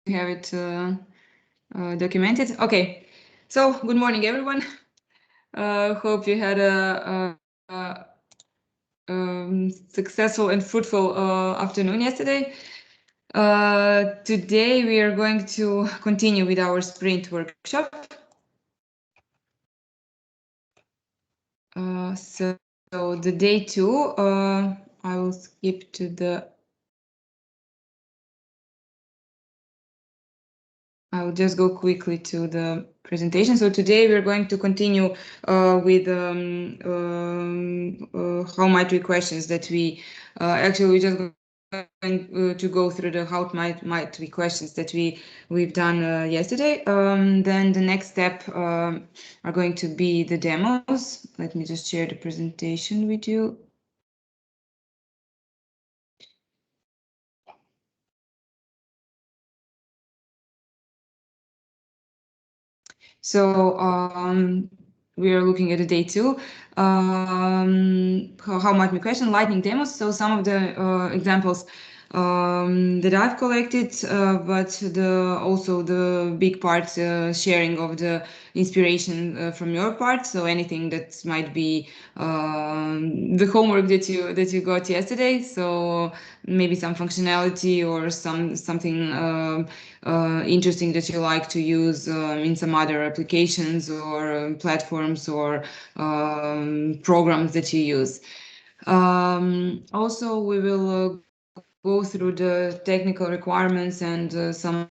have it documented. Okay, so good morning, everyone. Hope you had a successful and fruitful afternoon yesterday. Today we are going to continue with our sprint workshop. So the day 2, I will skip to the. I'll just go quickly to the presentation. So today we're going to continue with how might we questions that we actually we just going to go through the how might we questions that we've done yesterday. Then the next step are going to be the demos. Let me just share the presentation with you. So we are looking at the day 2. How might we question lightning demos? So some of the examples that I've collected, but also the big part sharing of the inspiration from your part. So anything that might be the homework that you got yesterday. So maybe some functionality or something interesting that you like to use in some other applications or platforms or programs that you use. Also, we will go through the technical requirements and some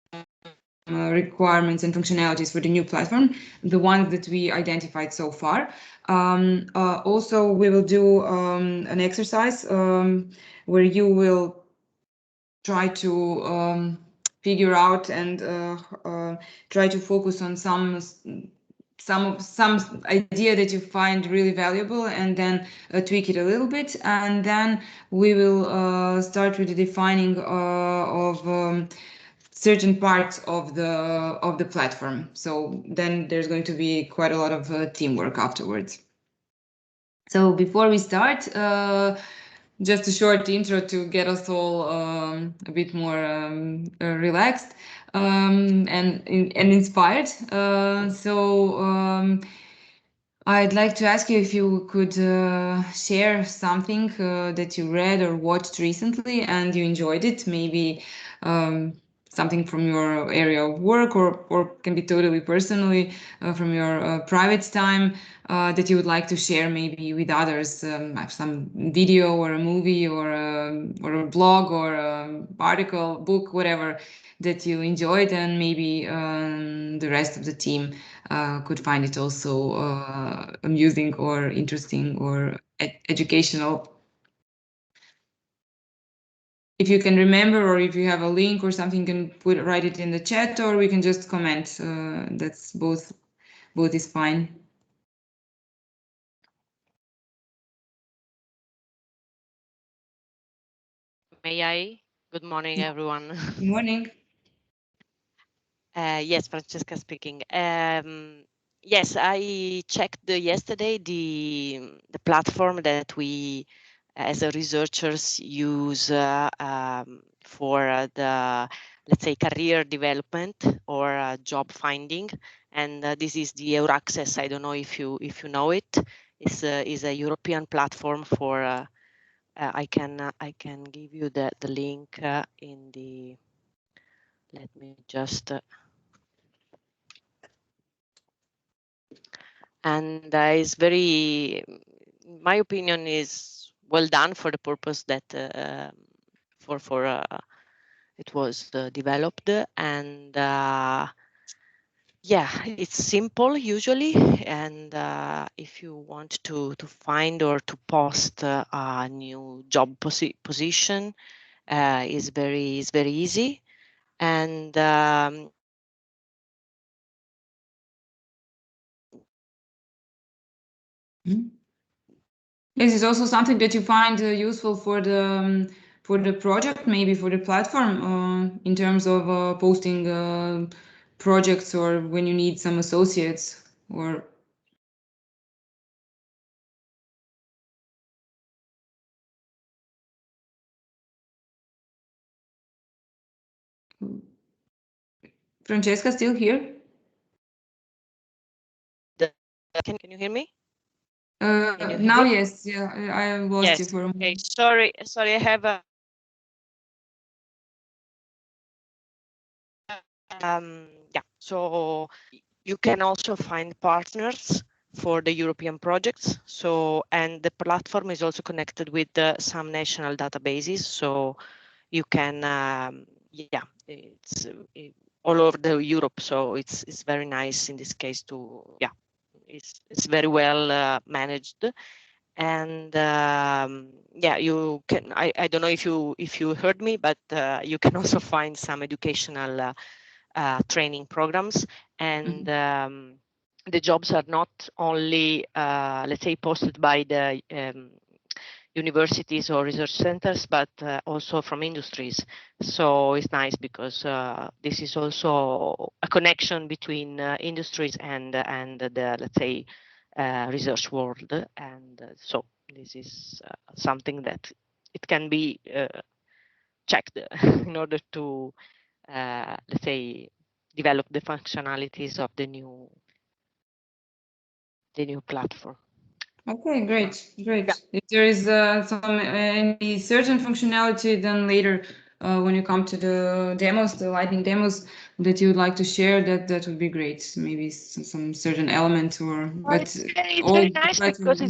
requirements and functionalities for the new platform, the ones that we identified so far. Also, we will do an exercise where you will try to figure out and try to focus on some idea that you find really valuable, and then tweak it a little bit, and then we will start with the defining of certain parts of the platform. So then there's going to be quite a lot of teamwork afterwards. So before we start, just a short intro to get us all a bit more relaxed and inspired. I'd like to ask you if you could share something that you read or watched recently and you enjoyed it, maybe something from your area of work or can be totally personally from your private time that you would like to share maybe with others, some video or a movie or a blog or an article, book, whatever that you enjoyed, and maybe the rest of the team could find it also amusing or interesting or educational. If you can remember, or if you have a link or something, you can write it in the chat, or we can just comment. That's both is fine. May I? Good morning, everyone. Good morning. Yes, Francesca speaking. Yes, I checked yesterday the platform that we, as a researchers, use for the, let's say, career development or job finding, and this is the Euraccess. I don't know if you know it. It's is a European platform for. I can give you the link in the. Let me just. And is very, my opinion, is well done for the purpose that for it was developed, and yeah, it's simple usually, and if you want to find or to post a new job position, is very easy, and Is it also something that you find useful for the project, maybe for the platform, in terms of posting projects, or when you need some associates, or? Francesca, still here? Can you hear me? Now, yes. Yeah, I lost you for a moment. Okay. Sorry. I have a yeah. So you can also find partners for the European projects. So, and the platform is also connected with some national databases. So you can, yeah, it's all over the Europe. So it's very nice in this case to, yeah, it's very well managed. And yeah, you can, I don't know if you heard me, but you can also find some educational training programs, and the jobs are not only let's say posted by the universities or research centers, but also from industries. So it's nice because this is also a connection between industries and the, let's say, research world. And so this is something that it can be checked in order to, let's say, develop the functionalities of the new platform. Okay, great. Yeah. If there is some any certain functionality, then later when you come to the demos, the lightning demos that you would like to share, that would be great. Maybe some certain element or Well, but it's very nice because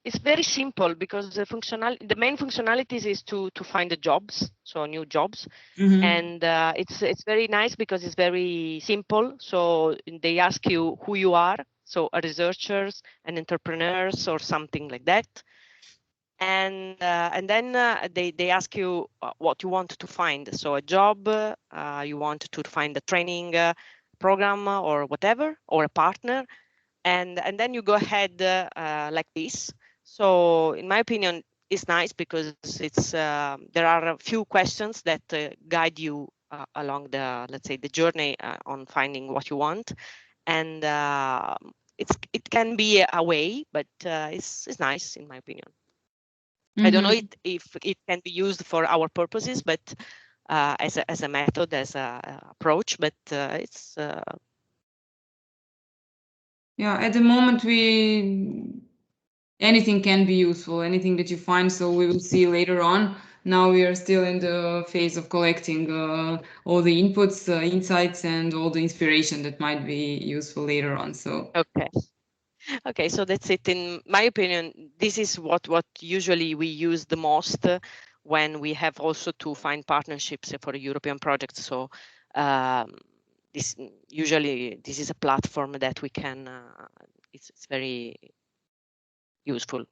it's very simple, because the main functionalities is to find the jobs, so new jobs. And it's very nice because it's very simple. So they ask you who you are, so a researchers and entrepreneurs or something like that. And then they ask you what you want to find. So a job, you want to find a training program or whatever, or a partner, and then you go ahead like this. So in my opinion, it's nice because it's there are a few questions that guide you along the, let's say, the journey on finding what you want. And it can be a way, but it's nice in my opinion. I don't know if it can be used for our purposes, but as a method, as a approach, but it's yeah, at the moment anything can be useful, anything that you find. So we will see later on. Now we are still in the phase of collecting all the inputs, insights, and all the inspiration that might be useful later on. So okay. Okay, so that's it. In my opinion, this is what usually we use the most when we have also to find partnerships for European projects. So this is a platform that we can. It's very useful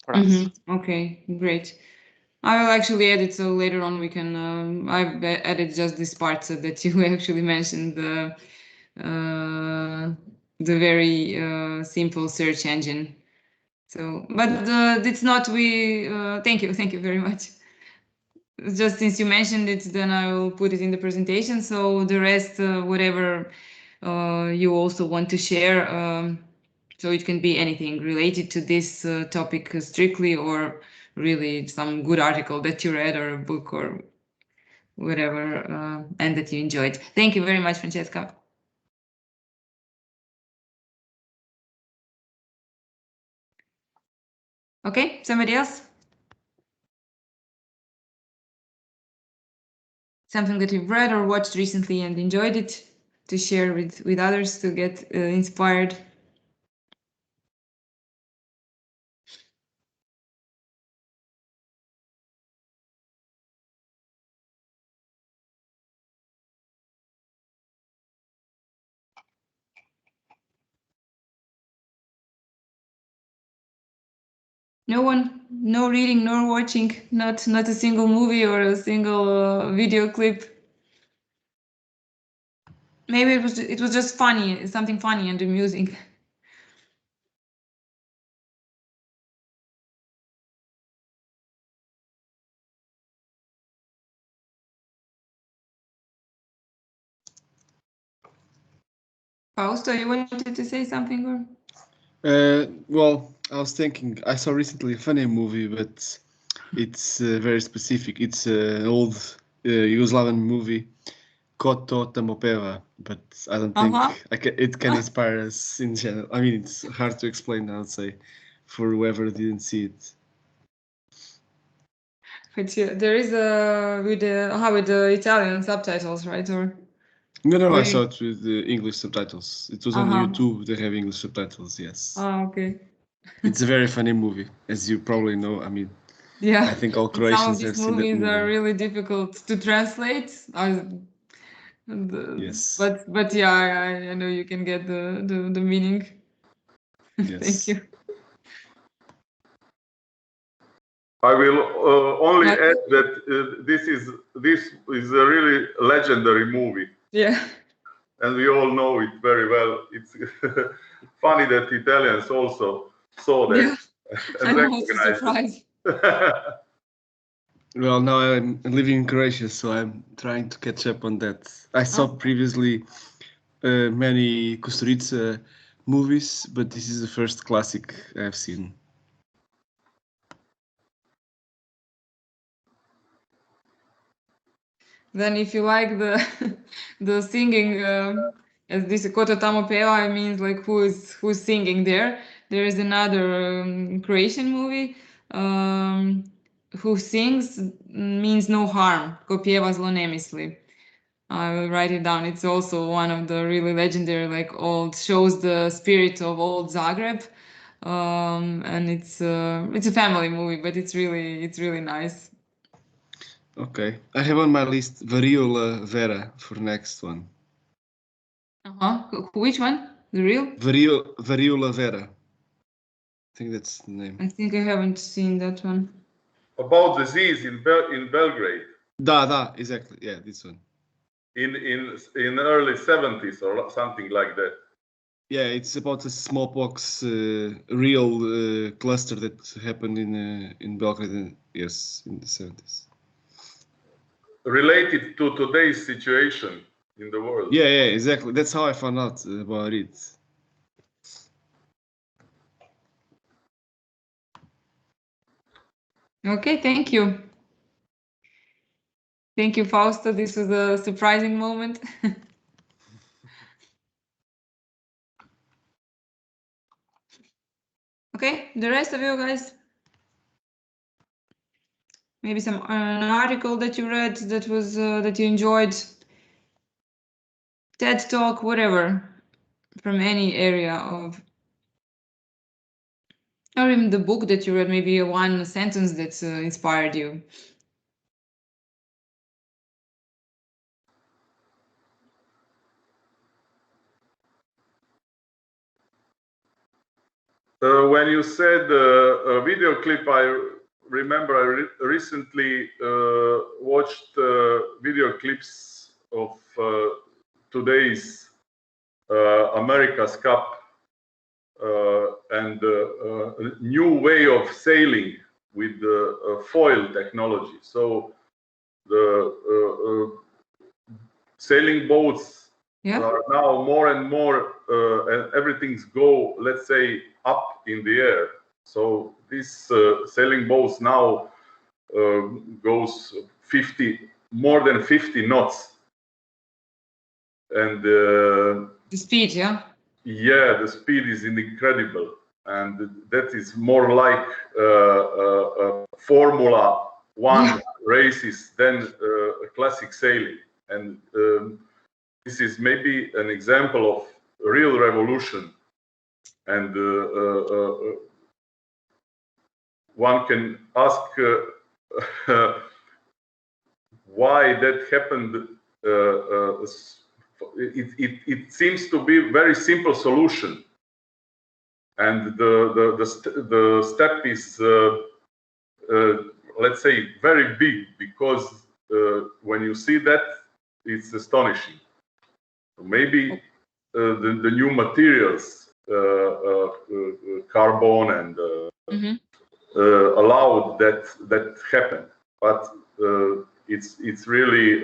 for us. Okay, great. I will actually edit so later on we can. I've added just this part so that you actually mentioned the very simple search engine. So, but it's not we. Thank you very much. Just since you mentioned it, then I will put it in the presentation. So the rest, whatever you also want to share. So it can be anything related to this topic strictly, or really some good article that you read or a book or whatever, and that you enjoyed. Thank you very much, Francesca. Okay, somebody else? Something that you've read or watched recently and enjoyed it to share with others to get inspired. No one, no reading, nor watching, not a single movie or a single video clip. Maybe it was just funny, something funny and amusing. Fausto, you wanted to say something or? Well, I was thinking, I saw recently a funny movie, but it's very specific. It's an old Yugoslavian movie Koto Tamopeva, but I don't think it can inspire us in general. I mean, it's hard to explain, I would say, for whoever didn't see it. But yeah, there is a with the Italian subtitles, right? Or No, I saw it with the English subtitles. It was on YouTube. They have English subtitles. Yes. Okay. It's a very funny movie, as you probably know. I mean, yeah, I think all some of Croatians have these seen that movies movie. are really difficult to translate. Yes. But yeah, I know you can get the meaning. Yes. Thank you. I will only add that this is a really legendary movie. Yeah. And we all know it very well. It's funny that Italians also saw that. Yeah. And I'm also surprised. Well, now I'm living in Croatia, so I'm trying to catch up on that. I saw previously many Kusturica movies, but this is the first classic I've seen. Then if you like the singing, as this Koto Tamo Peva means like who's singing there. There is another Croatian movie who sings means no harm. Ko pjeva zlo ne misli. I will write it down. It's also one of the really legendary, like old, shows the spirit of old Zagreb, and it's a family movie, but it's really nice. Okay, I have on my list Variola Vera for next one. Which one? The real? Variola Vera. I think that's the name. I think I haven't seen that one. About disease in Belgrade. Da, exactly. Yeah, this one. In early 70s or something like that. Yeah, it's about a smallpox real cluster that happened in Belgrade. Yes, in the 70s. Related to today's situation in the world. Yeah, exactly. That's how I found out about it. Okay, thank you. Thank you, Fausto. This was a surprising moment. Okay, the rest of you guys. Maybe an article that you read that was that you enjoyed. TED Talk, whatever, from any area of, or even the book that you read, maybe one sentence that inspired you. When you said a video clip, I remember I recently watched video clips of today's America's Cup and a new way of sailing with foil technology. So the sailing boats are now more and more, and everything's go, let's say, up in the air. So this sailing boats now goes more than 50 knots. And the speed, yeah? Yeah, the speed is incredible. And that is more like Formula One races than classic sailing. And this is maybe an example of real revolution. And one can ask why that happened. It seems to be a very simple solution. And the step is, let's say, very big, because when you see that, it's astonishing. Maybe the new materials, carbon, and allowed that happen. But it's really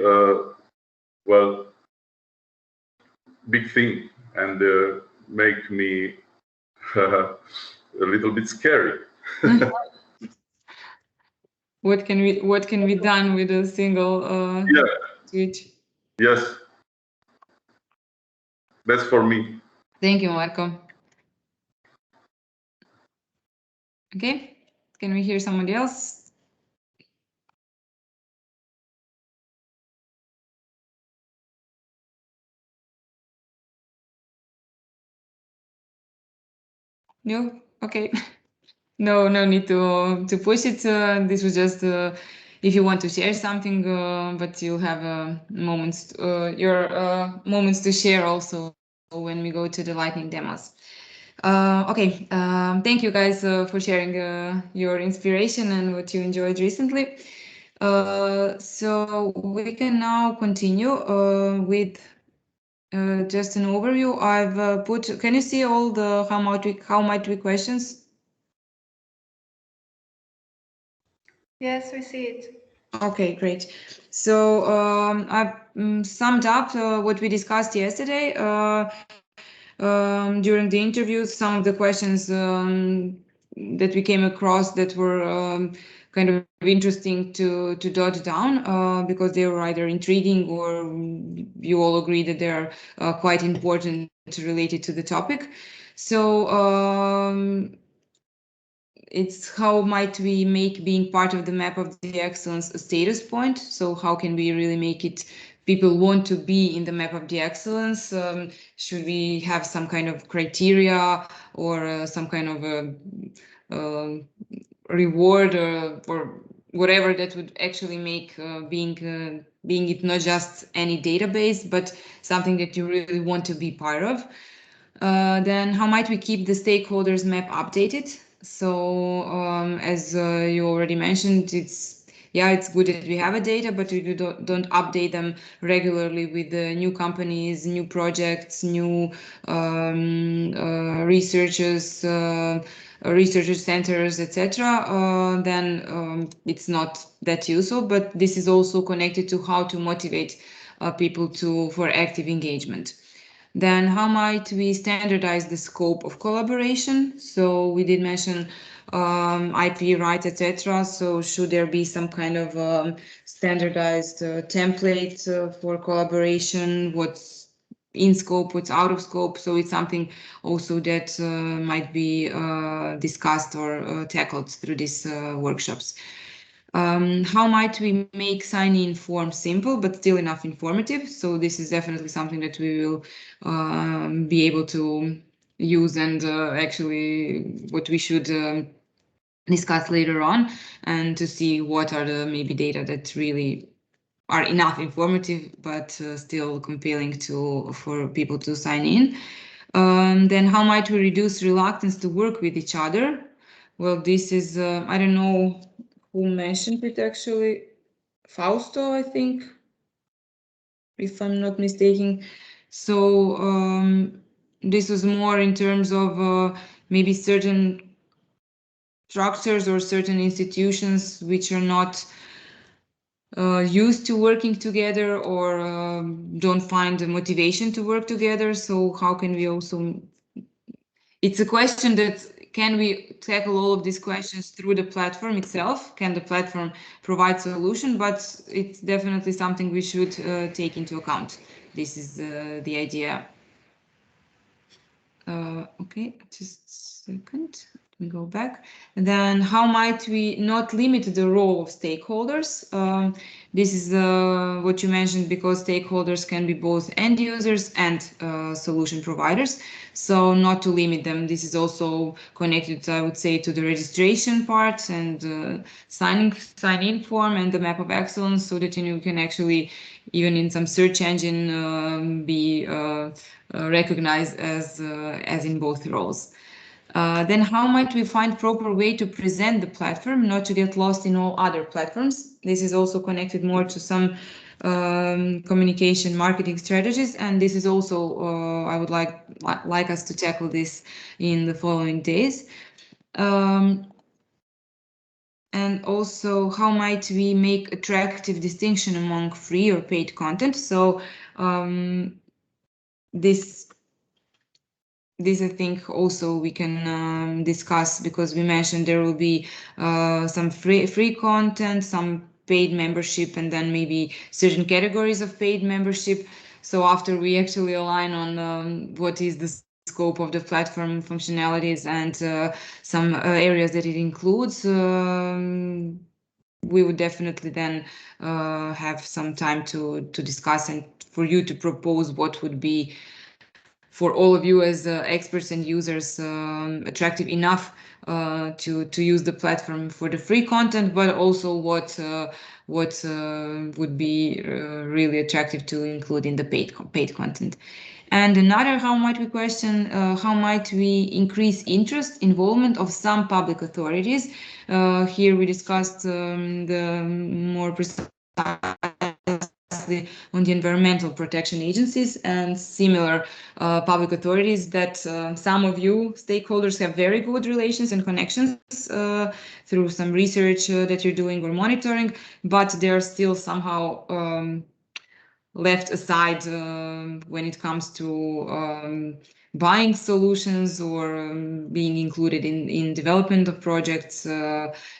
well, big thing, and make me a little bit scary. What can be done with a single switch? Yes. That's for me. Thank you, Marco. Okay, can we hear somebody else? No? Okay. No need to push it. This was just if you want to share something, but you have moments, your moments to share also when we go to the lightning demos. Okay, thank you guys for sharing your inspiration and what you enjoyed recently. So we can now continue with just an overview. I've put. Can you see all the how might we questions? Yes, we see it. Okay, great. So I've summed up what we discussed yesterday during the interviews. Some of the questions that we came across that were kind of interesting to jot down because they were either intriguing or you all agree that they are quite important related to the topic. So it's how might we make being part of the map of the excellence a status point? So how can we really make it people want to be in the map of the excellence? Should we have some kind of criteria or some kind of reward or whatever that would actually make being it not just any database, but something that you really want to be part of? Then how might we keep the stakeholders map updated? So as you already mentioned, it's good that we have a data, but we don't update them regularly with new companies, new projects, new researchers, research centers, etc. Then it's not that useful. But this is also connected to how to motivate people for active engagement. Then how might we standardize the scope of collaboration? So we did mention IP rights, etc. So should there be some kind of standardized template for collaboration? What's in scope, what's out of scope? So it's something also that might be discussed or tackled through these workshops. How might we make sign-in form simple but still enough informative? So this is definitely something that we will be able to use and actually what we should discuss later on, and to see what are the maybe data that really are enough informative but still compelling for people to sign in. Then how might we reduce reluctance to work with each other? Well, this is I don't know who mentioned it actually. Fausto, I think, if I'm not mistaken. So this was more in terms of maybe certain structures or certain institutions which are not used to working together or don't find the motivation to work together. So how can we also... It's a question that can we tackle all of these questions through the platform itself? Can the platform provide solution? But it's definitely something we should take into account. This is the idea. Okay, just a second. Let me go back. And then how might we not limit the role of stakeholders? This is what you mentioned, because stakeholders can be both end users and solution providers. So not to limit them. This is also connected, I would say, to the registration part and sign-in form and the map of excellence, so that you can actually, even in some search engine, be recognized as in both roles. Then how might we find proper way to present the platform, not to get lost in all other platforms? This is also connected more to some communication marketing strategies, and this is also I would like us to tackle this in the following days. And also, how might we make attractive distinction among free or paid content? So this I think also we can discuss, because we mentioned there will be some free content, some paid membership, and then maybe certain categories of paid membership. So after we actually align on what is the scope of the platform functionalities and some areas that it includes, we would definitely then have some time to discuss and for you to propose what would be for all of you as experts and users attractive enough to use the platform for the free content, but also what would be really attractive to include in the paid content. And another, how might we question, how might we increase interest, involvement of some public authorities? Here we discussed the more precisely on the environmental protection agencies and similar public authorities that some of you stakeholders have very good relations and connections through some research that you're doing or monitoring, but they're still somehow left aside when it comes to buying solutions or being included in development of projects,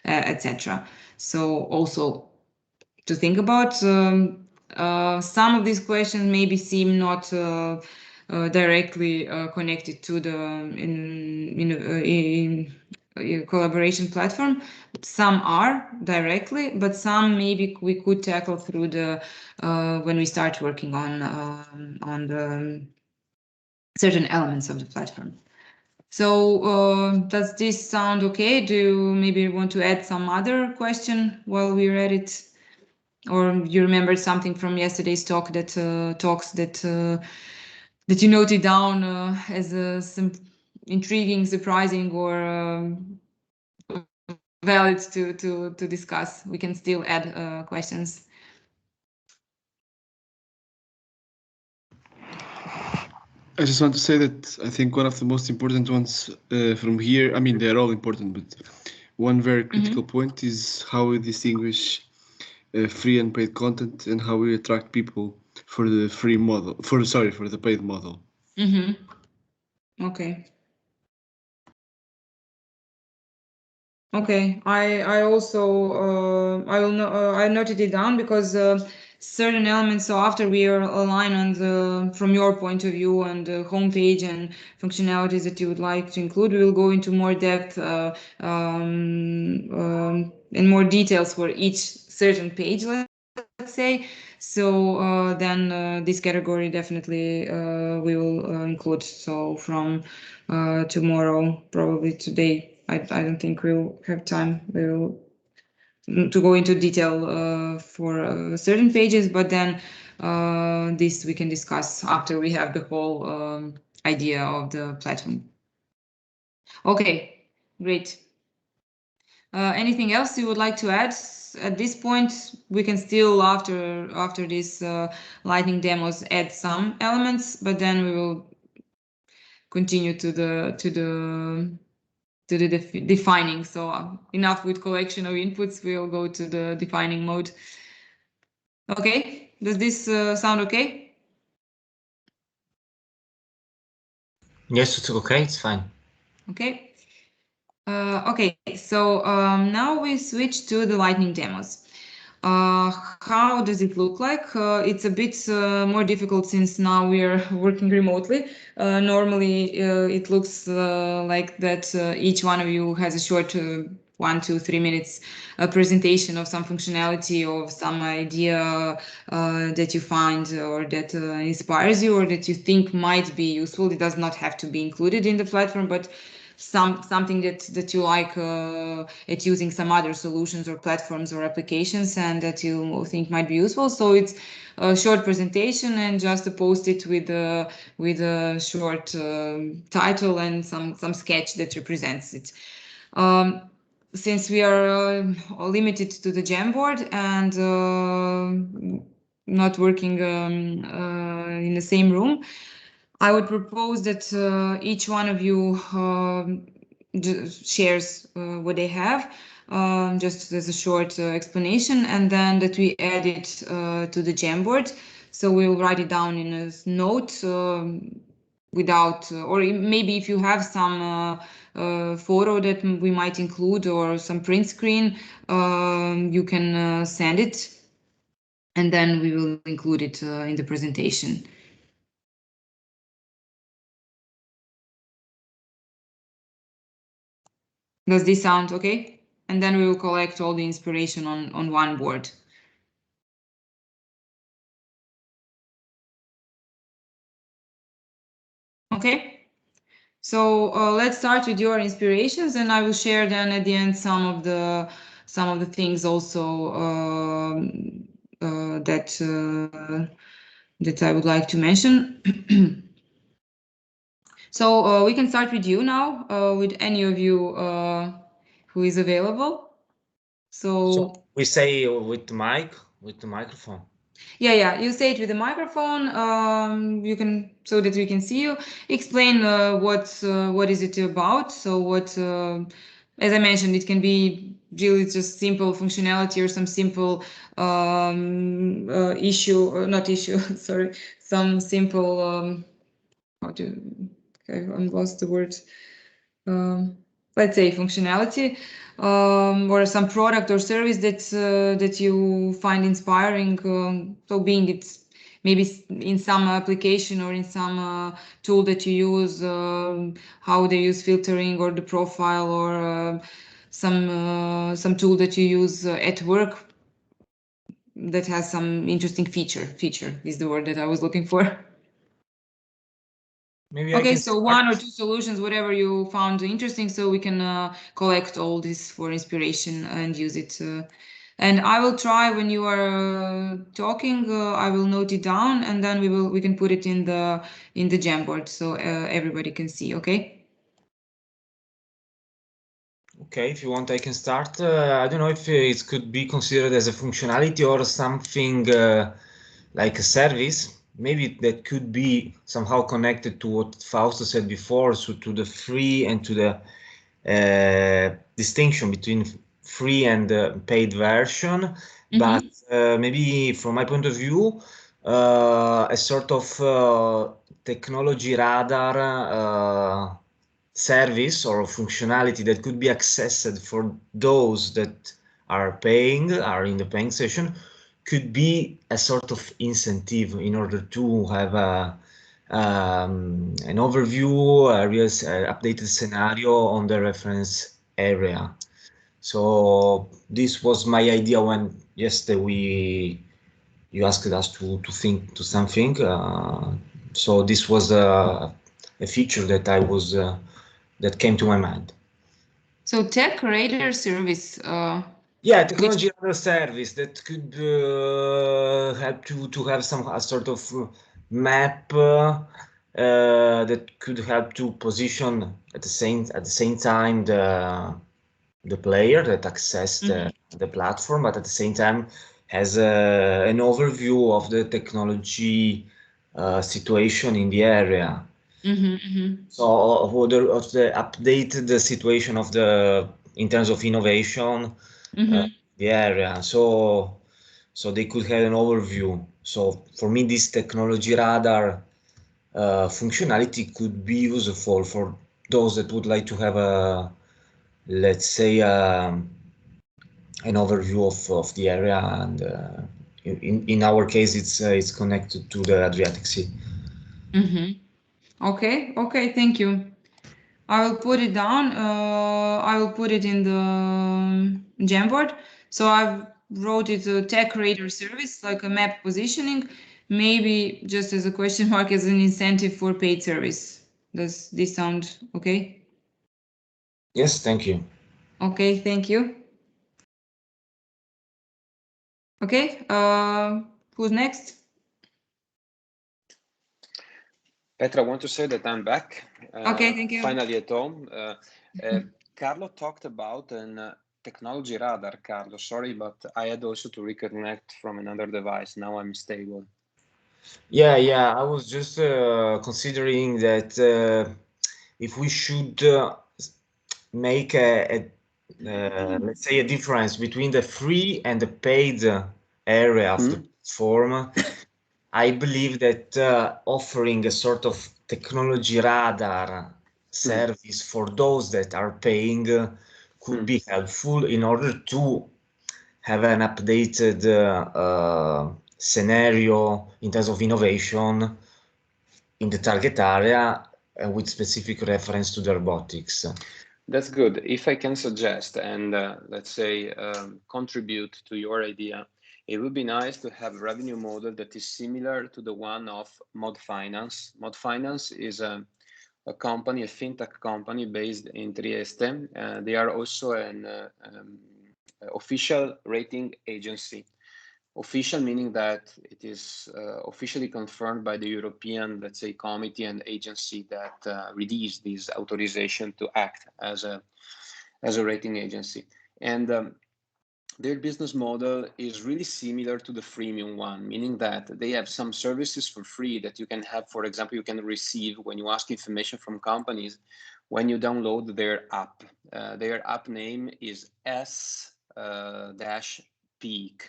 etc. So also to think about some of these questions maybe seem not directly connected to the collaboration platform. Some are directly, but some maybe we could tackle through the when we start working on the certain elements of the platform. So does this sound okay? Do you maybe want to add some other question while we're at it? Or you remembered something from yesterday's talk that that you noted down as some intriguing, surprising, or valid to discuss? We can still add questions. I just want to say that I think one of the most important ones from here, I mean, they're all important, but one very critical point is how we distinguish free and paid content and how we attract people for the free model, for the paid model. Okay. Okay, I also I noted it down because certain elements. So after we are aligned on the from your point of view on the homepage and functionalities that you would like to include, we will go into more depth in more details for each certain page. Let's say. So then this category definitely we will include. So from tomorrow, probably today. I don't think we'll have time. We'll to go into detail for certain pages, but then this we can discuss after we have the whole idea of the platform. Okay, great. Anything else you would like to add at this point? We can still after this lightning demos add some elements, but then we will continue to the defining. So enough with collection of inputs, we'll go to the defining mode. Okay, does this sound okay? Yes, it's okay, it's fine. Okay. Okay, so now we switch to the lightning demos. How does it look like? It's a bit more difficult since now we are working remotely. Normally, it looks like that each one of you has a short 1, 2, 3 minutes presentation of some functionality of some idea that you find or that inspires you or that you think might be useful. It does not have to be included in the platform, but something that you like at using some other solutions or platforms or applications and that you think might be useful. So it's a short presentation and just a post-it with a short title and some sketch that represents it. Since we are limited to the Jamboard and not working in the same room, I would propose that each one of you shares what they have, just as a short explanation, and then that we add it to the Jamboard. So we'll write it down in a note without, or maybe if you have some photo that we might include or some print screen, you can send it, and then we will include it in the presentation. Does this sound okay? And then we will collect all the inspiration on one board. Okay, so let's start with your inspirations, and I will share then at the end some of the things also that I would like to mention. So we can start with you now, with any of you who is available. So we say with the microphone. Yeah, you say it with the microphone. You can, so that we can see you. Explain what is it about. So what, as I mentioned, it can be really just simple functionality or some simple issue, or not issue. Sorry, some simple okay, I lost the word. Let's say functionality, or some product or service that you find inspiring. So being it's maybe in some application or in some tool that you use, how they use filtering or the profile, or some tool that you use at work that has some interesting feature. Feature is the word that I was looking for. Maybe okay, so one or two solutions, whatever you found interesting, so we can collect all this for inspiration and use it. And I will try when you are talking. I will note it down, and then we can put it in the Jamboard so everybody can see. Okay. Okay, if you want, I can start. I don't know if it could be considered as a functionality or something like a service. Maybe that could be somehow connected to what Fausto said before, so to the free and to the distinction between free and paid version. But maybe from my point of view, a sort of technology radar service or functionality that could be accessed for those that are in the paying session, could be a sort of incentive in order to have an overview, a real updated scenario on the reference area. So this was my idea when yesterday you asked us to think to something. So this was a feature that that came to my mind. So tech radar service. Yeah, technology radar service that could help to have a sort of map that could help to position at the same time the player that accessed the platform, but at the same time has an overview of the technology situation in the area. So of the updated situation of in terms of innovation, the area. So they could have an overview. So for me, this technology radar functionality could be useful for those that would like to have let's say, an overview of the area, and in our case, it's connected to the Adriatic Sea. Okay, thank you. I will put it down. I will put it in the Jamboard. So I've wrote it a tech radar service, like a map positioning, maybe just as a question mark as an incentive for paid service. Does this sound okay? Yes, thank you. Okay, thank you. Okay, who's next? Petra, I want to say that I'm back. Okay, thank you. Finally at home. Carlo talked about an technology radar. Carlo, sorry, but I had also to reconnect from another device. Now I'm stable. Yeah. I was just considering that if we should make let's say a difference between the free and the paid area of the platform, I believe that offering a sort of technology radar service for those that are paying could be helpful in order to have an updated scenario in terms of innovation in the target area with specific reference to the robotics. That's good. If I can suggest and let's say contribute to your idea, it would be nice to have a revenue model that is similar to the one of Mod Finance. Mod Finance is a company, a fintech company based in Trieste. They are also an official rating agency. Official meaning that it is officially confirmed by the European, let's say, committee and agency that released this authorization to act as a rating agency. And their business model is really similar to the freemium one, meaning that they have some services for free that you can have. For example, you can receive when you ask information from companies when you download their app. Their app name is S-Peak.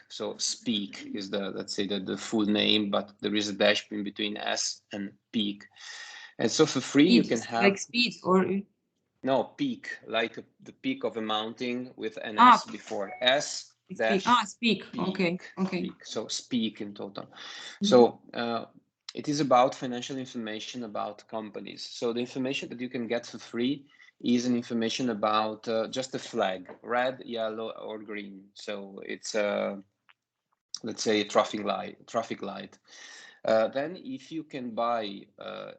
So Speak is the, let's say, the full name, but there is a dash in between S and Peak. And so for free, you can have like speed or no, peak, like the peak of a mountain with an S before. S dash speak. Peak, Okay. Peak. So speak in total. So it is about financial information about companies. So the information that you can get for free is an information about just a flag, red, yellow, or green. So it's let's say a traffic light. Then if you can buy,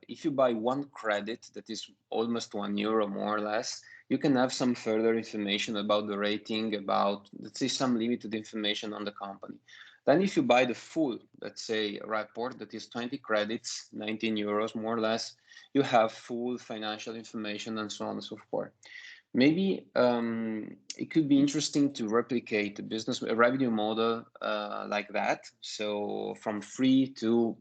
if you buy one credit that is almost €1 more or less, you can have some further information about the rating, about, let's say, some limited information on the company. Then if you buy the full, let's say, report that is 20 credits, €19 more or less, you have full financial information and so on and so forth. Maybe it could be interesting to replicate a revenue model like that. So from free to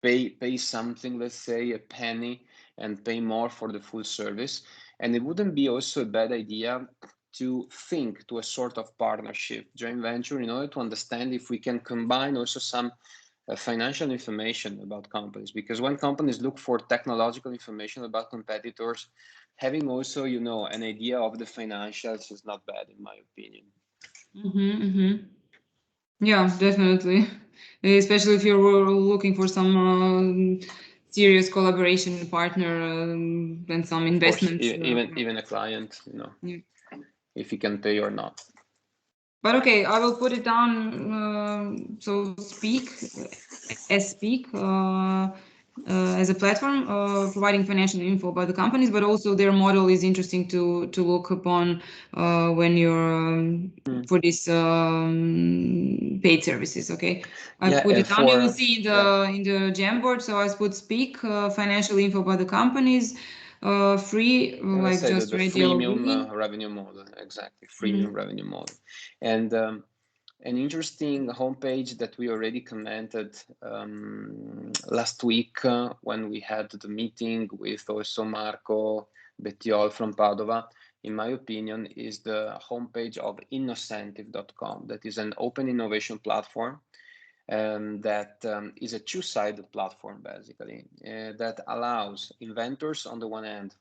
pay something, let's say a penny, and pay more for the full service. And it wouldn't be also a bad idea to think to a sort of partnership, joint venture, in order to understand if we can combine also some financial information about companies. Because when companies look for technological information about competitors, having also, you know, an idea of the financials is not bad, in my opinion. Yeah, definitely. Especially if you're looking for some serious collaboration partner and some investments. Even a client, you know, if he can pay or not. But okay, I will put it down. So Speak, Speak. As a platform providing financial info about the companies, but also their model is interesting to look upon when you're for these paid services. Okay, I put it down. You will see in the Jamboard. So I put Speak financial info about the companies. Free, like just the freemium revenue model, exactly, freemium revenue model. And an interesting homepage that we already commented last week when we had the meeting with also Marco Bettiol from Padova, in my opinion, is the homepage of innocentive.com. That is an open innovation platform that is a two-sided platform, basically, that allows inventors on the one hand,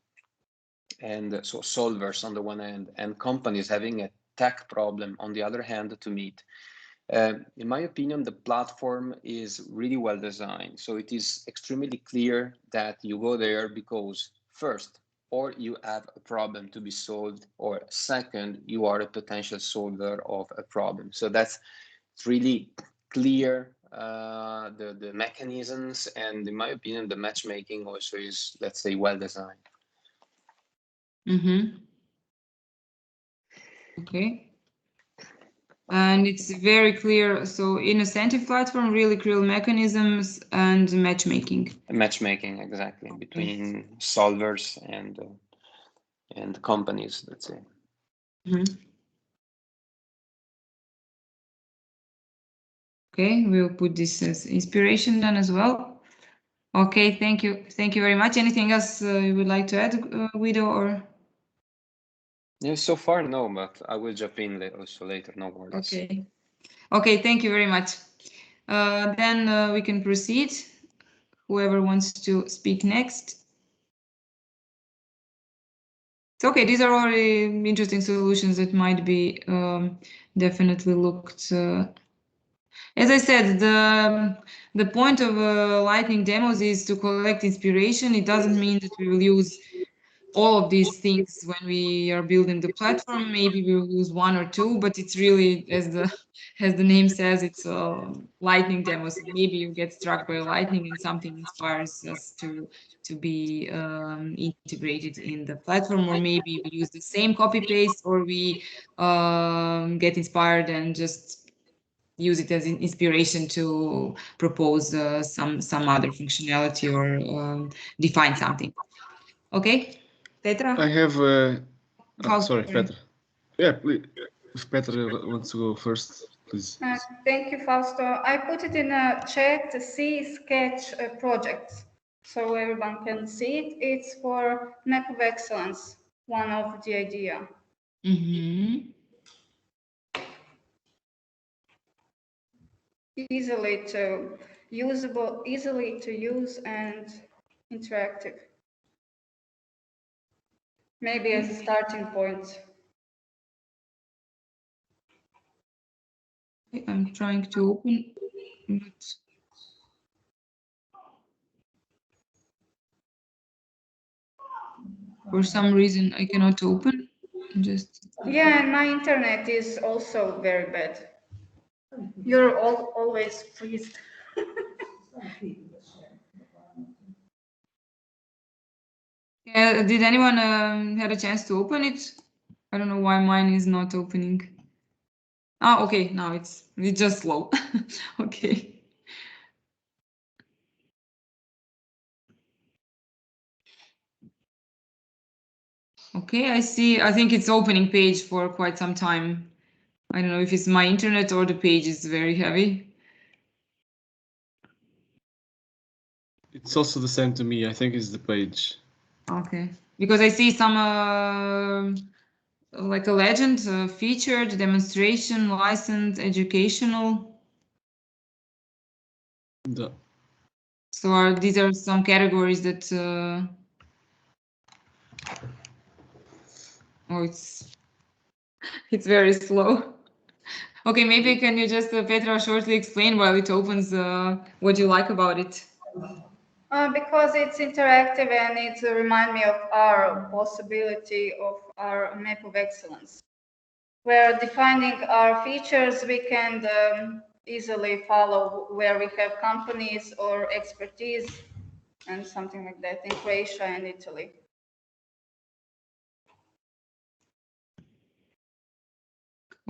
and so solvers on the one hand, and companies having a tech problem on the other hand to meet. In my opinion, the platform is really well designed. So it is extremely clear that you go there because first, or you have a problem to be solved, or second, you are a potential solver of a problem. So that's really clear, the mechanisms, and in my opinion, the matchmaking also is, let's say, well designed. Okay. And it's very clear. So incentive platform, really clear mechanisms and matchmaking. Matchmaking, exactly, between solvers and companies, let's say. Okay, we'll put this as inspiration then as well. Okay, thank you. Thank you very much. Anything else you would like to add, Guido, or? Yeah, so far, no, but I will jump in also later, no worries. Okay. Okay, thank you very much. Then we can proceed. Whoever wants to speak next. So, okay, these are already interesting solutions that might be definitely looked. As I said, the point of lightning demos is to collect inspiration. It doesn't mean that we will use all of these things when we are building the platform. Maybe we'll use one or two, but it's really, as the name says, it's a lightning demo. So maybe you get struck by lightning and something inspires us to be integrated in the platform, or maybe we use the same copy paste, or we get inspired and just use it as an inspiration to propose some other functionality or define something. Okay, Petra? I have sorry, Petra. Yeah, please. If Petra wants to go first, please. Thank you, Fausto. I put it in a chat, the C sketch project, so everyone can see it. It's for Map of Excellence, one of the idea. Mm-hmm. Easily to usable, easily to use and interactive. Maybe as a starting point. I'm trying to open, but for some reason I cannot open. Just yeah, and my internet is also very bad. You're always freezed. yeah, did anyone had a chance to open it? I don't know why mine is not opening. Ah, okay, now it's just slow. Okay. Okay, I see. I think it's opening page for quite some time. I don't know if it's my internet or the page is very heavy. It's also the same to me. I think it's the page. Okay, because I see some like a legend, featured, demonstration, licensed, educational. So these are some categories that. Oh, it's very slow. Okay, maybe can you just, Petra, shortly explain while it opens what you like about it? Because it's interactive and it reminds me of our possibility of our map of excellence. Where defining our features, we can easily follow where we have companies or expertise and something like that in Croatia and Italy.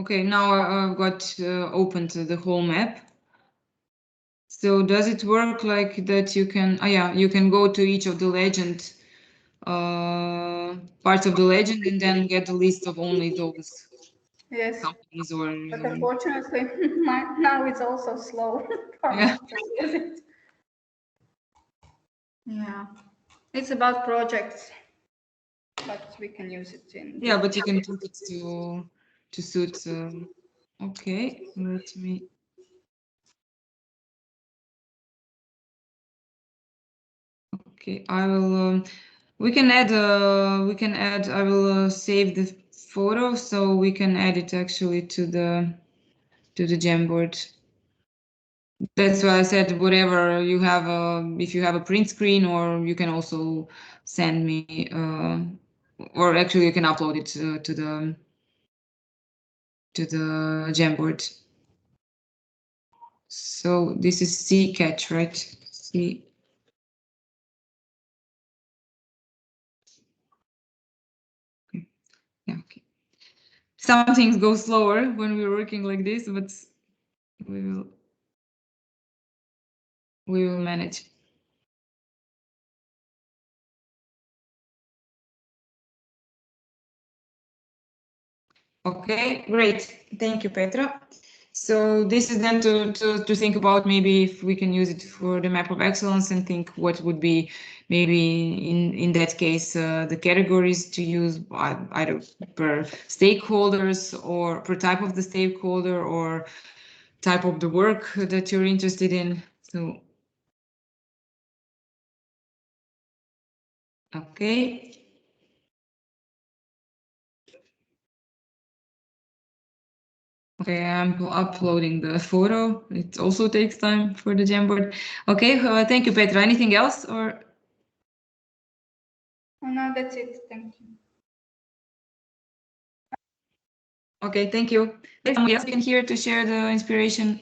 Okay, now I've got opened the whole map. So does it work like that you can, yeah, you can go to each of the legend, parts of the legend and then get a list of only those companies or... But unfortunately, now it's also slow. Yeah. Yeah, it's about projects, but we can use it in... Yeah, but you can put it to suit... okay, let me... Okay, I will. We can add. I will save the photo so we can add it actually to the Jamboard. That's why I said whatever you have. If you have a print screen, or you can also send me, or actually you can upload it to the Jamboard. So this is C catch, right? C. Yeah, okay. Some things go slower when we're working like this, but we will manage. Okay, great. Thank you, Petra. So this is then to think about maybe if we can use it for the map of excellence and think what would be maybe in that case the categories to use either per stakeholders or per type of the stakeholder or type of the work that you're interested in. So okay. Okay, I'm uploading the photo. It also takes time for the Jamboard. Okay, thank you, Petra. Anything else or? No, that's it. Thank you. Okay, thank you. If someone else can hear to share the inspiration.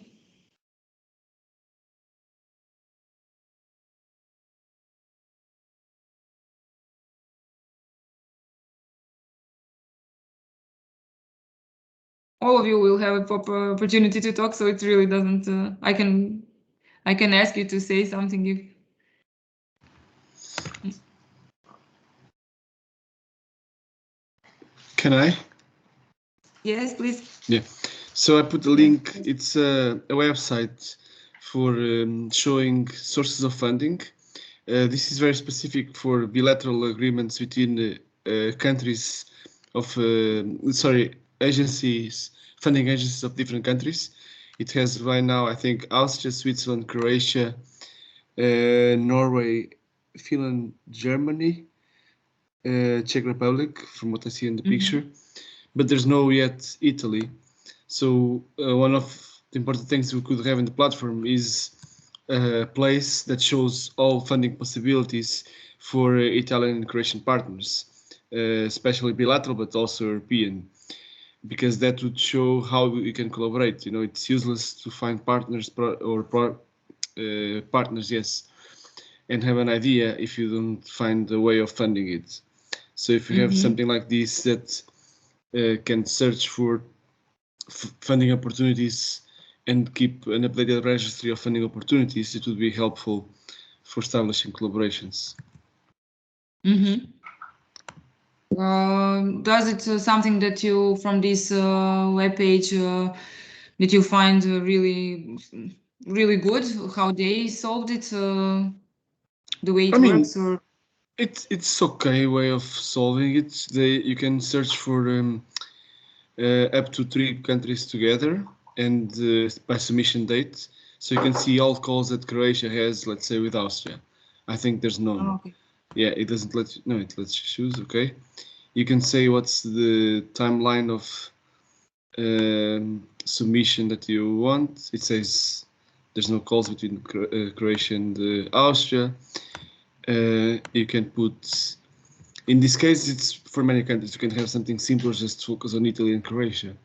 All of you will have a proper opportunity to talk, so it really doesn't. I can ask you to say something if. Can I? Yes, please. Yeah. So I put a link. It's a website for showing sources of funding. This is very specific for bilateral agreements between countries of agencies, funding agencies of different countries. It has right now, I think, Austria, Switzerland, Croatia, Norway, Finland, Germany, Czech Republic, from what I see in the picture, but there's no yet Italy. So one of the important things we could have in the platform is a place that shows all funding possibilities for Italian and Croatian partners, especially bilateral, but also European, because that would show how we can collaborate. You know, it's useless to find partners partners, yes, and have an idea if you don't find a way of funding it. So if you have something like this that can search for funding opportunities and keep an updated registry of funding opportunities, it would be helpful for establishing collaborations. Does it something that you from this webpage that you find really good? How they solved it? The way it works, or it's okay way of solving it. You can search for up to 3 countries together and by submission date, so you can see all calls that Croatia has, let's say with Austria. I think there's none. Oh, okay. Yeah, it doesn't let you, no, it lets you choose. Okay, you can say what's the timeline of submission that you want. It says there's no calls between Croatia and Austria. You can put, in this case, it's for many countries. You can have something simpler, just focus on Italy and Croatia.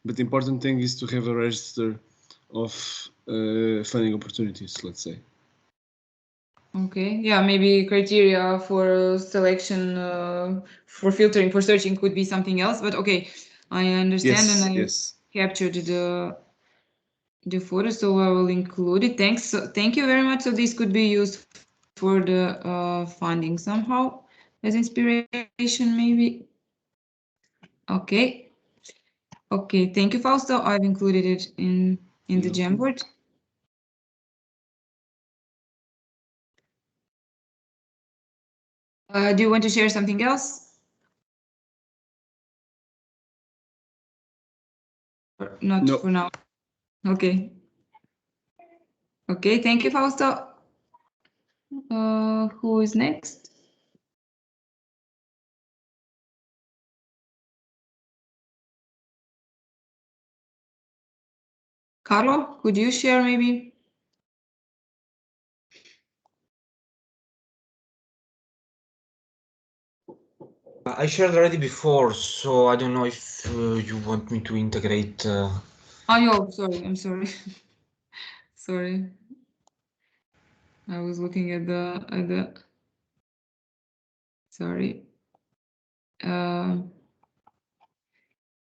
But the important thing is to have a register of funding opportunities, let's say. Okay, yeah, maybe criteria for selection, for filtering, for searching could be something else, but okay, I understand. Yes, and I captured the photo, so I will include it. Thanks. So, thank you very much. So this could be used for the funding somehow as inspiration, maybe. Okay. Okay, thank you, Fausto. I've included it in the Jamboard. Do you want to share something else? Not for now. Okay. Okay, thank you, Fausto. Who is next? Carlo, could you share maybe? I shared already before, so I don't know if you want me to integrate. Oh, no, sorry, I'm sorry. Sorry. I was looking at the. Sorry.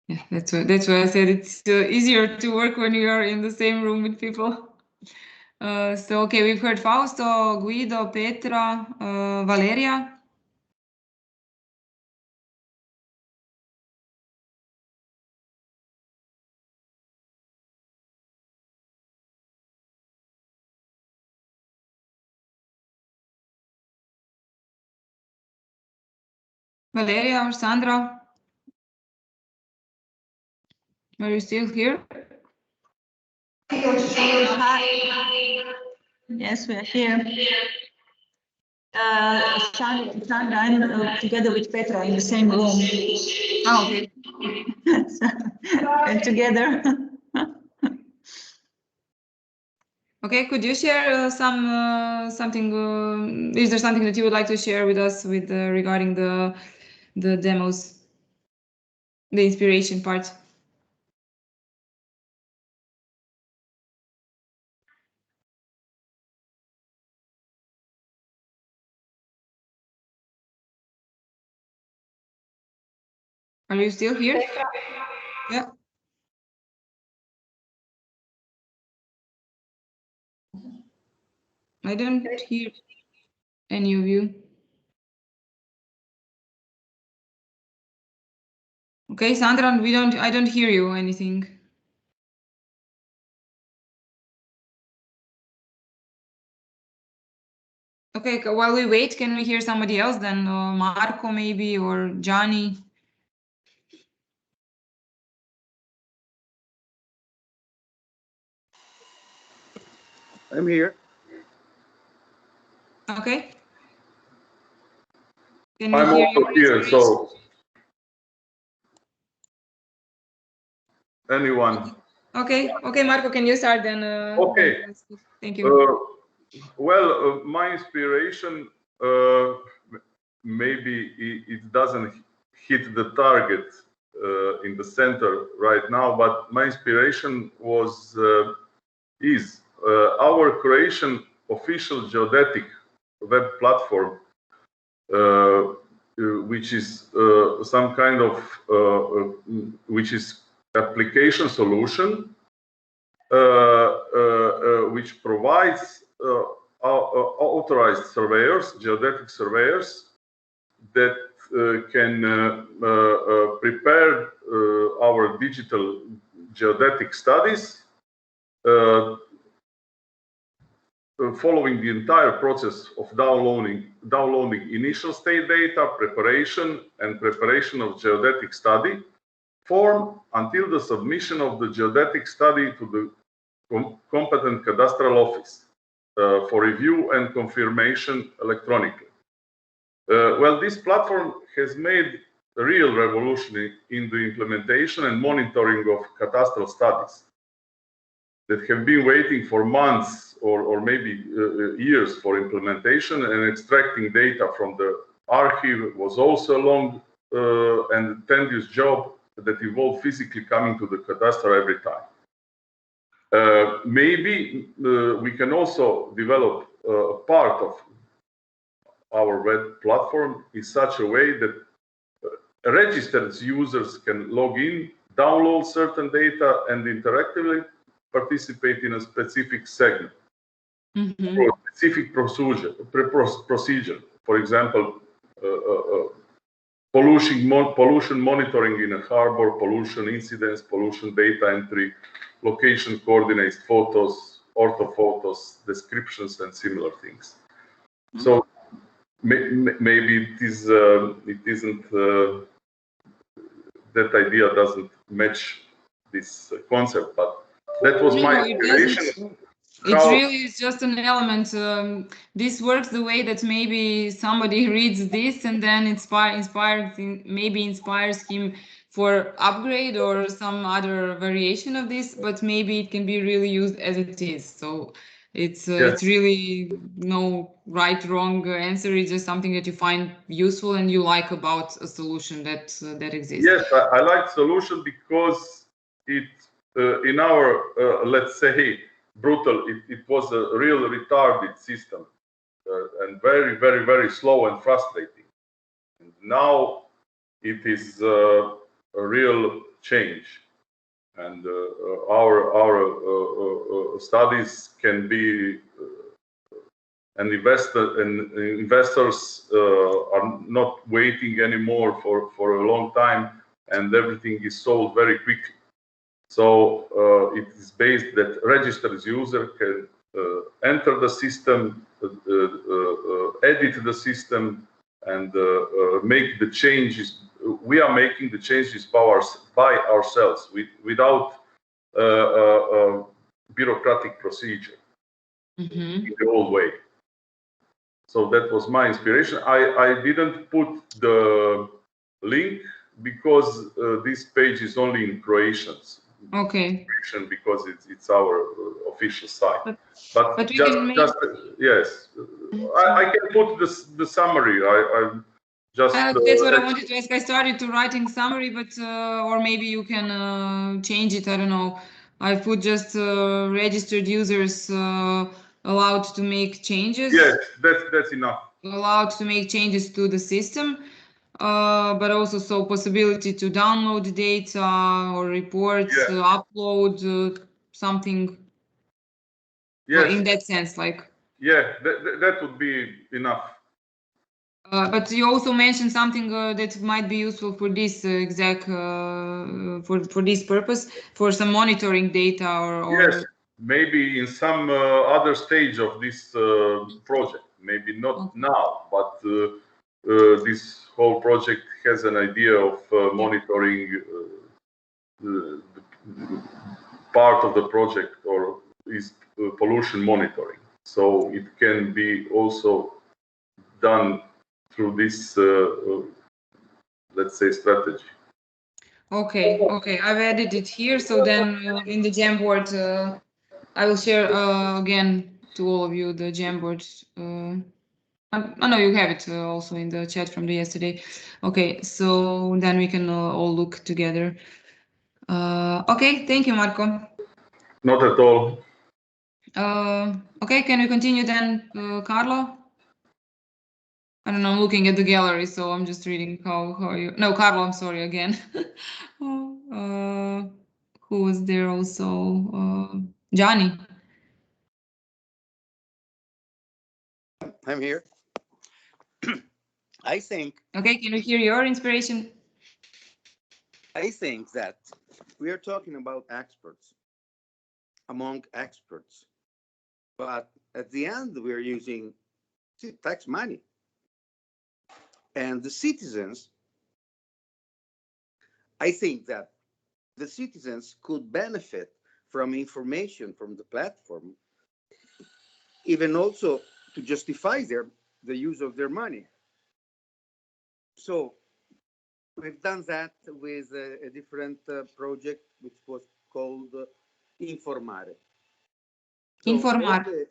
Yeah, that's why I said it's easier to work when you are in the same room with people. So okay, we've heard Fausto, Guido, Petra, Valeria. Valeria or Sandra? Are you still here? Hi. Yes, we are here. Sandra, I'm together with Petra in the same room. Oh, okay. And together. Okay, could you share something? Is there something that you would like to share with us with regarding the demos, the inspiration part? Are you still here? Yeah. I don't hear any of you. Okay, Sandra, I don't hear you anything. Okay, while we wait, can we hear somebody else then? Marco maybe, or Johnny? I'm here. Okay. Can I'm we hear also here, so anyone? Okay, Marco, can you start then? Okay. Thank you. Well, my inspiration, maybe it doesn't hit the target in the center right now, but my inspiration was is our Croatian official geodetic web platform, which is some kind of which is application solution which provides authorized surveyors, geodetic surveyors, that can prepare our digital geodetic studies following the entire process of downloading initial state data, preparation of geodetic study form until the submission of the geodetic study to the competent cadastral office for review and confirmation electronically. Well, this platform has made a real revolution in the implementation and monitoring of cadastral studies that have been waiting for months or maybe years for implementation, and extracting data from the archive was also a long and tedious job that involved physically coming to the cadastre every time. Maybe we can also develop a part of our web platform in such a way that registered users can log in, download certain data, and interactively participate in a specific segment, or a specific procedure. For example, pollution monitoring in a harbor, pollution incidents, pollution data entry, location coordinates, photos, orthophotos, descriptions, and similar things. So maybe it isn't that idea doesn't match this concept, but that was my inspiration. It really is just an element. This works the way that maybe somebody reads this and then maybe inspires him for upgrade or some other variation of this, but maybe it can be really used as it is. So it's really no right, wrong answer. It's just something that you find useful and you like about a solution that exists. Yes, I like solution because it in our let's say brutal. It was a real retarded system and very, very, very slow and frustrating. And now it is a real change, and our studies can be and investors are not waiting anymore for a long time, and everything is sold very quickly. So it is based that registered user can enter the system, edit the system, and make the changes. We are making the changes by ourselves without bureaucratic procedure in the old way. So that was my inspiration. I didn't put the link because this page is only in Croatian. Okay. Because it's our official site. But we just, can make... just yes, I can put the summary. I just that's what I wanted to ask. I started to writing summary, but or maybe you can change it. I don't know. I put just registered users allowed to make changes. Yes, that's enough. Allowed to make changes to the system, but also so possibility to download data or reports, upload something. Yes. In that sense, like. Yeah, that would be enough. But you also mentioned something that might be useful for this exact for this purpose, for some monitoring data or yes, maybe in some other stage of this project, maybe not now, but this whole project has an idea of monitoring the part of the project, or is pollution monitoring. So it can be also done through this, let's say, strategy. Okay, I've added it here. So then in the Jamboard, I will share again to all of you the Jamboard. I know you have it also in the chat from the yesterday. Okay, so then we can all look together. Okay, thank you, Marco. Not at all. Okay, can we continue then, Carlo? I don't know, I'm looking at the gallery, so I'm just reading how you... No, Carlo, I'm sorry again. Who was there also? Johnny. I'm here. I think... Okay, can we hear your inspiration? I think that we are talking about experts, among experts. But at the end, we're using tax money. And the citizens, I think that the citizens could benefit from information from the platform, even also to justify the use of their money. So we've done that with a different project, which was called InfoMare. So InfoMare.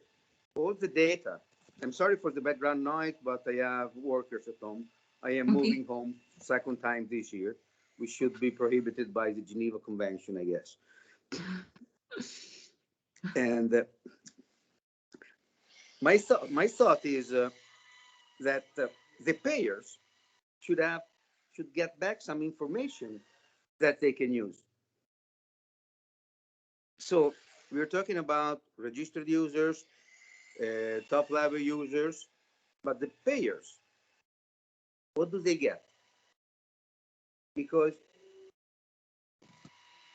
All the data. I'm sorry for the background noise, but I have workers at home. I am moving home second time this year, which should be prohibited by the Geneva Convention, I guess. And my thought is that the payers should get back some information that they can use. So we're talking about registered users, top level users, but the payers, what do they get? Because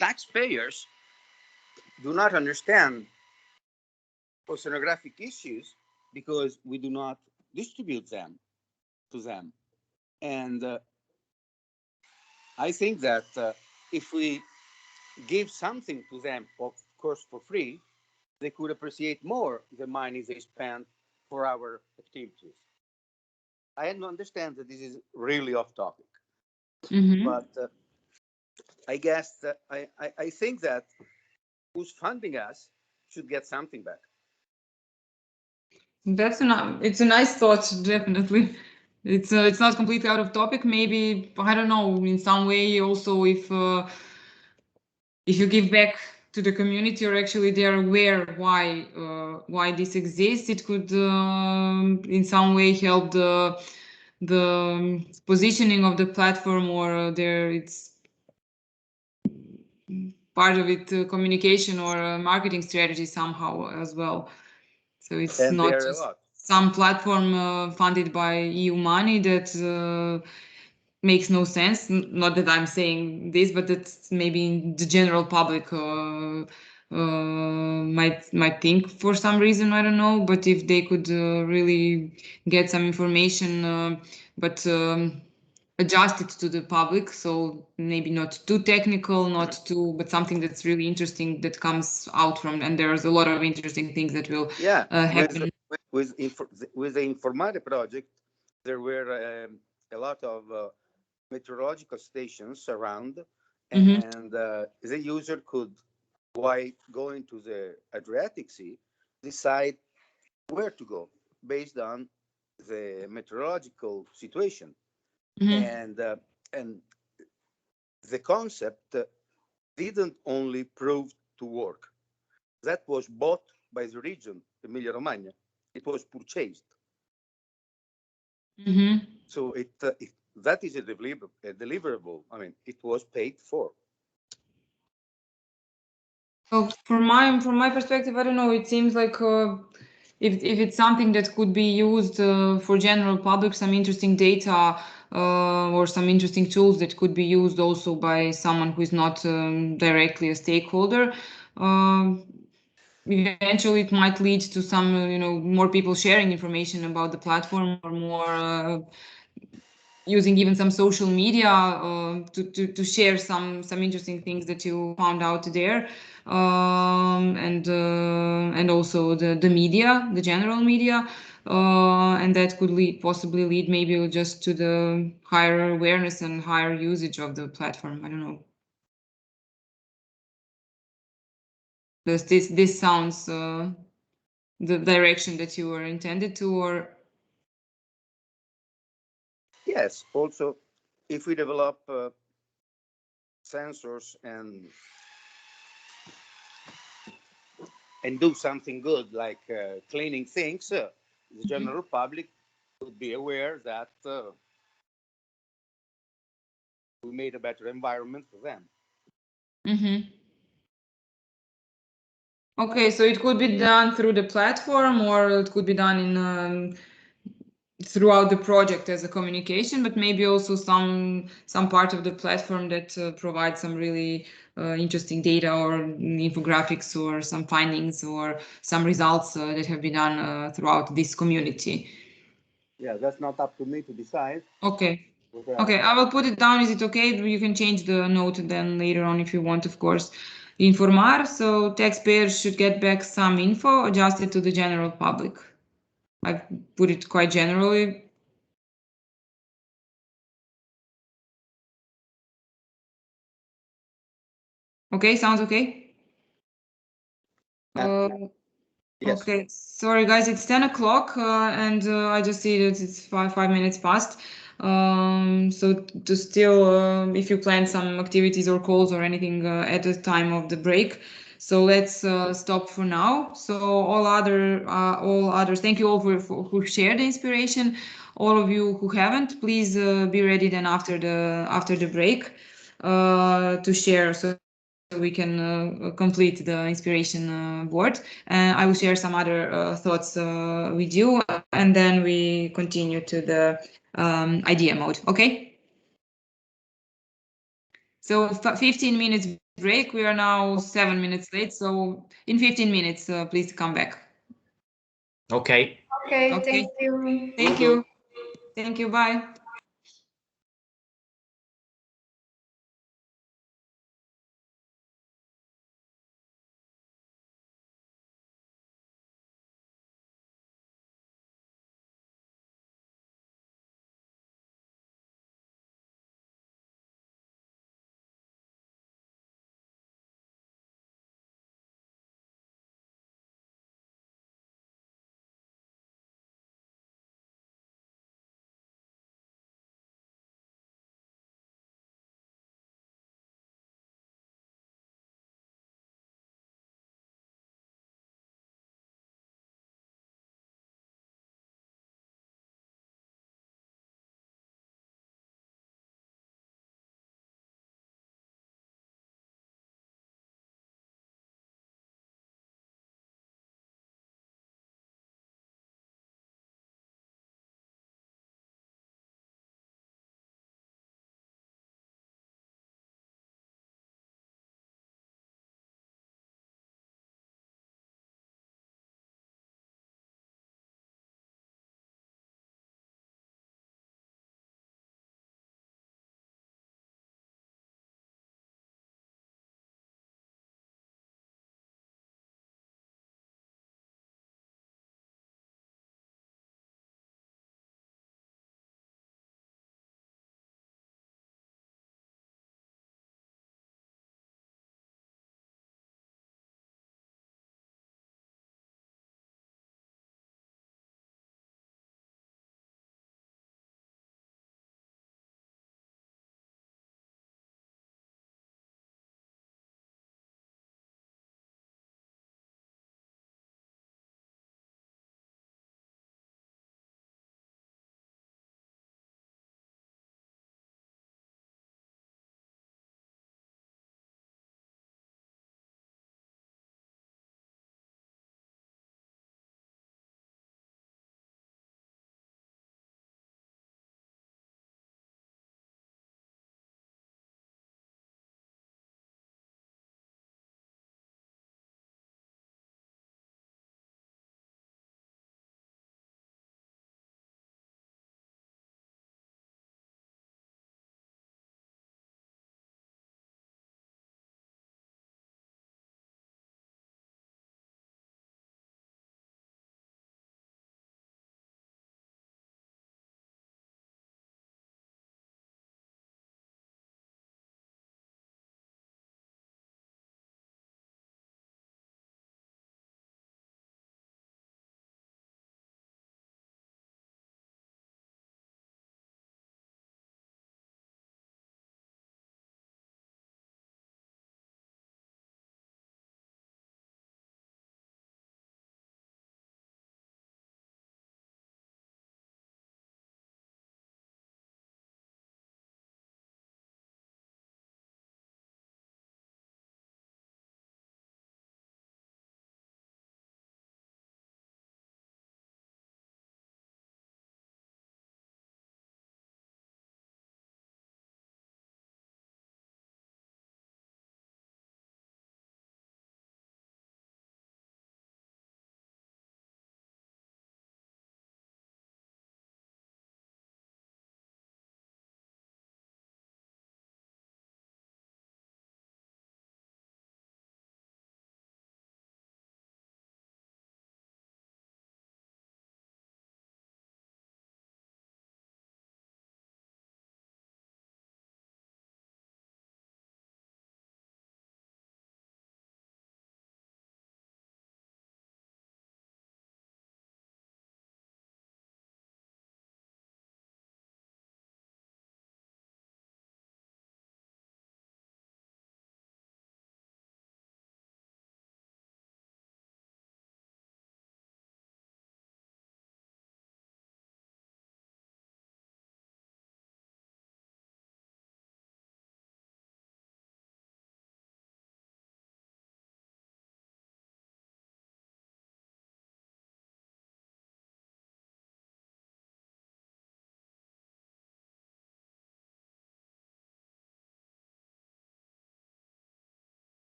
taxpayers do not understand oceanographic issues because we do not distribute them to them. And I think that if we give something to them, of course, for free, they could appreciate more the money they spend for our activities. I understand that this is really off topic, but I guess that I think that who's funding us should get something back. It's a nice thought, definitely. It's not completely out of topic. Maybe, I don't know, in some way also if you give back to the community, or actually they're aware why this exists, it could in some way help the positioning of the platform, or it's part of it, communication or marketing strategy somehow as well. So it's not just some platform funded by EU money that makes no sense. Not that I'm saying this, but that maybe the general public might think for some reason, I don't know. But if they could really get some information, but adjust it to the public, so maybe not too technical, but something that's really interesting that comes out from, and there's a lot of interesting things that will happen. With the InfoMare project, there were a lot of meteorological stations around, And the user could, while going to the Adriatic Sea, decide where to go based on the meteorological situation. And the concept didn't only prove to work. That was bought by the region, Emilia-Romagna. It was purchased. So that is a deliverable. I mean, it was paid for. So from my perspective, I don't know. It seems like if it's something that could be used for general public, some interesting data or some interesting tools that could be used also by someone who is not directly a stakeholder. Eventually, it might lead to some, more people sharing information about the platform or more using even some social media to share some interesting things that you found out there, and also the media, the general media, and that could possibly lead maybe just to the higher awareness and higher usage of the platform. I don't know. Does this sounds the direction that you were intended to, or? Yes. Also, if we develop sensors and do something good like cleaning things, the general public would be aware that we made a better environment for them. Okay, so it could be done through the platform, or it could be done in throughout the project as a communication, but maybe also some part of the platform that provides some really interesting data or infographics or some findings or some results that have been done throughout this community. Yeah, that's not up to me to decide. Okay. Okay, I will put it down. Is it okay? You can change the note then later on if you want, of course. Informar, so taxpayers should get back some info adjusted to the general public. I've put it quite generally. Okay, sounds okay. Yes. Okay, sorry guys, it's 10 o'clock and I just see that it's five minutes past. So to still, if you plan some activities or calls or anything at the time of the break, so let's stop for now. So all others, thank you all who shared the inspiration. All of you who haven't, please be ready then after the break to share. So we can complete the inspiration board. I will share some other thoughts with you, and then we continue to the idea mode. Okay. So 15 minutes break. We are now 7 minutes late. So in 15 minutes, please come back. Okay. Okay. Thank you. Thank you. Thank you. Bye.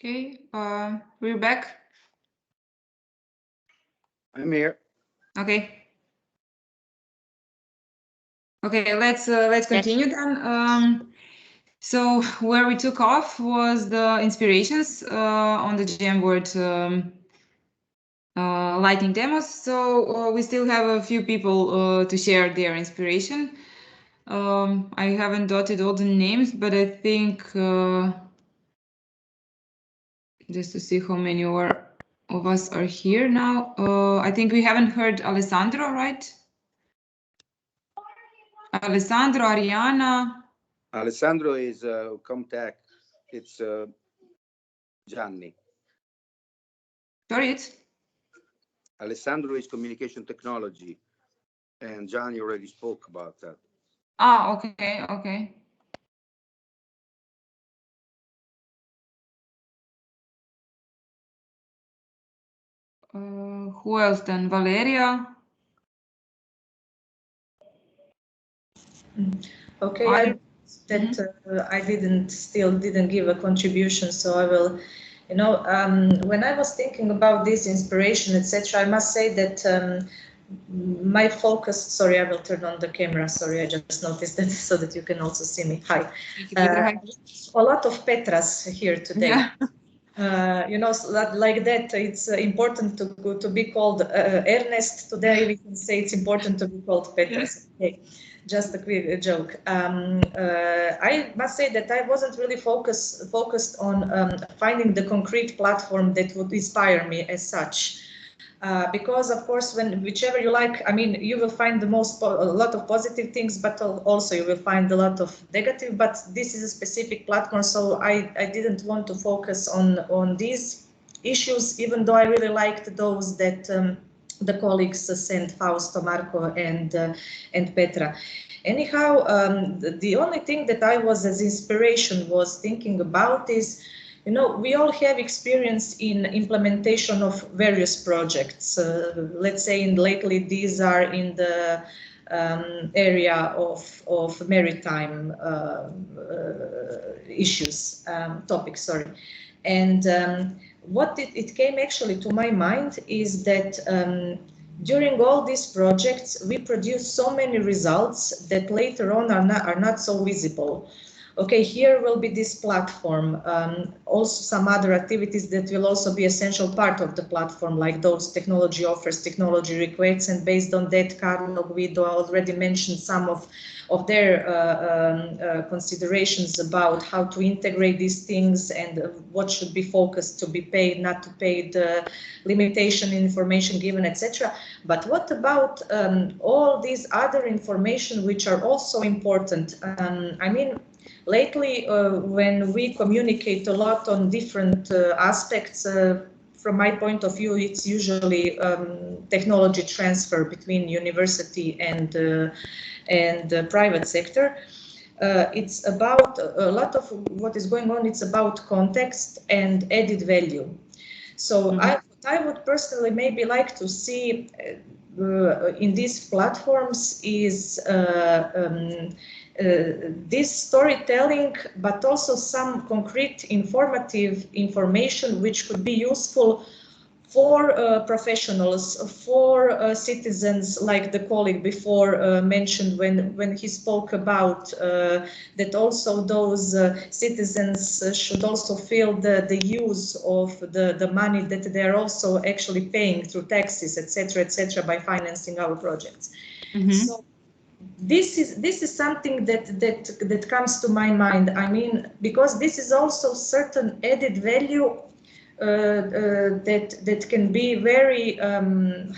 Okay, we're back. I'm here. Okay. Okay, let's continue then. So where we took off was the inspirations on the Jamboard lightning demos. So we still have a few people to share their inspiration. I haven't dotted all the names, but I think just to see how many of us are here now. I think we haven't heard Alessandro, right? Alessandro, Ariana. Alessandro is Comtech. It's Gianni. Sorry, it's? Alessandro is communication technology, and Gianni already spoke about that. Ah, okay, okay. Who else then? Valeria? Okay, I still didn't give a contribution, so I will, when I was thinking about this inspiration, etc., I must say that my focus, sorry, I will turn on the camera, sorry, I just noticed that so that you can also see me. Hi. A lot of Petras here today. Yeah. Like that, it's important to be called Ernest. Today we can say it's important to be called Petras. Yeah. Okay. Just a quick joke. I must say that I wasn't really focused on finding the concrete platform that would inspire me as such. Because of course, whichever you like, I mean, you will find a lot of positive things, but also you will find a lot of negative. But this is a specific platform, so I didn't want to focus on these issues, even though I really liked those that the colleagues sent, Fausto, Marco, and Petra. Anyhow, the only thing that I was as inspiration was thinking about is, we all have experience in implementation of various projects. Let's say lately these are in the area of maritime issues, topics, sorry. And what it came actually to my mind is that during all these projects, we produce so many results that later on are not so visible. Okay, here will be this platform, also some other activities that will also be essential part of the platform, like those technology offers, technology requests, and based on that, Carlo, Guido already mentioned some of their considerations about how to integrate these things and what should be focused to be paid, not to pay, the limitation information given, etc. But what about all these other information which are also important? I mean, lately, when we communicate a lot on different aspects, from my point of view, it's usually technology transfer between university and private sector. It's about a lot of what is going on. It's about context and added value. So I would personally maybe like to see in these platforms is this storytelling, but also some concrete informative information which could be useful for professionals, for citizens, like the colleague before mentioned when he spoke about that also those citizens should also feel the use of the money that they're also actually paying through taxes, etc., by financing our projects. So this is something that comes to my mind. I mean, because this is also certain added value that can be very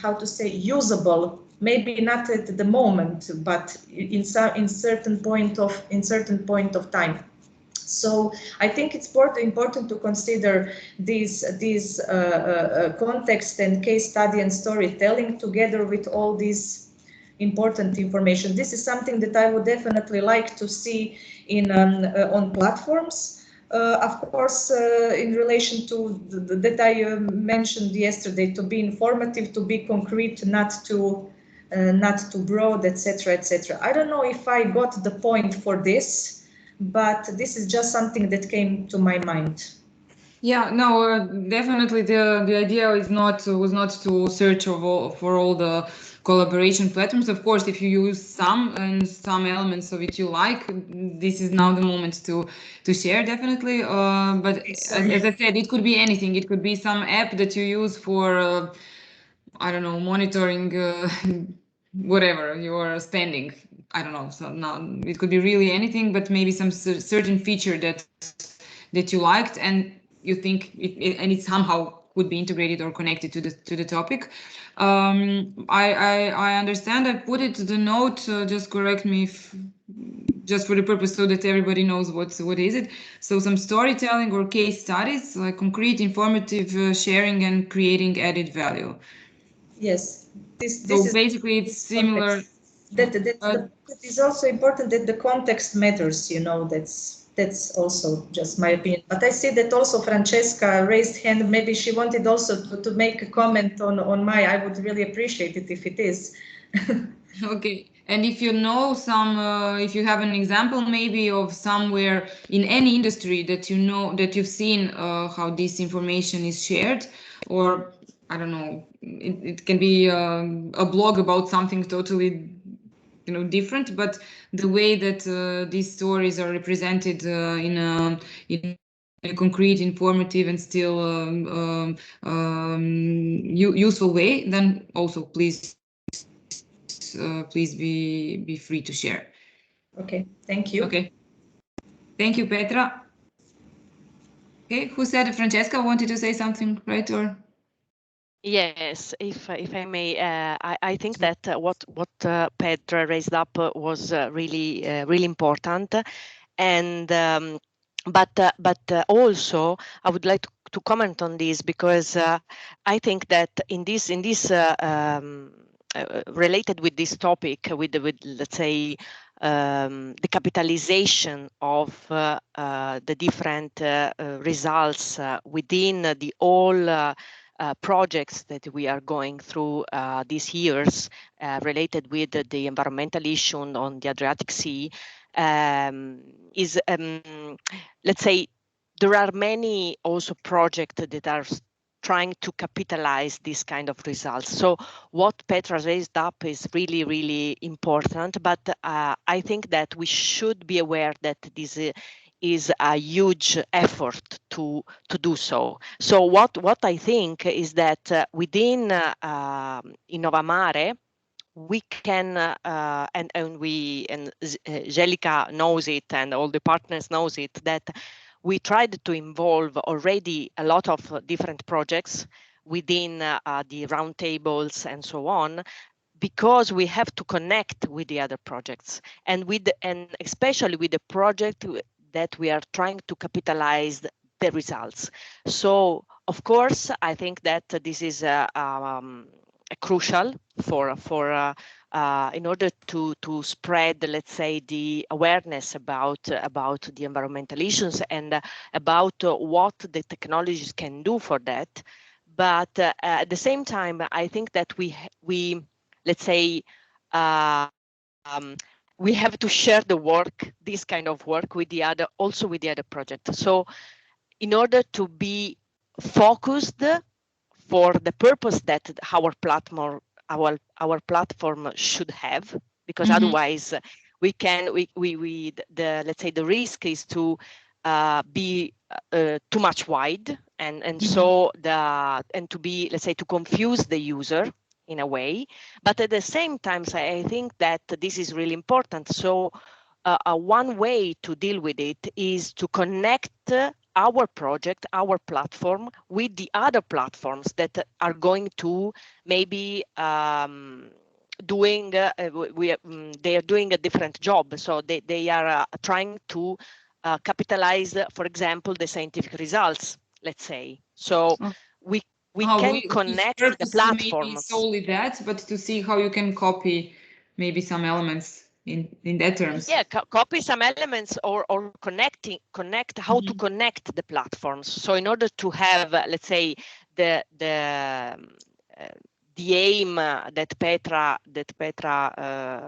how to say, usable, maybe not at the moment, but in certain point of time. So I think it's important to consider these context and case study and storytelling together with all these important information. This is something that I would definitely like to see in on platforms. Of course, in relation to that I mentioned yesterday, to be informative, to be concrete, not too broad, etc., etc. I don't know if I got the point for this, but this is just something that came to my mind. Yeah, no, definitely the idea is not was not to search for all the collaboration platforms. Of course, if you use some and some elements of it you like, this is now the moment to share, definitely. But as I said, it could be anything. It could be some app that you use for I don't know, monitoring whatever you're spending. I don't know. So now it could be really anything, but maybe some certain feature that you liked and you think and it somehow could be integrated or connected to the topic. I understand. I put it to the note. Just correct me if just for the purpose so that everybody knows what is it. So some storytelling or case studies, like concrete, informative sharing and creating added value. Yes, this So is basically it's similar. it is also important that the context matters, you know, that's also just my opinion. But I see that also Francesca raised hand. Maybe she wanted also to make a comment on I would really appreciate it if it is. Okay. And if you know some, if you have an example maybe of somewhere in any industry that you know that you've seen how this information is shared, or I don't know, it can be a blog about something totally, you know, different, but the way that these stories are represented in a concrete, informative, and still useful way, then also please be free to share. Okay, thank you. Okay, thank you, Petra. Okay, who said Francesca wanted to say something, right? Or yes, if I may, I think that what Petra raised up was really important, and but also I would like to comment on this because I think that in this related with this topic with let's say the capitalization of the different results within the all projects that we are going through these years related with the environmental issue on the Adriatic Sea is, let's say, there are many also projects that are trying to capitalize this kind of results. So what Petra raised up is really important, but I think that we should be aware that this is a huge effort to do so. So what I think is that within InnovaMare, we can and Jelika knows it and all the partners knows it, that we tried to involve already a lot of different projects within the roundtables and so on, because we have to connect with the other projects and especially with the project that we are trying to capitalize the results. So of course, I think that this is crucial for in order to spread, let's say, the awareness about the environmental issues and about what the technologies can do for that. But at the same time, I think that we let's say we have to share the work, this kind of work, with the other, also with the other project. So in order to be focused for the purpose that our platform should have, because otherwise we let's say the risk is to be too much wide and so and to be, let's say, to confuse the user in a way. But at the same time, I think that this is really important. So one way to deal with it is to connect our project, our platform, with the other platforms that are going to maybe doing they are doing a different job. So they are trying to capitalize, for example, the scientific results, let's say. So we can connect the platforms. Maybe solely that, but to see how you can copy maybe some elements in that terms. Yeah, copy some elements or connect how to connect the platforms. So in order to have, let's say, the aim that Petra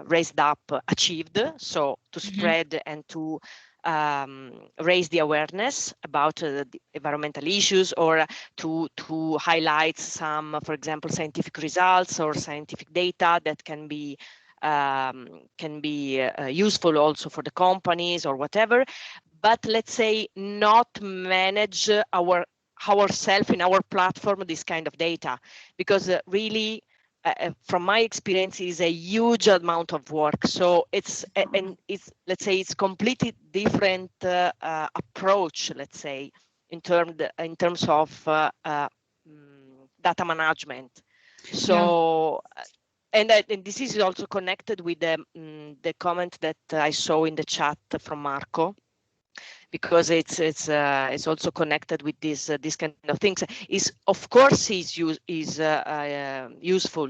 raised up achieved, so to spread and to raise the awareness about the environmental issues, or to highlight some, for example, scientific results or scientific data that can be useful also for the companies or whatever. But let's say not manage ourselves in our platform this kind of data, because really from my experience is a huge amount of work. So it's let's say it's completely different approach, let's say, in terms of data management. So and this is also connected with the comment that I saw in the chat from Marco, because it's also connected with this kind of things. Is of course is useful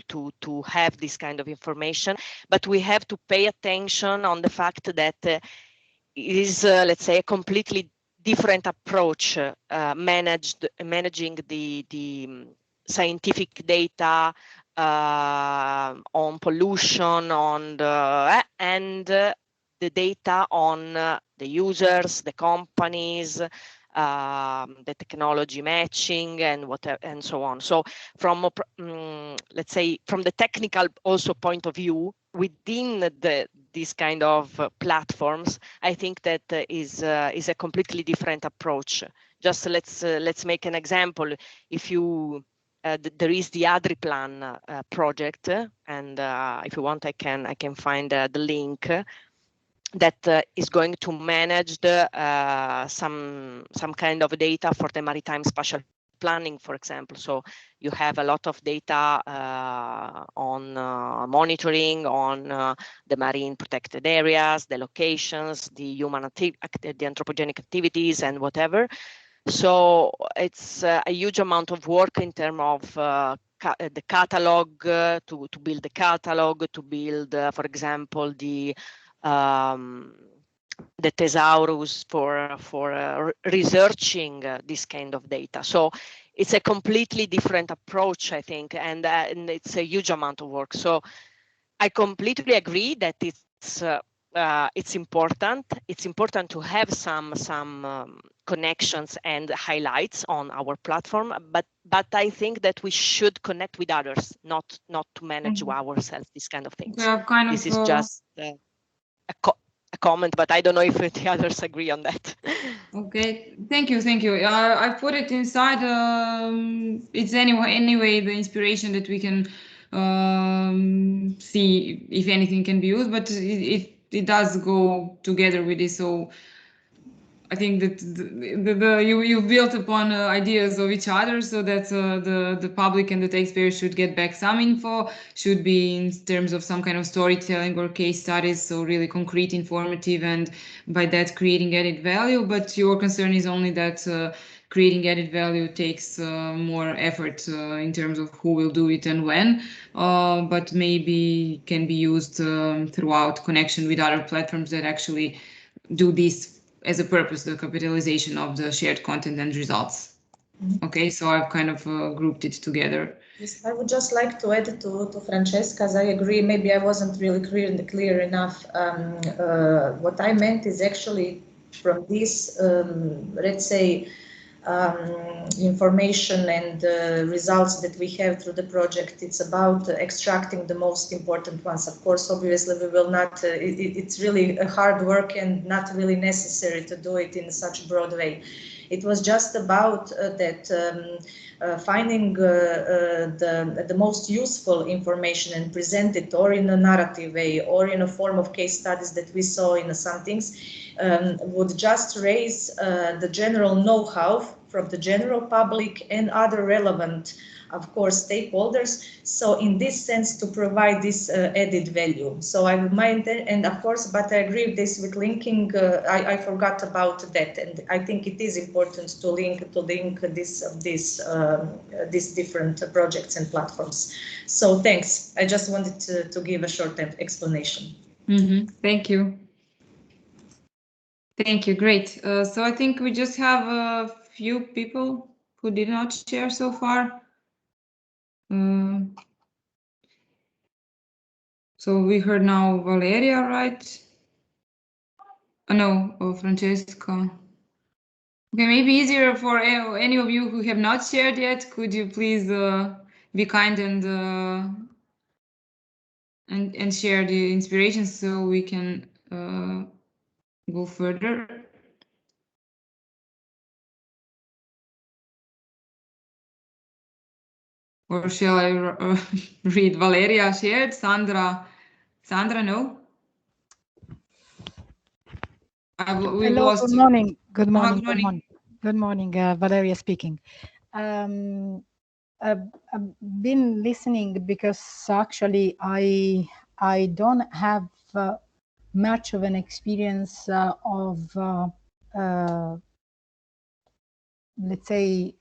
to have this kind of information, but we have to pay attention on the fact that it is let's say a completely different approach managing the scientific data on pollution, on the data on the users, the companies, the technology matching, and whatever, and so on. So from let's say from the technical also point of view, within these kind of platforms, I think that is a completely different approach. Just let's make an example. If you there is the AdriPlan project, and if you want, I can find the link, that is going to manage some kind of data for the maritime spatial planning, for example. So you have a lot of data on monitoring on the marine protected areas, the locations, the the anthropogenic activities, and whatever. So it's a huge amount of work in terms of the catalog, to build the catalog, to build, for example, the thesaurus for researching this kind of data. So it's a completely different approach, I think, and it's a huge amount of work. So I completely agree that it's important. It's important to have some connections and highlights on our platform, but I think that we should connect with others, not to manage ourselves this kind of things. This is just a comment, but I don't know if the others agree on that. Okay, thank you. I put it inside. It's anyway the inspiration that we can see if anything can be used, but it does go together with this. So I think that you built upon ideas of each other, so that the public and the taxpayers should get back some info, should be in terms of some kind of storytelling or case studies, so really concrete, informative, and by that creating added value. But your concern is only that creating added value takes more effort in terms of who will do it and when, but maybe can be used throughout connection with other platforms that actually do this as a purpose, the capitalization of the shared content and results. Okay, so I've kind of grouped it together. Yes, I would just like to add to Francesca's. I agree, maybe I wasn't really clear enough. What I meant is actually from this, let's say, information and results that we have through the project, it's about extracting the most important ones. Of course, obviously we will not, it's really a hard work and not really necessary to do it in such broad way. It was just about finding the most useful information and present it, or in a narrative way, or in a form of case studies that we saw in some things, would just raise the general know-how from the general public and other relevant, of course, stakeholders. So in this sense, to provide this added value. So I mind, and of course, but I agree with this with linking. I forgot about that, and I think it is important to link these different projects and platforms. So thanks. I just wanted to give a short explanation. Thank you. Thank you. Great. So I think we just have a few people who did not share so far. So we heard now Valeria, right? No, Francesca. Okay, maybe easier for any of you who have not shared yet. Could you please be kind and share the inspirations so we can go further? Or shall I read? Valeria shared. Sandra, no? Hello, good morning. Good morning. Good morning. Good morning. Valeria speaking. I've been listening because actually I don't have much of an experience of let's say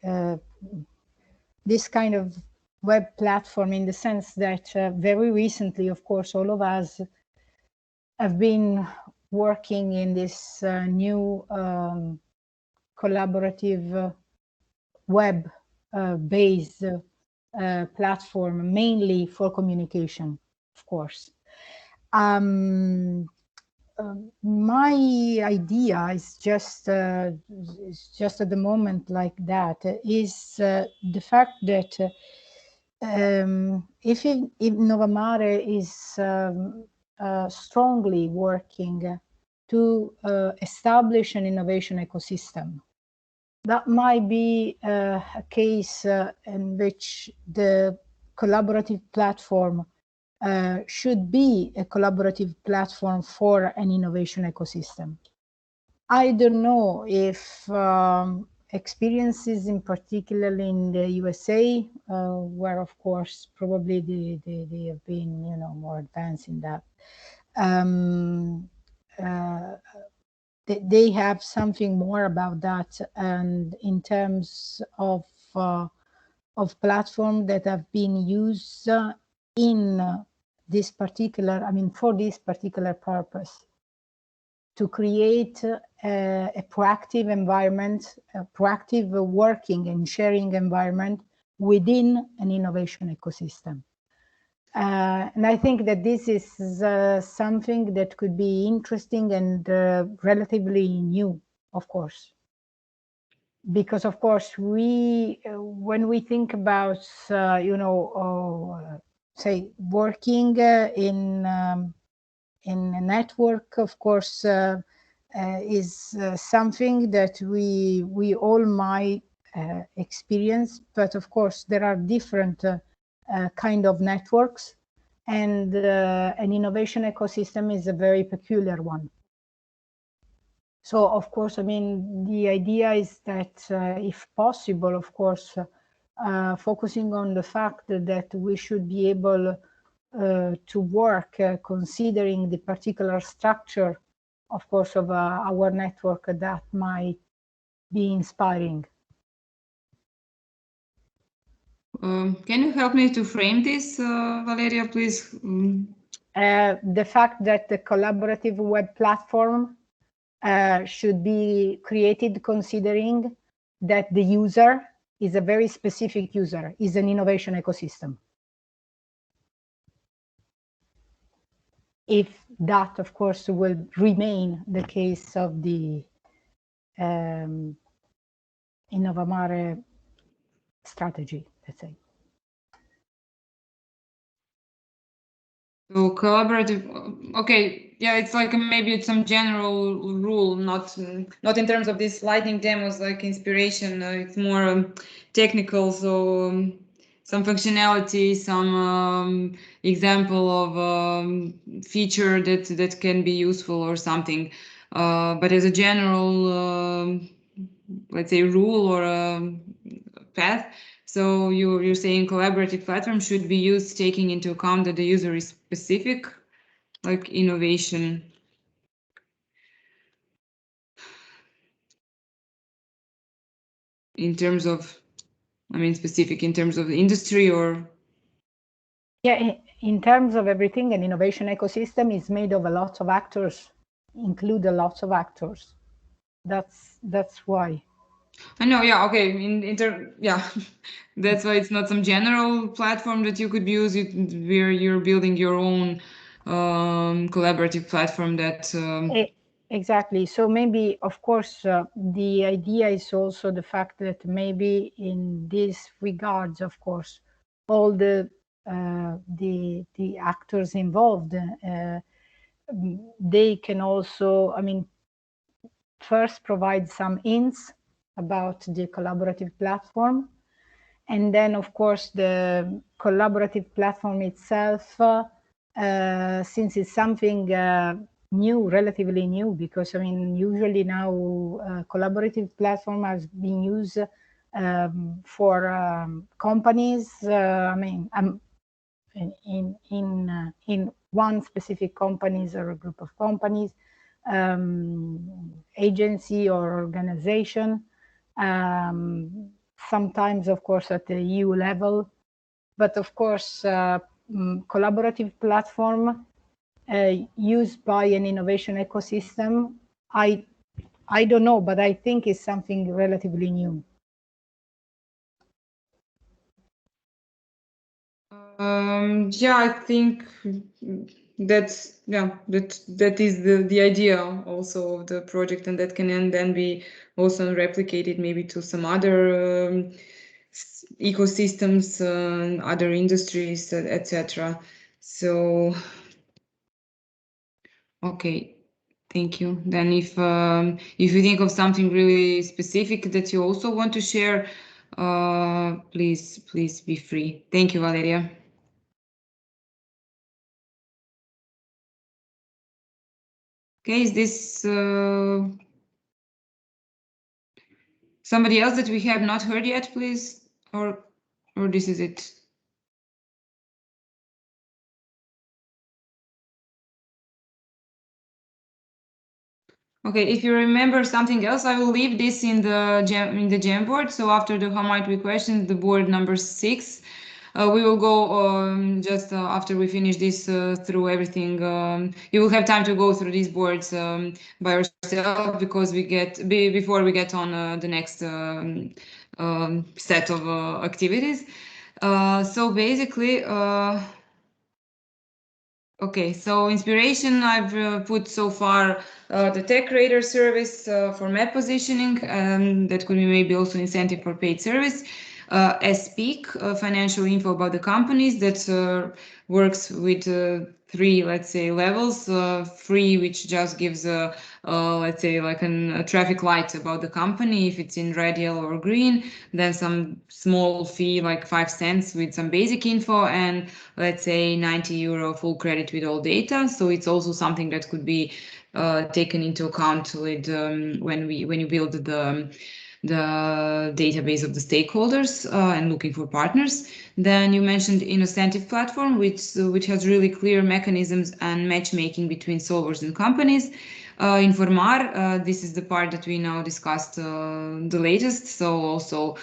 this kind of web platform, in the sense that very recently, of course, all of us have been working in this new collaborative web based platform, mainly for communication, of course. My idea is just at the moment like that, is the fact that if InnovaMare is strongly working to establish an innovation ecosystem, that might be a case in which the collaborative platform should be a collaborative platform for an innovation ecosystem. I don't know if experiences, in particular in the USA, where of course probably they have been, you know, more advanced in that. They have something more about that, and in terms of platform that have been used in this particular, I mean, for this particular purpose, to create a proactive environment, a proactive working and sharing environment within an innovation ecosystem. And I think that this is something that could be interesting and relatively new, of course. Because of course, when we think about, you know, say working in a network, of course, is something that we all might experience. But of course, there are different kind of networks, and an innovation ecosystem is a very peculiar one. So of course, I mean, the idea is that if possible, of course, focusing on the fact that we should be able to work considering the particular structure, of course, of our network, that might be inspiring. Can you help me to frame this, Valeria, please? The fact that the collaborative web platform should be created considering that the user is a very specific user, is an innovation ecosystem. If that, of course, will remain the case of the InnovaMare strategy, let's say. So collaborative, okay, yeah, it's like maybe it's some general rule, not in terms of these lightning demos, like inspiration. It's more technical, so some functionality, some example of feature that can be useful or something. But as a general, let's say, rule or path. So you're saying collaborative platform should be used taking into account that the user is specific, like innovation. In terms of, I mean, specific in terms of the industry or? Yeah, in terms of everything, an innovation ecosystem is made of a lot of actors, include a lot of actors. That's why. I know, yeah, okay. Yeah, that's why it's not some general platform that you could use. Where you're building your own collaborative platform that. Exactly. So maybe, of course, the idea is also the fact that maybe in these regards, of course, all the actors involved, they can also, I mean, first provide some hints about the collaborative platform. And then, of course, the collaborative platform itself, since it's something new, relatively new, because I mean, usually now collaborative platform has been used for companies. I mean, in one specific companies or a group of companies, agency or organization. Sometimes, of course, at the EU level, but of course, collaborative platform used by an innovation ecosystem, I don't know, but I think it's something relatively new. Yeah, I think that's that is the idea also of the project, and that can then be also replicated maybe to some other ecosystems, other industries, etc. So, okay, thank you. Then if you think of something really specific that you also want to share, please be free. Thank you, Valeria. Okay, is this somebody else that we have not heard yet, please? Or this is it? Okay, if you remember something else, I will leave this in the Jamboard. So after the how might we questions, the board number 6. We will go just after we finish this through everything. You will have time to go through these boards by yourself, because we get before we get on the next set of activities. So basically, okay, so inspiration I've put so far the tech radar service for map positioning, that could be maybe also incentive for paid service. SPEAK, financial info about the companies, that works with 3, let's say, levels. Free, which just gives let's say, like a traffic light about the company if it's in red, yellow, or green. Then some small fee, like 5 cents, with some basic info, and let's say €90 full credit with all data. So it's also something that could be taken into account with when you build the database of the stakeholders and looking for partners. Then you mentioned incentive platform, which has really clear mechanisms and matchmaking between solvers and companies. InfoMare, this is the part that we now discussed the latest. So also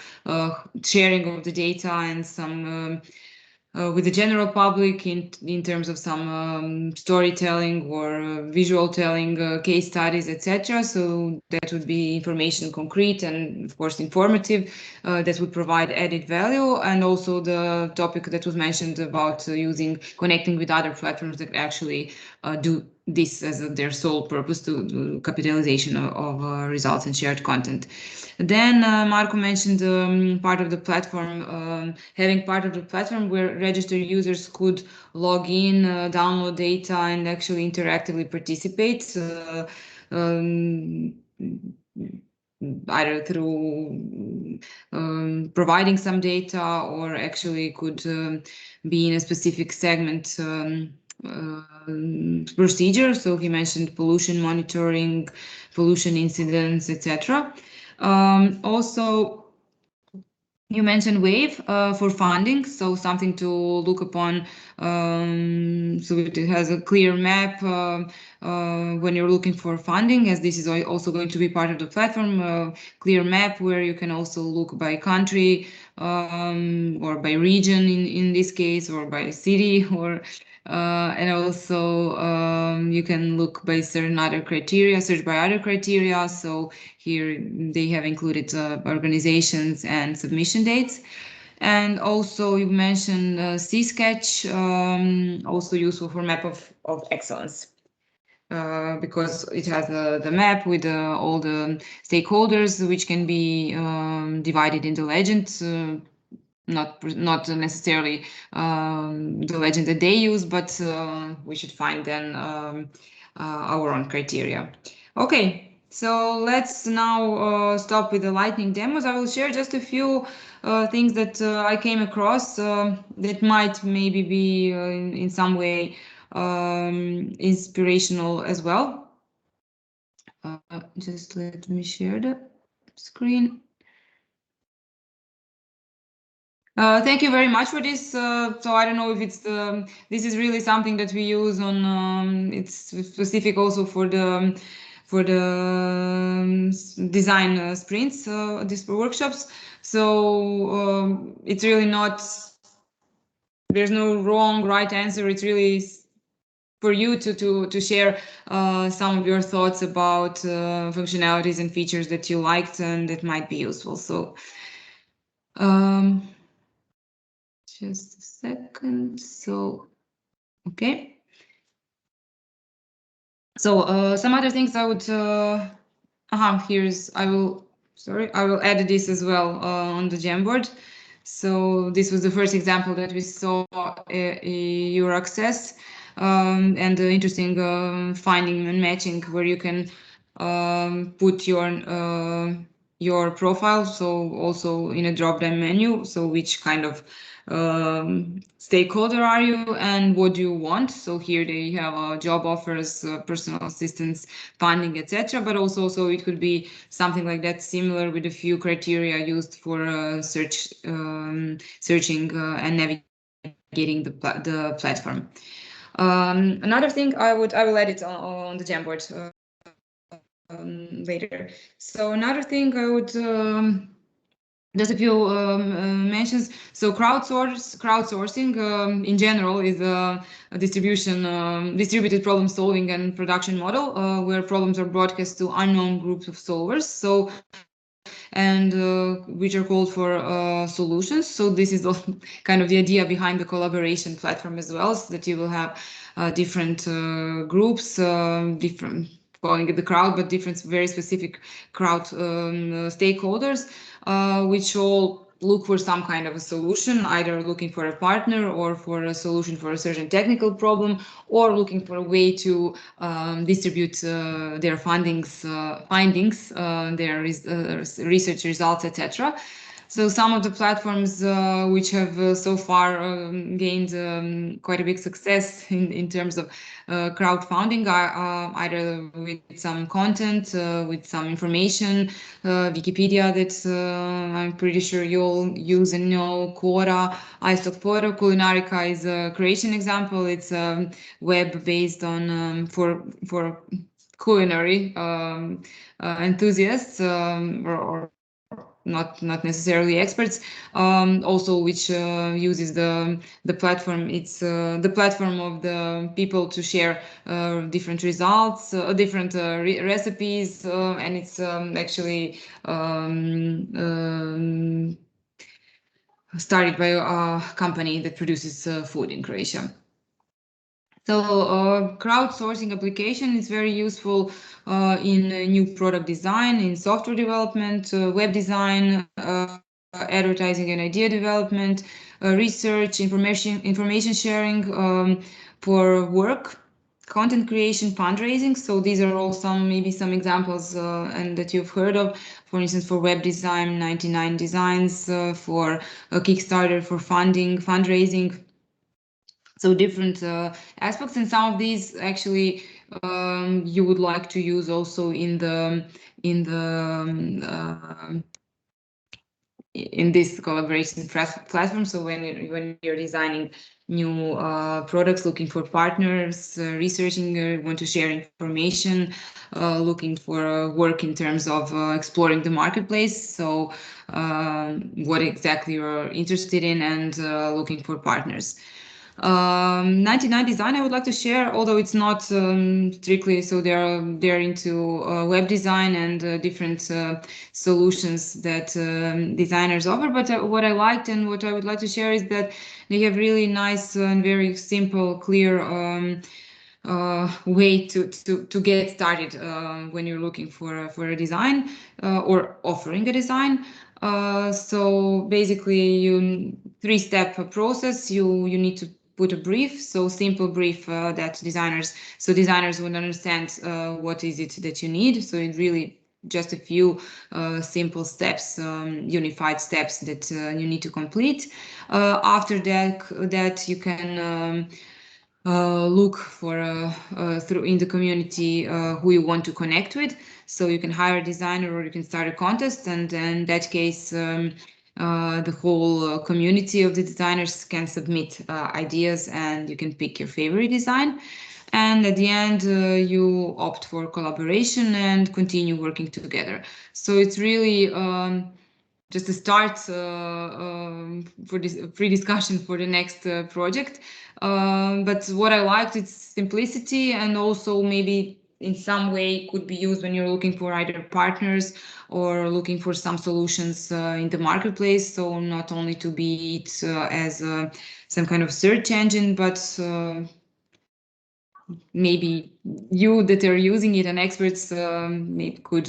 sharing of the data and some with the general public in terms of some storytelling or visual telling, case studies, etc. So that would be information concrete and, of course, informative, that would provide added value. And also the topic that was mentioned about connecting with other platforms that actually do this as their sole purpose, to capitalization of results and shared content. Then Marco mentioned part of the platform, having part of the platform where registered users could log in, download data, and actually interactively participate, either through providing some data, or actually could be in a specific segment procedure. So he mentioned pollution monitoring, pollution incidents, etc. Also, you mentioned Wave for funding, so something to look upon. So it has a clear map when you're looking for funding, as this is also going to be part of the platform. Clear map where you can also look by country or by region in this case, or by city, or and also you can look by certain other criteria, search by other criteria. So here they have included organizations and submission dates. And also you mentioned C-Sketch, also useful for map of excellence. because it has the map with all the stakeholders, which can be divided into legends. Not necessarily the legend that they use, but we should find then our own criteria. Okay, so let's now stop with the lightning demos. I will share just a few things that I came across that might maybe be in some way inspirational as well. Just let me share the screen. Thank you very much for this. So I don't know if it's this is really something that we use on. It's specific also for the design sprints, these workshops. So it's really not. There's no wrong, right answer. It's really for you to share some of your thoughts about functionalities and features that you liked and that might be useful. So. Just a second. So, okay. So some other things I would. I will add this as well on the Jamboard. So this was the first example that we saw your access and the interesting finding and matching where you can put your profile. So also in a drop-down menu. So which kind of stakeholder are you and what do you want? So here they have job offers, personal assistance, funding, etc. But also, so it could be something like that, similar with a few criteria used for searching and navigating the platform. Another thing I will add it on the Jamboard later. So another thing I would. Just a few mentions. So crowdsourcing in general is a distributed problem solving and production model where problems are broadcast to unknown groups of solvers. So and which are called for solutions. So this is kind of the idea behind the collaboration platform as well, so that you will have different groups, different calling it the crowd, but different very specific crowd stakeholders, which all look for some kind of a solution, either looking for a partner or for a solution for a certain technical problem, or looking for a way to distribute their findings, their research results, etc. So some of the platforms which have so far gained quite a big success in terms of crowdfunding are either with some content, with some information, Wikipedia that I'm pretty sure you'll use and know, Quora, iStockPhoto, Culinarica is a Croatian example. It's a web based on for culinary enthusiasts or not necessarily experts, also which uses the platform. It's the platform of the people to share different results, different recipes, and it's actually started by a company that produces food in Croatia. So crowdsourcing application is very useful in new product design, in software development, web design, advertising and idea development, research, information sharing for work, content creation, fundraising. So these are all maybe some examples and that you've heard of. For instance, for web design, 99 Designs, for a Kickstarter, for fundraising. So different aspects, and some of these actually you would like to use also in this collaboration platform. So when you're designing new products, looking for partners, researching, want to share information, looking for work in terms of exploring the marketplace. So what exactly you're interested in, and looking for partners. 99 Design I would like to share, although it's not strictly, so they're into web design and different solutions that designers offer. But what I liked and what I would like to share is that they have really nice and very simple, clear way to get started when you're looking for a design or offering a design. So basically, you 3-step process. You need to put a brief, so simple brief that designers would understand what is it that you need. So it really just a few simple steps, unified steps that you need to complete. After that you can look for through in the community who you want to connect with. So you can hire a designer or you can start a contest, and in that case the whole community of the designers can submit ideas and you can pick your favorite design. And at the end, you opt for collaboration and continue working together. So it's really just a start for this pre-discussion for the next project. But what I liked, it's simplicity, and also maybe in some way could be used when you're looking for either partners or looking for some solutions in the marketplace. So not only to be it as some kind of search engine, but maybe you that are using it and experts could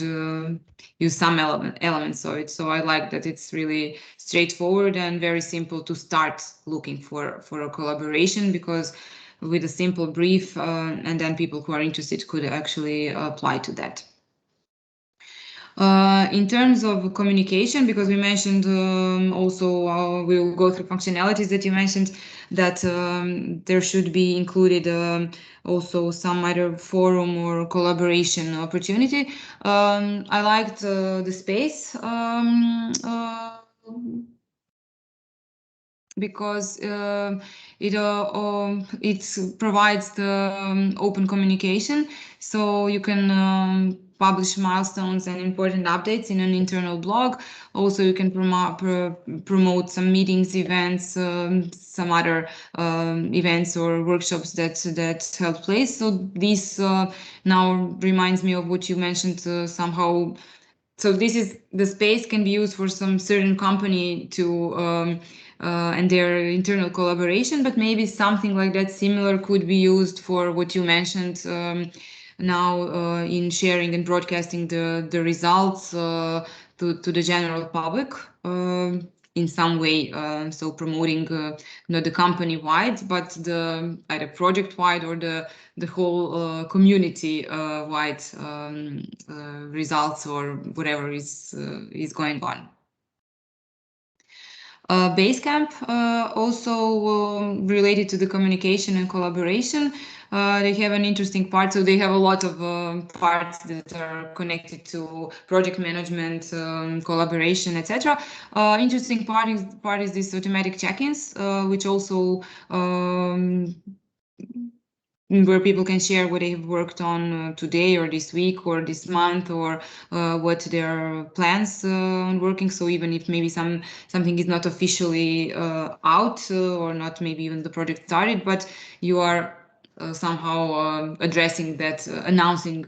use some elements of it. So I like that it's really straightforward and very simple to start looking for a collaboration, because with a simple brief and then people who are interested could actually apply to that. In terms of communication, because we mentioned also we'll go through functionalities that you mentioned, that there should be included also some either forum or collaboration opportunity. I liked the space because it provides the open communication, so you can publish milestones and important updates in an internal blog. Also, you can promote some meetings, events, some other events or workshops that held place. So this now reminds me of what you mentioned somehow. So this is the space can be used for some certain company to and their internal collaboration, but maybe something like that similar could be used for what you mentioned now in sharing and broadcasting the results to the general public in some way. So promoting not the company wide, but the either project wide or the whole community wide results or whatever is going on. Basecamp also related to the communication and collaboration. They have an interesting part, so they have a lot of parts that are connected to project management, collaboration, etc. Interesting part is this automatic check-ins, which also where people can share what they've worked on today or this week or this month, or what their plans on working. So even if maybe something is not officially out or not maybe even the project started, but you are somehow addressing that, announcing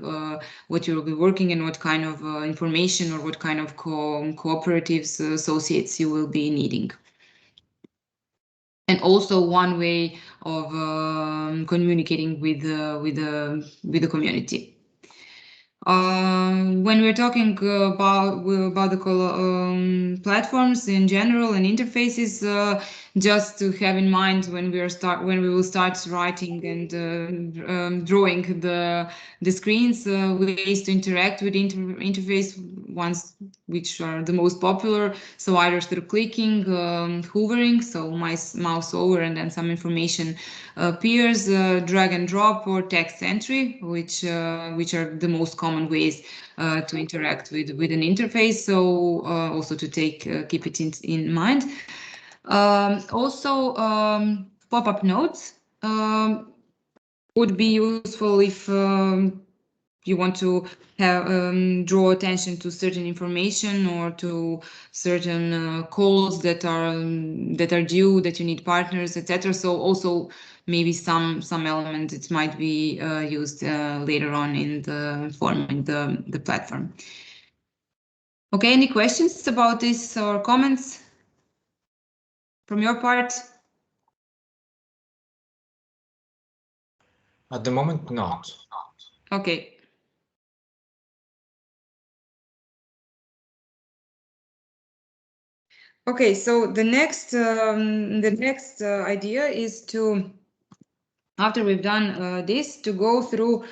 what you will be working and what kind of information or what kind of cooperatives, associates you will be needing. And also one way of communicating with the community. When we're talking about the platforms in general and interfaces, just to have in mind when we will start writing and drawing the screens, ways to interact with interface, ones which are the most popular. So either through clicking, hovering, so mouse over and then some information appears, drag and drop, or text entry, which are the most common ways to interact with an interface. So also to keep it in mind. Also, pop-up notes would be useful if you want to draw attention to certain information or to certain calls that are due, that you need partners, etc. So also maybe some element it might be used later on in forming the platform. Okay, any questions about this or comments from your part? At the moment, not. Okay. Okay, so the next idea is to, after we've done this, to go through,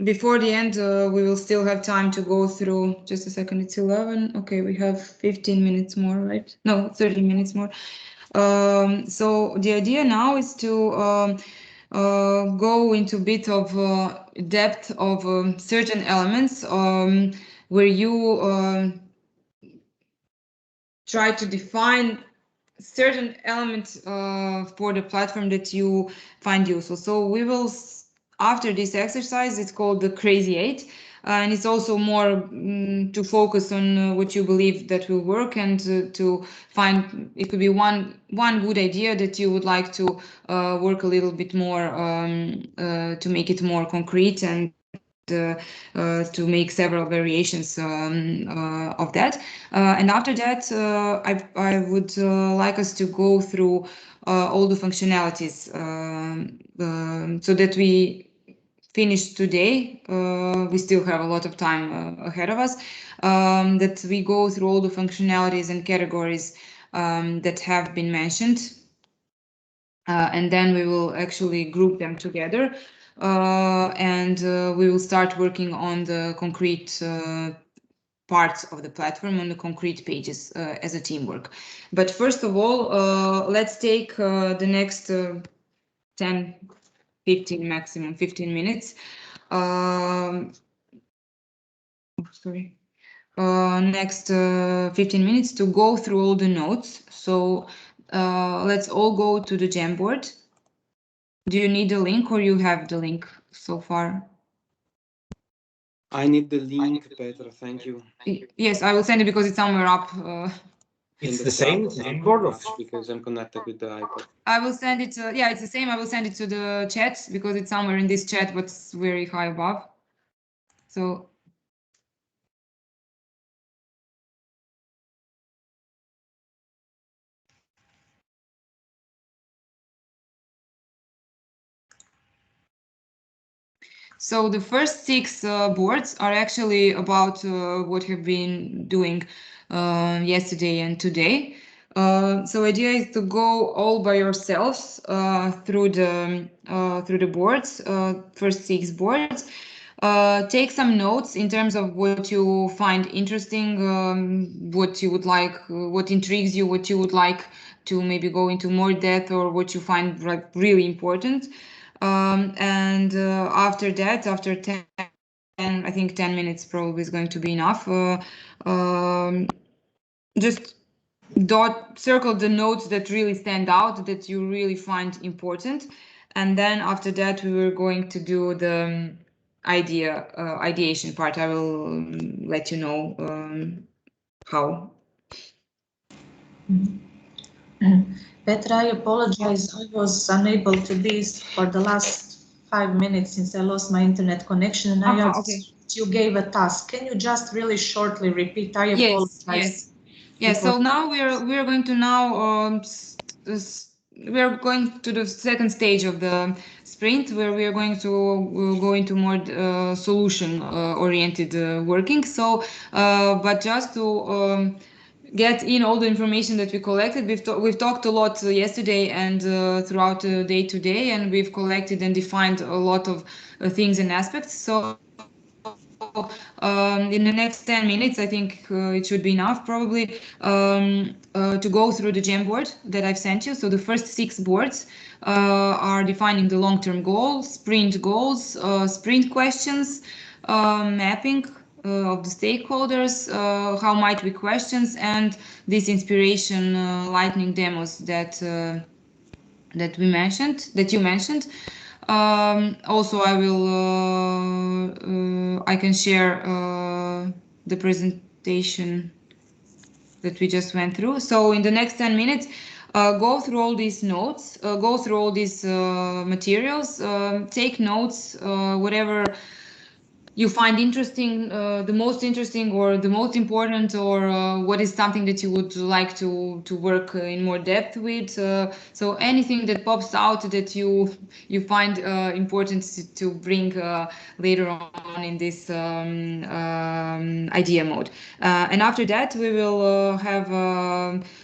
before the end, we will still have time to go through, just a second, it's 11. Okay, we have 15 minutes more, right? No, 30 minutes more. So the idea now is to go into a bit of depth of certain elements where you try to define certain elements for the platform that you find useful. So we will, after this exercise, it's called the Crazy 8. And it's also more to focus on what you believe that will work, and to find, it could be one good idea that you would like to work a little bit more to make it more concrete, and to make several variations of that. And after that, I would like us to go through all the functionalities so that we finish today. We still have a lot of time ahead of us, that we go through all the functionalities and categories that have been mentioned. And then we will actually group them together, and we will start working on the concrete parts of the platform, on the concrete pages as a teamwork. But first of all, let's take the next 10, 15, maximum 15 minutes. Sorry. Next 15 minutes to go through all the notes. So let's all go to the Jamboard. Do you need the link, or you have the link so far? I need the link, Petra. Thank you. Yes, I will send it because it's somewhere up. It's the same Jamboard, because I'm connected with the iPad. I will send it. Yeah, it's the same. I will send it to the chat because it's somewhere in this chat, but it's very high above. So. So the first 6 boards are actually about what we've been doing yesterday and today. So idea is to go all by yourselves through the boards, first 6 boards. Take some notes in terms of what you find interesting, what you would like, what intrigues you, what you would like to maybe go into more depth, or what you find really important. And after that, after 10, I think 10 minutes probably is going to be enough. Just circle the notes that really stand out, that you really find important. And then after that, we were going to do the ideation part. I will let you know how. Petra, I apologize. I was unable to be for the last 5 minutes since I lost my internet connection, and I you gave a task. Can you just really shortly repeat? I apologize. Yes. So now we are going to we are going to the second stage of the sprint, where we are going to go into more solution oriented working. So, but just to get in all the information that we collected. We've talked a lot yesterday and throughout the day today, and we've collected and defined a lot of things and aspects. So in the next 10 minutes, I think it should be enough probably to go through the Jamboard that I've sent you. So the first 6 boards are defining the long-term goals, sprint questions, mapping of the stakeholders, how might we questions, and this inspiration lightning demos that you mentioned. Also, I can share the presentation that we just went through. So in the next 10 minutes, go through all these notes, go through all these materials, take notes, whatever you find interesting, the most interesting or the most important, or what is something that you would like to work in more depth with. So anything that pops out that you find important to bring later on in this idea mode. And after that, we will have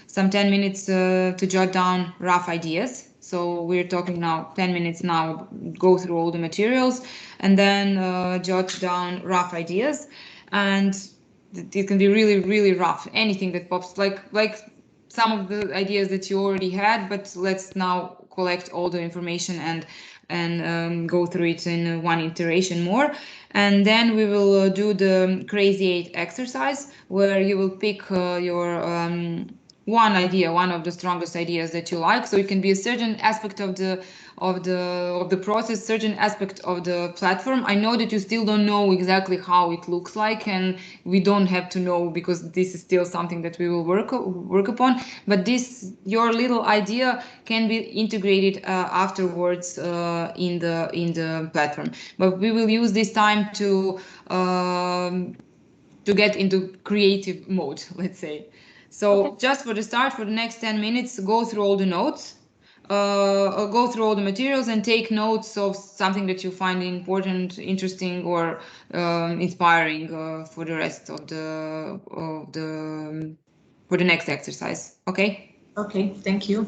some 10 minutes to jot down rough ideas. So we're talking now 10 minutes now, go through all the materials and then jot down rough ideas. And it can be really, really rough. Anything that pops, like some of the ideas that you already had, but let's now collect all the information and go through it in one iteration more. And then we will do the Crazy 8 exercise, where you will pick your one idea, one of the strongest ideas that you like. So it can be a certain aspect of the process, certain aspect of the platform. I know that you still don't know exactly how it looks like, and we don't have to know because this is still something that we will work upon. But this, your little idea, can be integrated afterwards in the platform. But we will use this time to get into creative mode, let's say. So just for the start, for the next 10 minutes, go through all the notes, go through all the materials and take notes of something that you find important, interesting, or inspiring for the rest of the for the next exercise. Okay? Okay, thank you.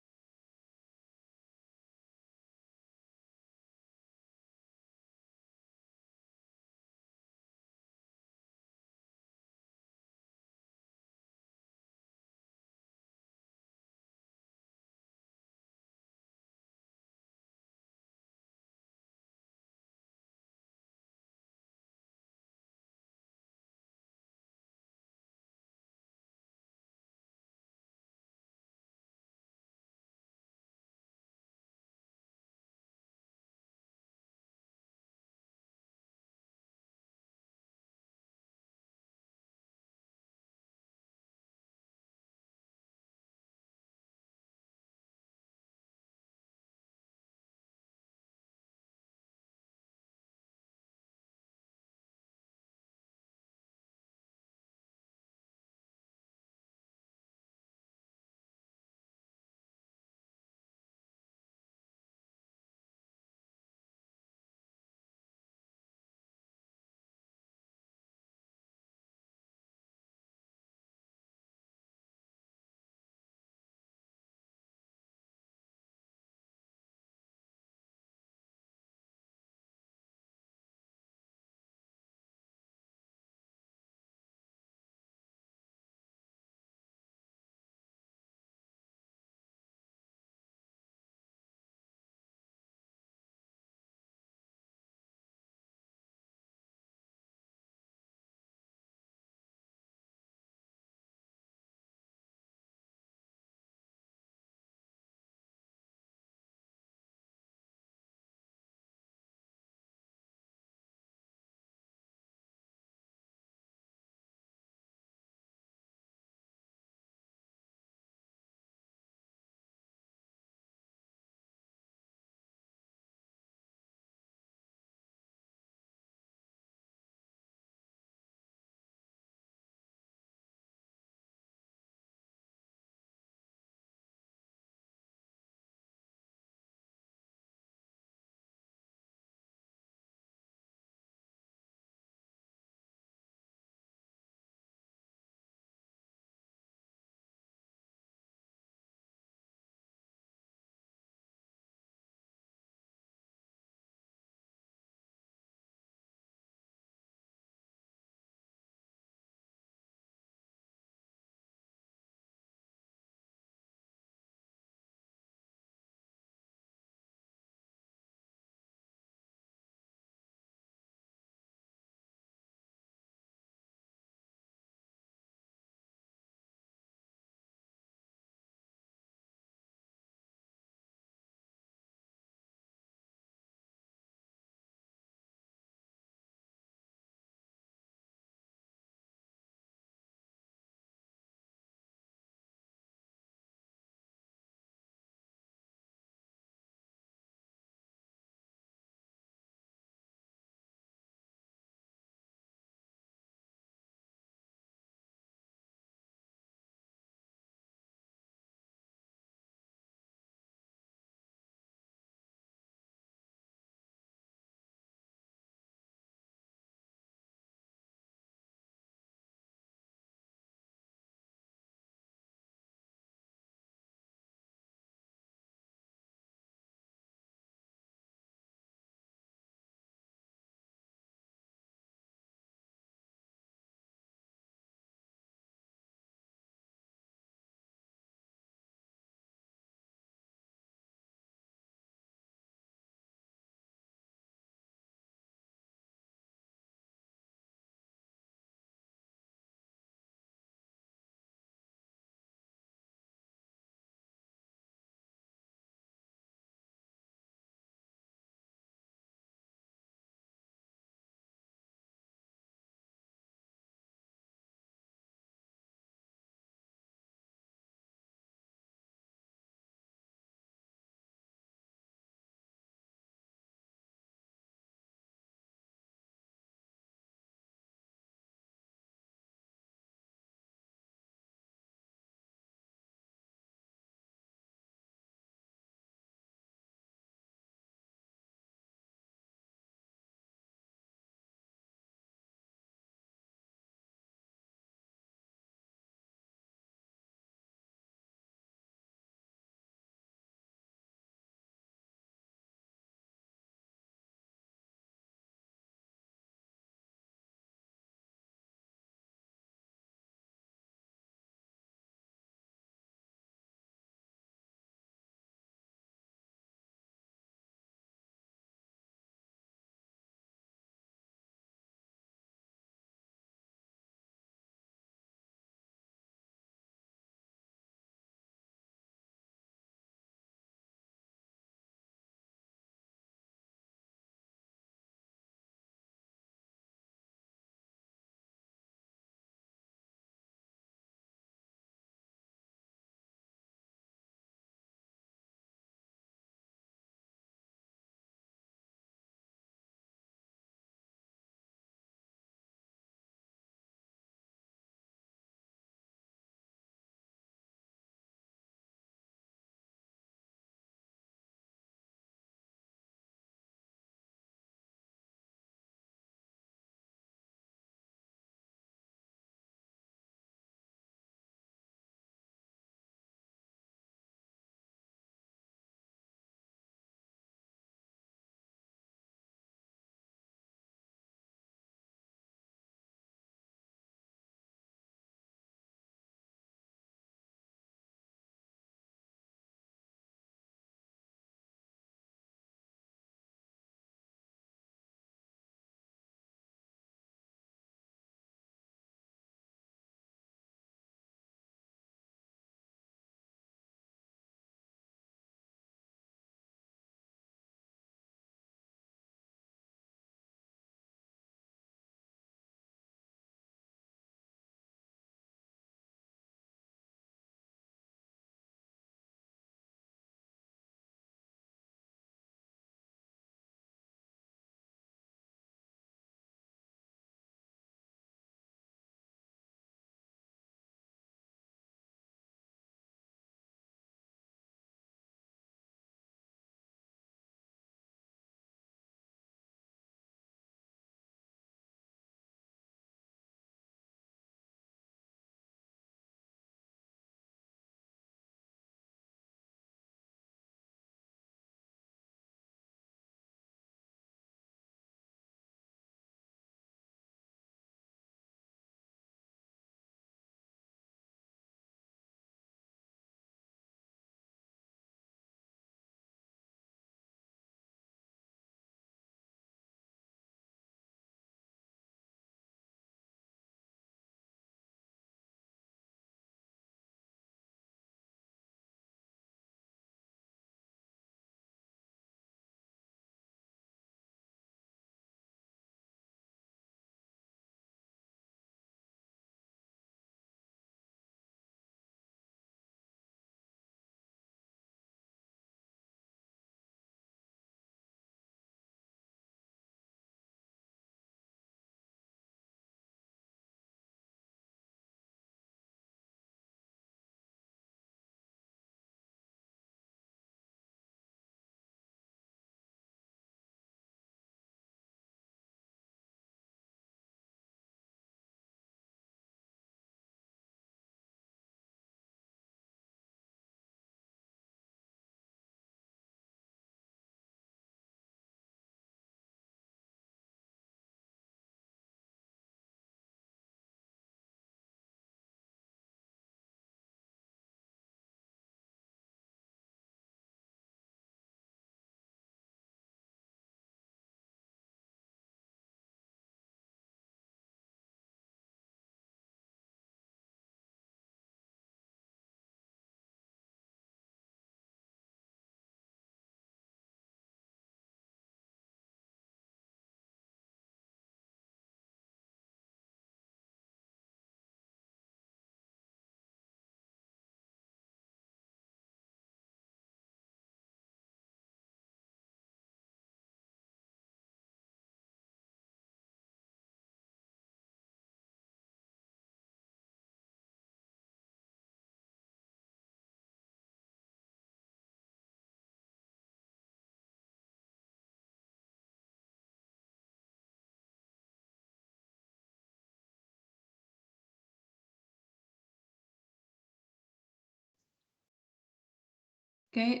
Okay,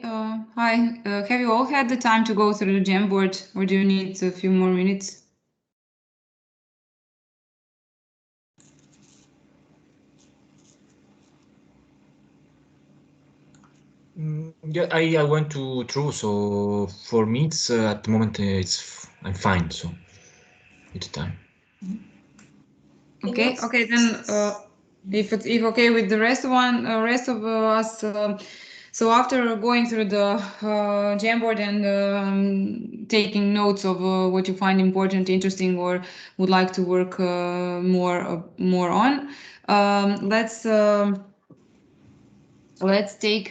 hi. Have you all had the time to go through the Jamboard, or do you need a few more minutes? Yeah, I went through, so for me, it's at the moment I'm fine. So it's time. Okay, okay. Then, if okay with the rest of us, so after going through the Jamboard and taking notes of what you find important, interesting, or would like to work more on, let's take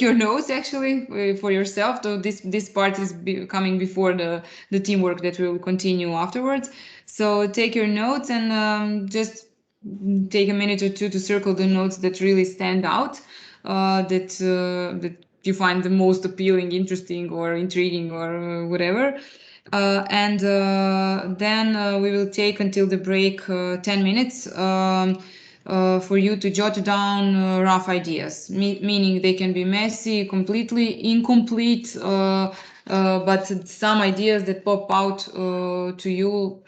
your notes actually for yourself. So this part is coming before the teamwork that will continue afterwards. So take your notes and just take a minute or two to circle the notes that really stand out, that you find the most appealing, interesting, or intriguing, or whatever. And then we will take until the break 10 minutes. For you to jot down rough ideas, meaning they can be messy, completely incomplete, but some ideas that pop out to you,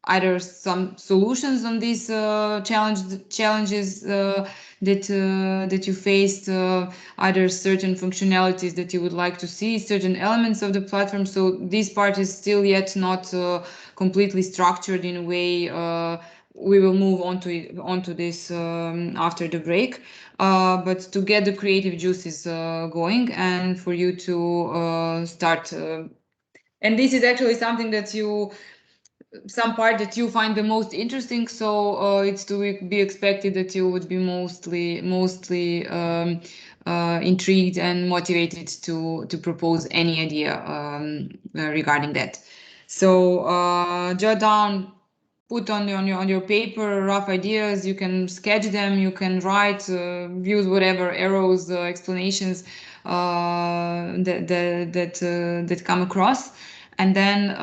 either some solutions on these challenges that you faced, either certain functionalities that you would like to see, certain elements of the platform. So this part is still yet not completely structured in a way. We will move onto this after the break, but to get the creative juices going and for you to start. And this is actually something that some part that you find the most interesting. So it's to be expected that you would be mostly intrigued and motivated to propose any idea regarding that. So jot down, put on your paper rough ideas. You can sketch them, you can write, use whatever arrows, explanations that come across. And then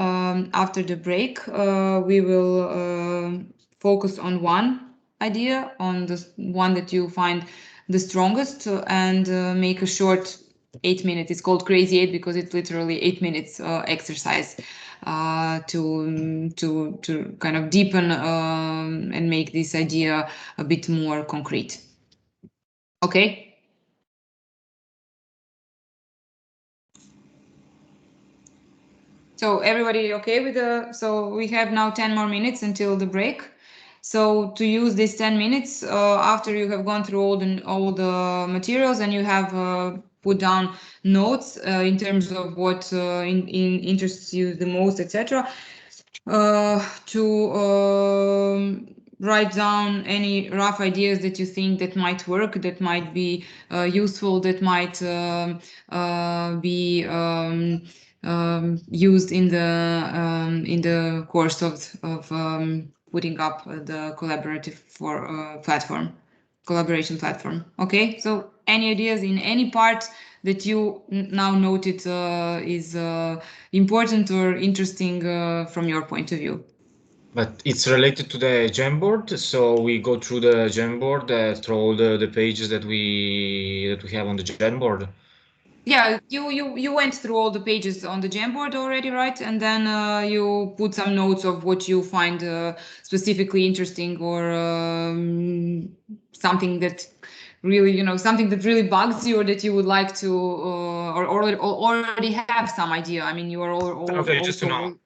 after the break, we will focus on one idea, on the one that you find the strongest, and make a short 8 minutes. It's called Crazy 8 because it's literally 8 minutes exercise to kind of deepen and make this idea a bit more concrete. Okay. So everybody okay with so we have now 10 more minutes until the break. So to use these 10 minutes, after you have gone through all the materials and you have put down notes in terms of what interests you the most, etc., to write down any rough ideas that you think that might work, that might be useful, that might be used in the course of putting up the collaboration platform. Okay, so any ideas in any part that you now noted is important or interesting from your point of view? But it's related to the Jamboard, so we go through the Jamboard through all the pages that we have on the Jamboard. Yeah, you went through all the pages on the Jamboard already, right? And then you put some notes of what you find specifically interesting, or something that really, something that really bugs you, or that you would like to, or already have some idea. I mean, you are all okay, just to know.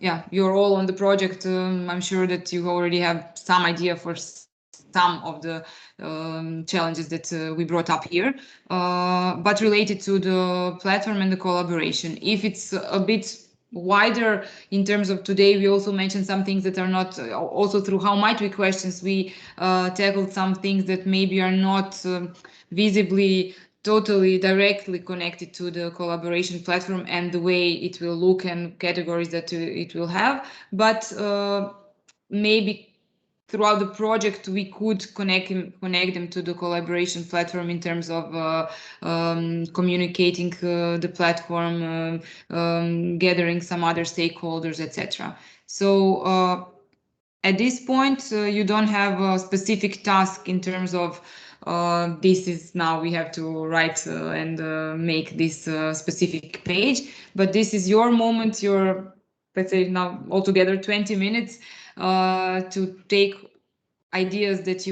Yeah, you're all on the project. I'm sure that you already have some idea for some of the challenges that we brought up here, but related to the platform and the collaboration. If it's a bit wider in terms of today, we also mentioned some things that are not, also through how might we questions, we tackled some things that maybe are not visibly totally directly connected to the collaboration platform and the way it will look and categories that it will have, but maybe throughout the project we could connect them to the collaboration platform in terms of communicating the platform, gathering some other stakeholders, etc. So at this point, you don't have a specific task in terms of this is now we have to write and make this specific page. But this is your moment, your, let's say now altogether 20 minutes to take ideas that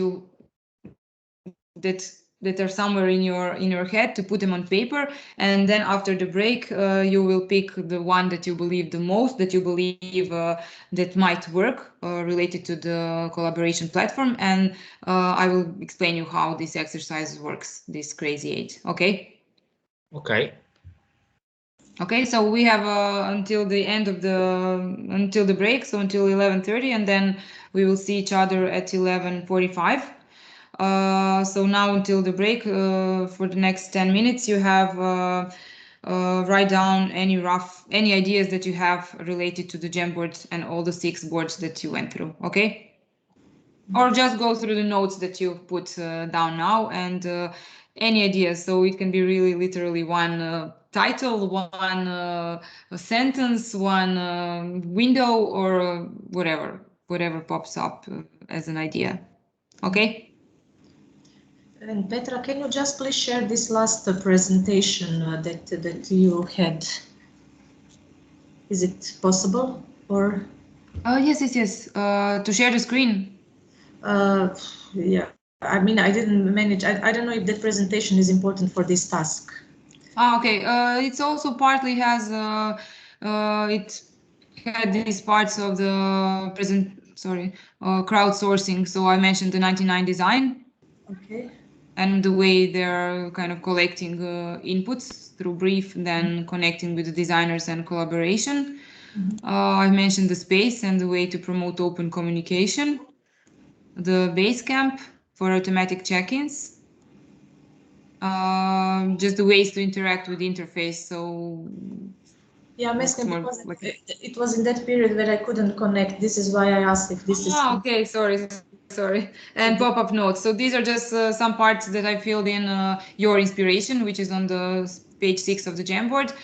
are somewhere in your head, to put them on paper, and then after the break you will pick the one that you believe the most, that you believe that might work related to the collaboration platform, and I will explain you how this exercise works, this crazy 8. Okay. Okay, so we have until the end of the break, so until 11:30, and then we will see each other at 11:45. So now until the break, for the next 10 minutes, you have write down any ideas that you have related to the Jamboard and all the 6 boards that you went through, okay? Or just go through the notes that you put down now, and any ideas. So it can be really literally one title, one sentence, one window, or whatever pops up as an idea, okay? And Petra, can you just please share this last presentation that you had? Is it possible, or? Yes. To share the screen. Yeah. I mean, I didn't manage. I don't know if that presentation is important for this task. Okay. It's also partly has it had these parts of the crowdsourcing. So I mentioned the 99 design. Okay. And the way they're kind of collecting inputs through brief, then connecting with the designers and collaboration. I mentioned the space and the way to promote open communication. The Basecamp for automatic check-ins. Just the ways to interact with the interface. So yeah, I'm asking because it was in that period where I couldn't connect. This is why I asked if this is. Okay, sorry. And pop-up notes. So these are just some parts that I filled in your inspiration, which is on the page 6 of the Jamboard,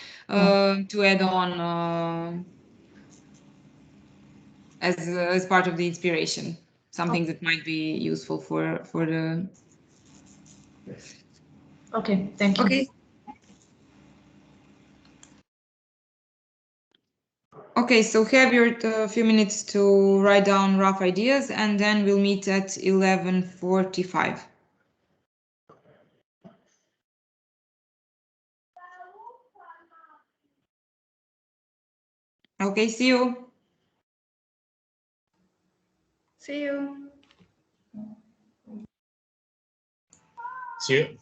to add on as part of the inspiration, something that might be useful for the. Okay, thank you. Okay. Okay, so have your few minutes to write down rough ideas, and then we'll meet at 11:45. Okay, see you. See you. See you.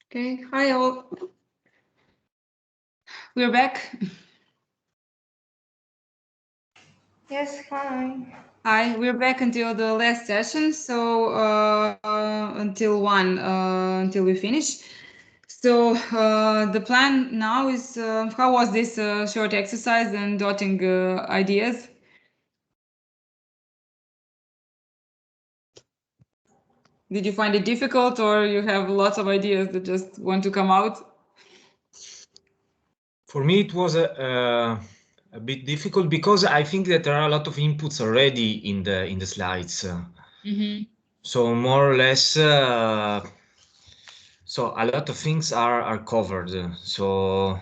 Okay, hi all. We're back. Yes, hi. Hi, we're back until the last session, so until 1, until we finish. So the plan now is, how was this short exercise and dotting ideas? Did you find it difficult, or you have lots of ideas that just want to come out? For me, it was a bit difficult because I think that there are a lot of inputs already in the slides. So more or less, so a lot of things are covered. So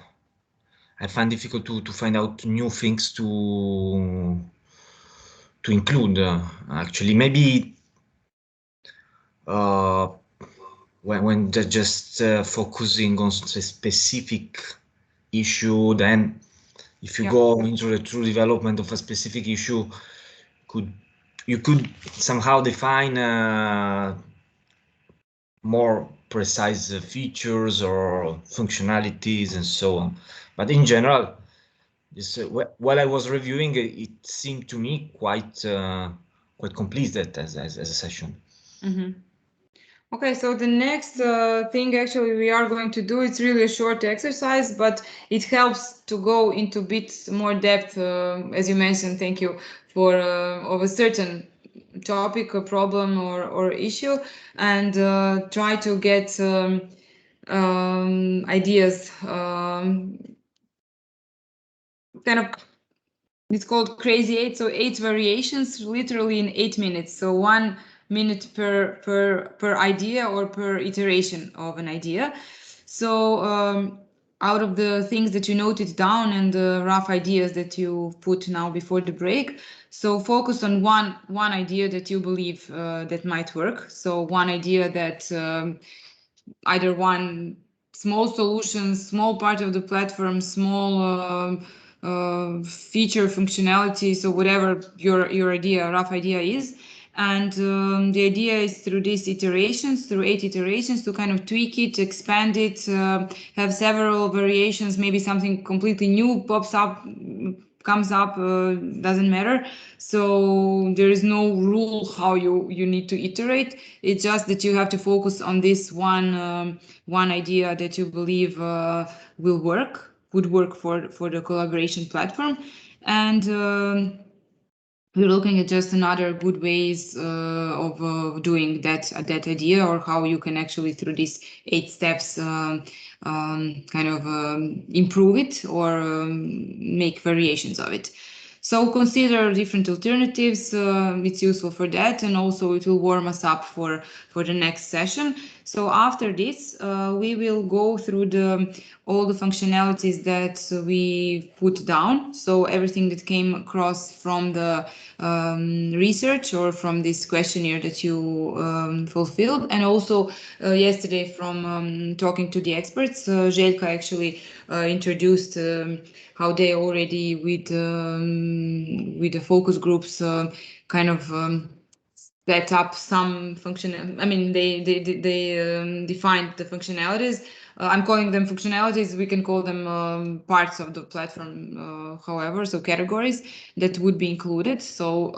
I find difficult to find out new things to include. Actually, maybe when just focusing on a specific issue, then if you go into the true development of a specific issue, you could somehow define more precise features or functionalities and so on. But in general, this, while I was reviewing, it seemed to me quite complete as a session. Okay, so the next thing actually we are going to do, it's really a short exercise, but it helps to go into a bit more depth, as you mentioned, thank you, for of a certain topic, a problem or issue, and try to get ideas, kind of, it's called Crazy 8, so 8 variations, literally in 8 minutes. So 1 minute per idea or per iteration of an idea. So out of the things that you noted down and the rough ideas that you put now before the break, so focus on one idea that you believe that might work. So one idea that either one small solution, small part of the platform, small feature functionality, so whatever your idea, rough idea is. And the idea is through these iterations, through 8 iterations, to kind of tweak it, expand it, have several variations, maybe something completely new pops up, comes up, doesn't matter. So there is no rule how you need to iterate. It's just that you have to focus on this one idea that you believe would work for the collaboration platform. And we're looking at just another good ways of doing that idea, or how you can actually, through these 8 steps, kind of improve it or make variations of it. So consider different alternatives. It's useful for that, and also it will warm us up for the next session. So after this, we will go through all the functionalities that we put down. So everything that came across from the research or from this questionnaire that you fulfilled, and also yesterday from talking to the experts. Željka actually introduced how they already with the focus groups kind of set up some function. I mean, they defined the functionalities. I'm calling them functionalities. We can call them parts of the platform, however, so categories that would be included. So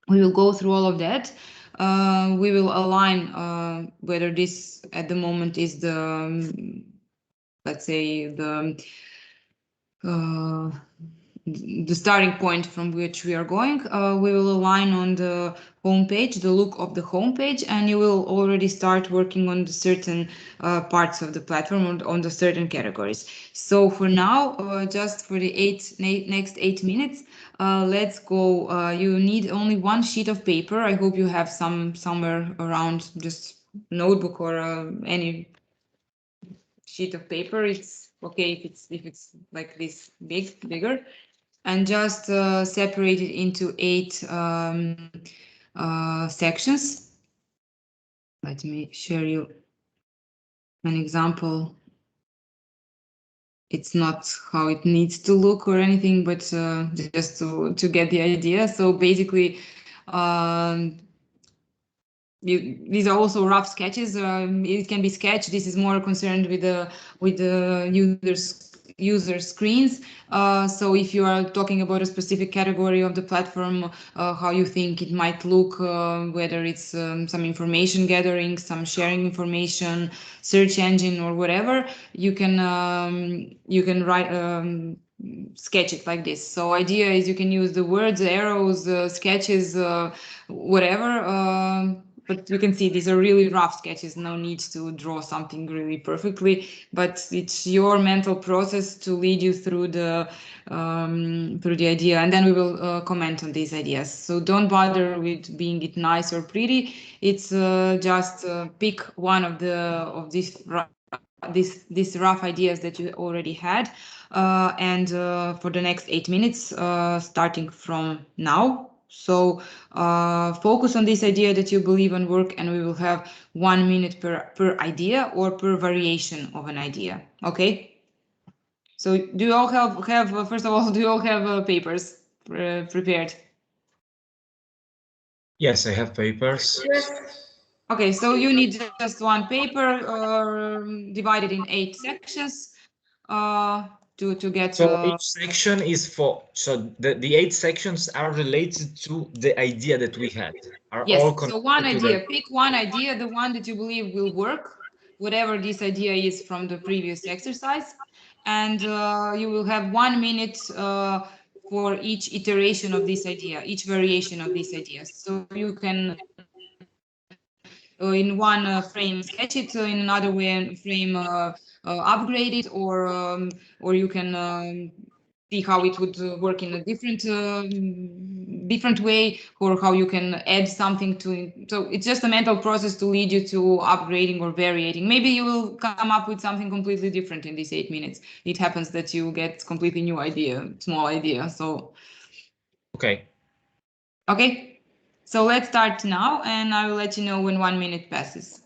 we will go through all of that. We will align whether this at the moment is the, let's say, the starting point from which we are going. We will align on the homepage, the look of the homepage, and you will already start working on the certain parts of the platform, on the certain categories. So for now, just for the next 8 minutes, let's go. You need only 1 sheet of paper. I hope you have somewhere around, just notebook or any sheet of paper. It's okay if it's like this bigger. And just separate it into 8 sections. Let me share you an example. It's not how it needs to look or anything, but just to get the idea. So basically, these are also rough sketches. It can be sketch. This is more concerned with the user screens. So if you are talking about a specific category of the platform, how you think it might look, whether it's some information gathering, some sharing information, search engine, or whatever, you can write. Sketch it like this. So idea is you can use the words, arrows, sketches, whatever. But you can see these are really rough sketches. No need to draw something really perfectly. But it's your mental process to lead you through the idea, and then we will comment on these ideas. So don't bother with being it nice or pretty. It's just pick one of these rough ideas that you already had, and for the next 8 minutes, starting from now. So focus on this idea that you believe in work, and we will have 1 minute per idea or per variation of an idea. Okay. So do you all have first of all, do you all have papers prepared? Yes, I have papers. Yes. Okay, so you need just one paper divided in 8 sections to get. So each section is the 8 sections are related to the idea that we had. Yes. So one idea. Pick one idea, the one that you believe will work, whatever this idea is from the previous exercise, and you will have 1 minute for each iteration of this idea, each variation of this idea. So you can in one frame sketch it, in another frame upgrade it, or you can see how it would work in a different way, or how you can add something to it. So it's just a mental process to lead you to upgrading or varying. Maybe you will come up with something completely different in these 8 minutes. It happens that you get completely new idea, small idea. So okay. So let's start now, and I will let you know when 1 minute passes.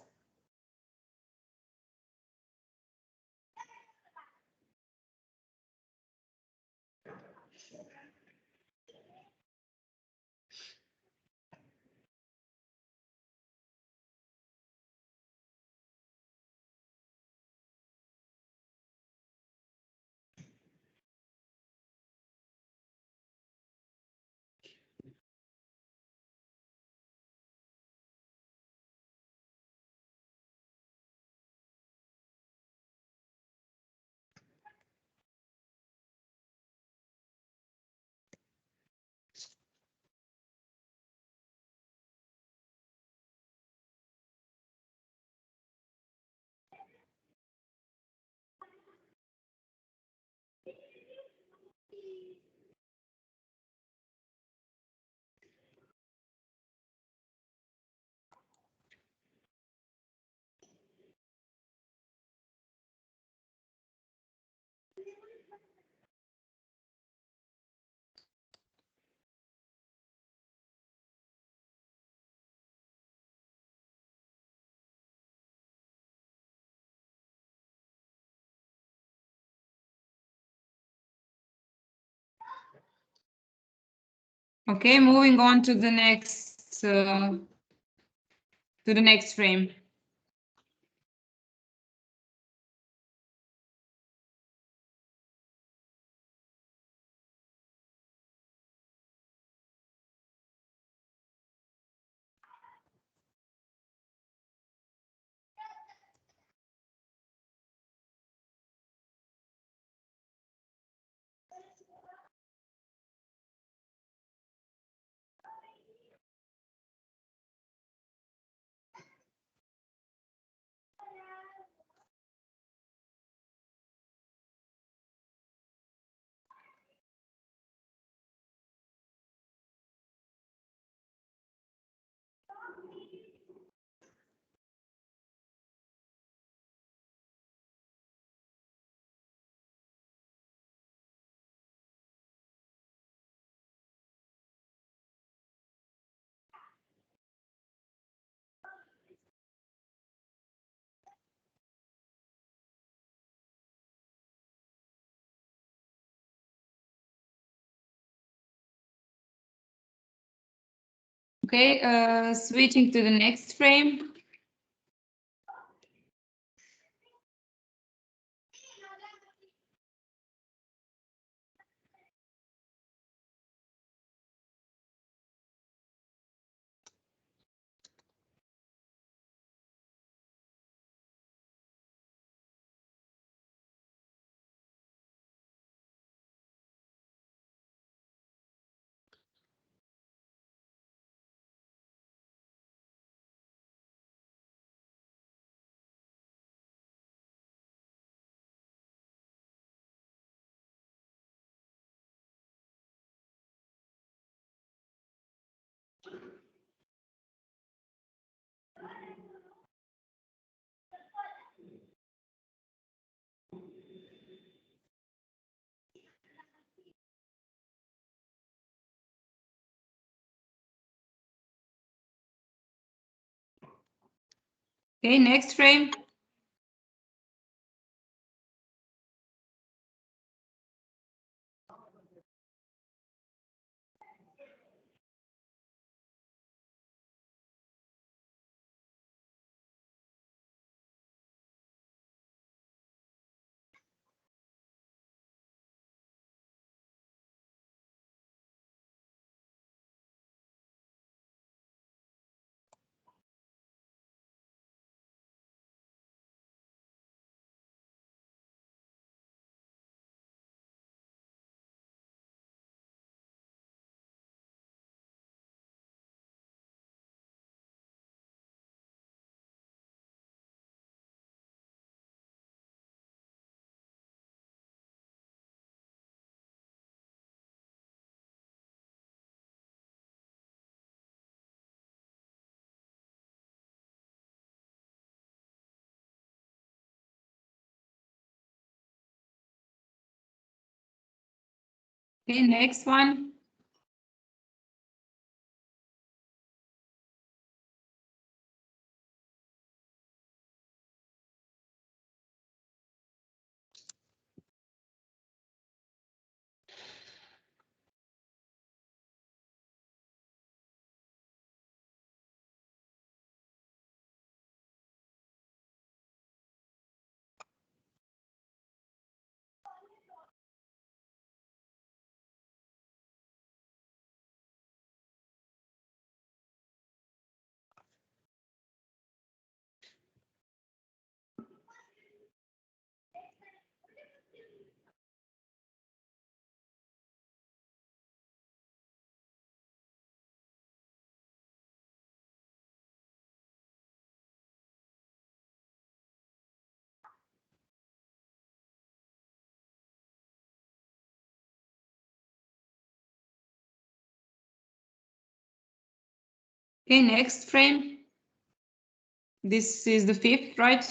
Okay, moving on to the next frame. Okay, switching to the next frame. Okay, next frame. Okay, next one. Okay, next frame. This is the fifth, right?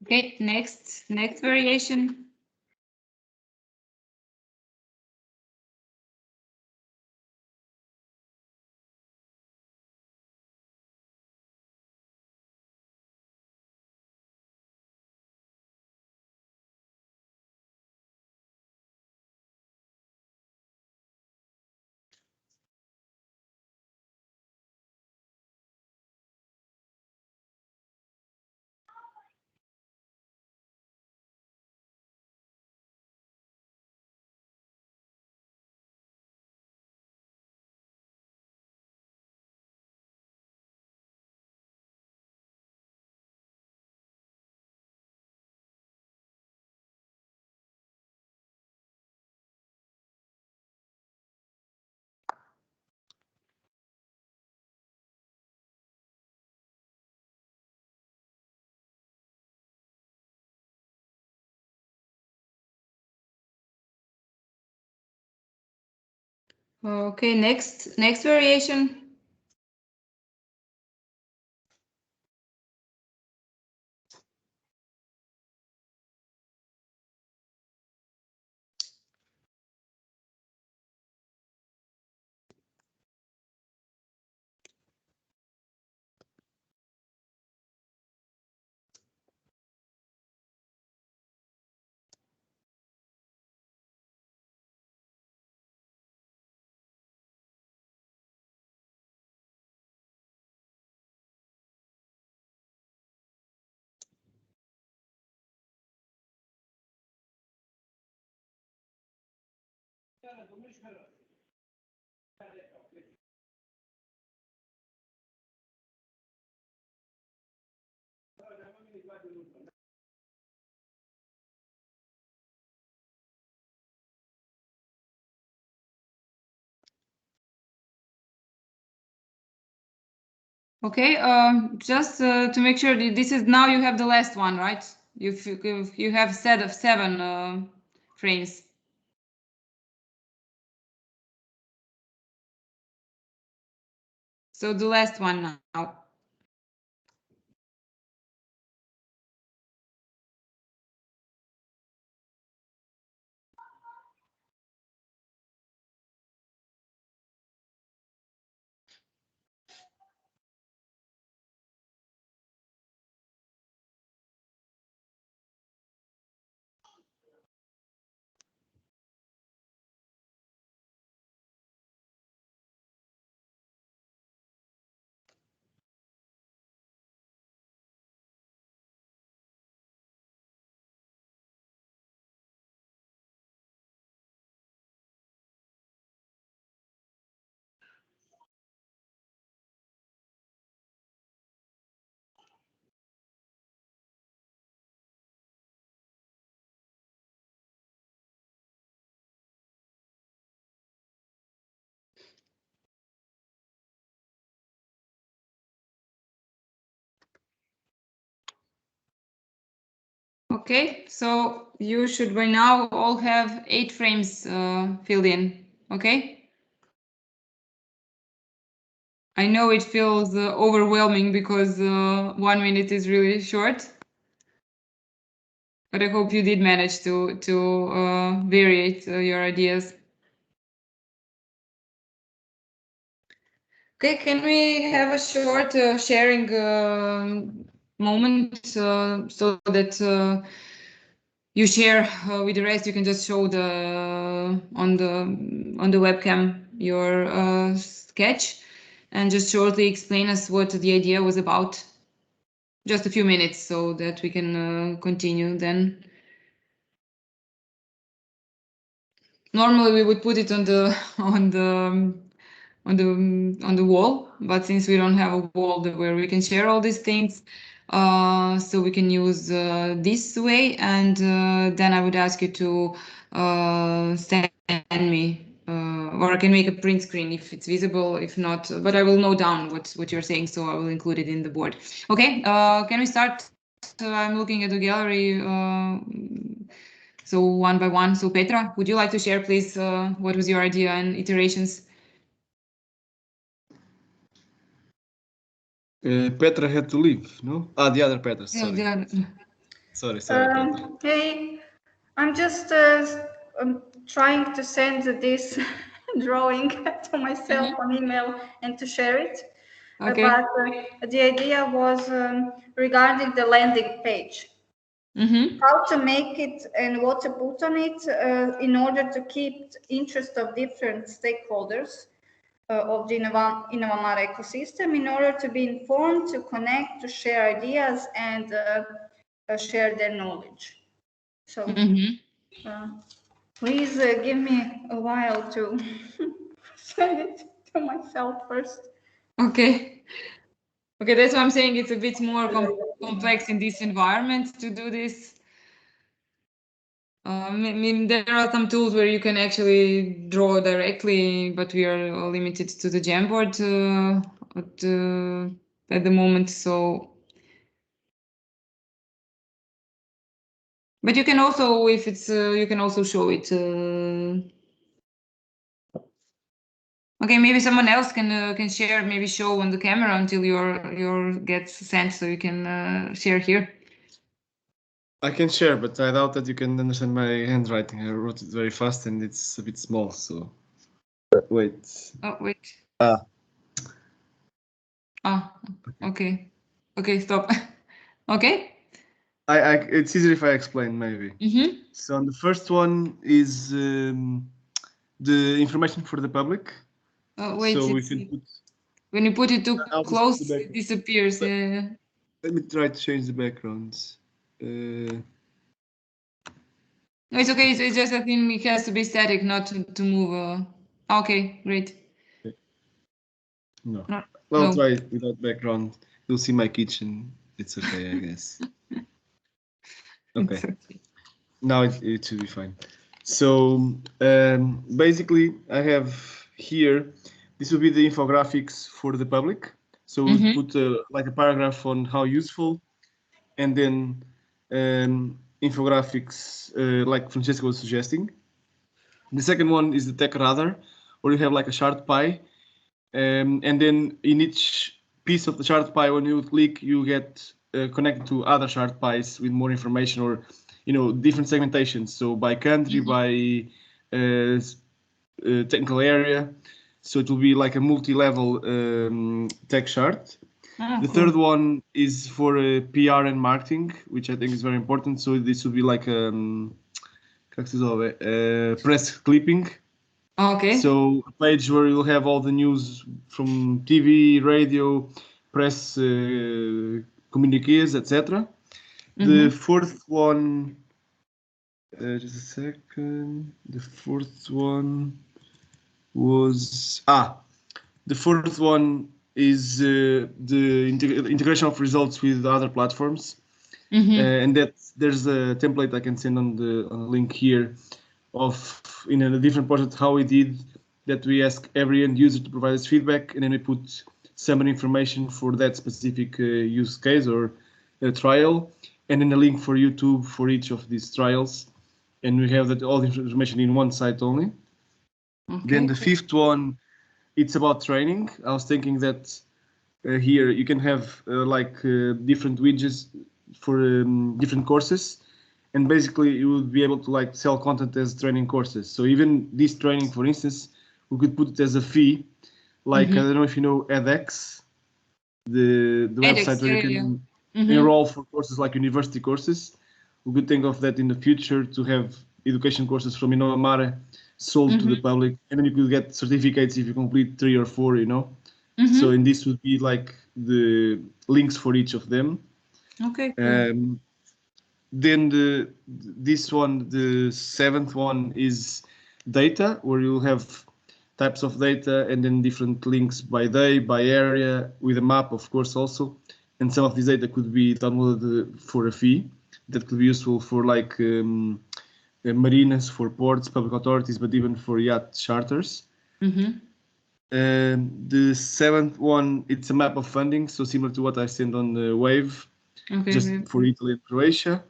Okay, next variation. Okay, next variation. Okay, just to make sure, this is now you have the last one, right? You have set of 7 frames. So the last one now. Okay, so you should by now all have 8 frames filled in, okay? I know it feels overwhelming because 1 minute is really short, but I hope you did manage to vary your ideas. Okay, can we have a short sharing moment so that you share with the rest? You can just show on the webcam your sketch and just shortly explain us what the idea was about. Just a few minutes so that we can continue then. Normally we would put it on the on the wall, but since we don't have a wall where we can share all these things, so we can use this way, and then I would ask you to send me, or I can make a print screen if it's visible. If not, but I will note down what you're saying, so I will include it in the board. Okay, can we start? I'm looking at the gallery. So one by one. So Petra, would you like to share, please, what was your idea and iterations? Petra had to leave, no? Ah, the other Petra, sorry. Yeah, Sorry, Petra. Hey, I'm just trying to send this drawing to myself on email and to share it. Okay. But the idea was regarding the landing page. How to make it and what to put on it in order to keep interest of different stakeholders of the InnovaMare ecosystem, in order to be informed, to connect, to share ideas, and share their knowledge. So please give me a while to send it to myself first. Okay. Okay, that's what I'm saying. It's a bit more complex in this environment to do this. I mean, there are some tools where you can actually draw directly, but we are limited to the Jamboard at the moment. So, but you can also, if it's, you can also show it. Okay, maybe someone else can share, maybe show on the camera until your gets sent, so you can share here. I can share, but I doubt that you can understand my handwriting. I wrote it very fast and it's a bit small, so wait. Oh, wait. Ah. Oh, okay. Okay, stop. Okay. It's easier if I explain, maybe. So on the first one is the information for the public. Oh, wait, so we can put, when you put it too close, it disappears. Let me try to change the backgrounds. No, it's okay. It's just a thing. It has to be static, not to move. Okay, great. Okay. No. No. Well, try it without background. You'll see my kitchen. It's okay, I guess. Okay. Now it should be fine. So basically, I have here, this will be the infographics for the public. So we put like a paragraph on how useful, and then infographics like Francesca was suggesting. The second one is the tech radar, where you have like a chart pie, and then in each piece of the chart pie, when you click, you get connected to other chart pies with more information, or different segmentations. So by country, by technical area. So it will be like a multi-level tech chart. The third one is for PR and marketing, which I think is very important. So this will be like press clipping. Okay. So a page where you'll have all the news from TV, radio, press, communiques, etc. The fourth one, just a second. The fourth one was the fourth one is the integration of results with other platforms, and that there's a template I can send on the link here of in a different project how we did that. We ask every end user to provide us feedback, and then we put summary information for that specific use case or trial, and then a link for YouTube for each of these trials, and we have that all the information in one site only. Then the fifth one, it's about training. I was thinking that here you can have different widgets for different courses, and basically you will be able to like sell content as training courses. So even this training, for instance, we could put it as a fee. Like I don't know if you know edX, the website where you can enroll for courses like university courses. We could think of that in the future to have education courses from InnovaMare sold to the public, and then you could get certificates if you complete 3 or 4, So in this would be like the links for each of them. Okay. Cool. Then this one, the seventh one, is data, where you'll have types of data and then different links by day, by area, with a map, of course, also. And some of these data could be downloaded for a fee. That could be useful for like marinas, for ports, public authorities, but even for yacht charters. The seventh one, it's a map of funding, so similar to what I sent on the Wave, just for Italy and Croatia.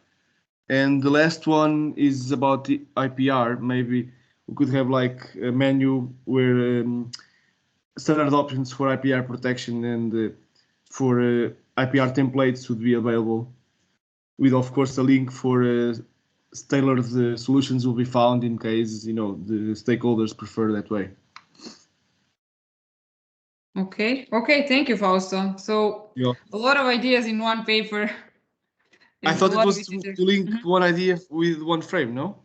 And the last one is about the IPR. Maybe we could have like a menu where standard options for IPR protection and for IPR templates would be available, with of course a link for tailored solutions will be found in case the stakeholders prefer that way. Okay. Thank you, Fausto. So a lot of ideas in one paper. I thought it was to link one idea with one frame, no?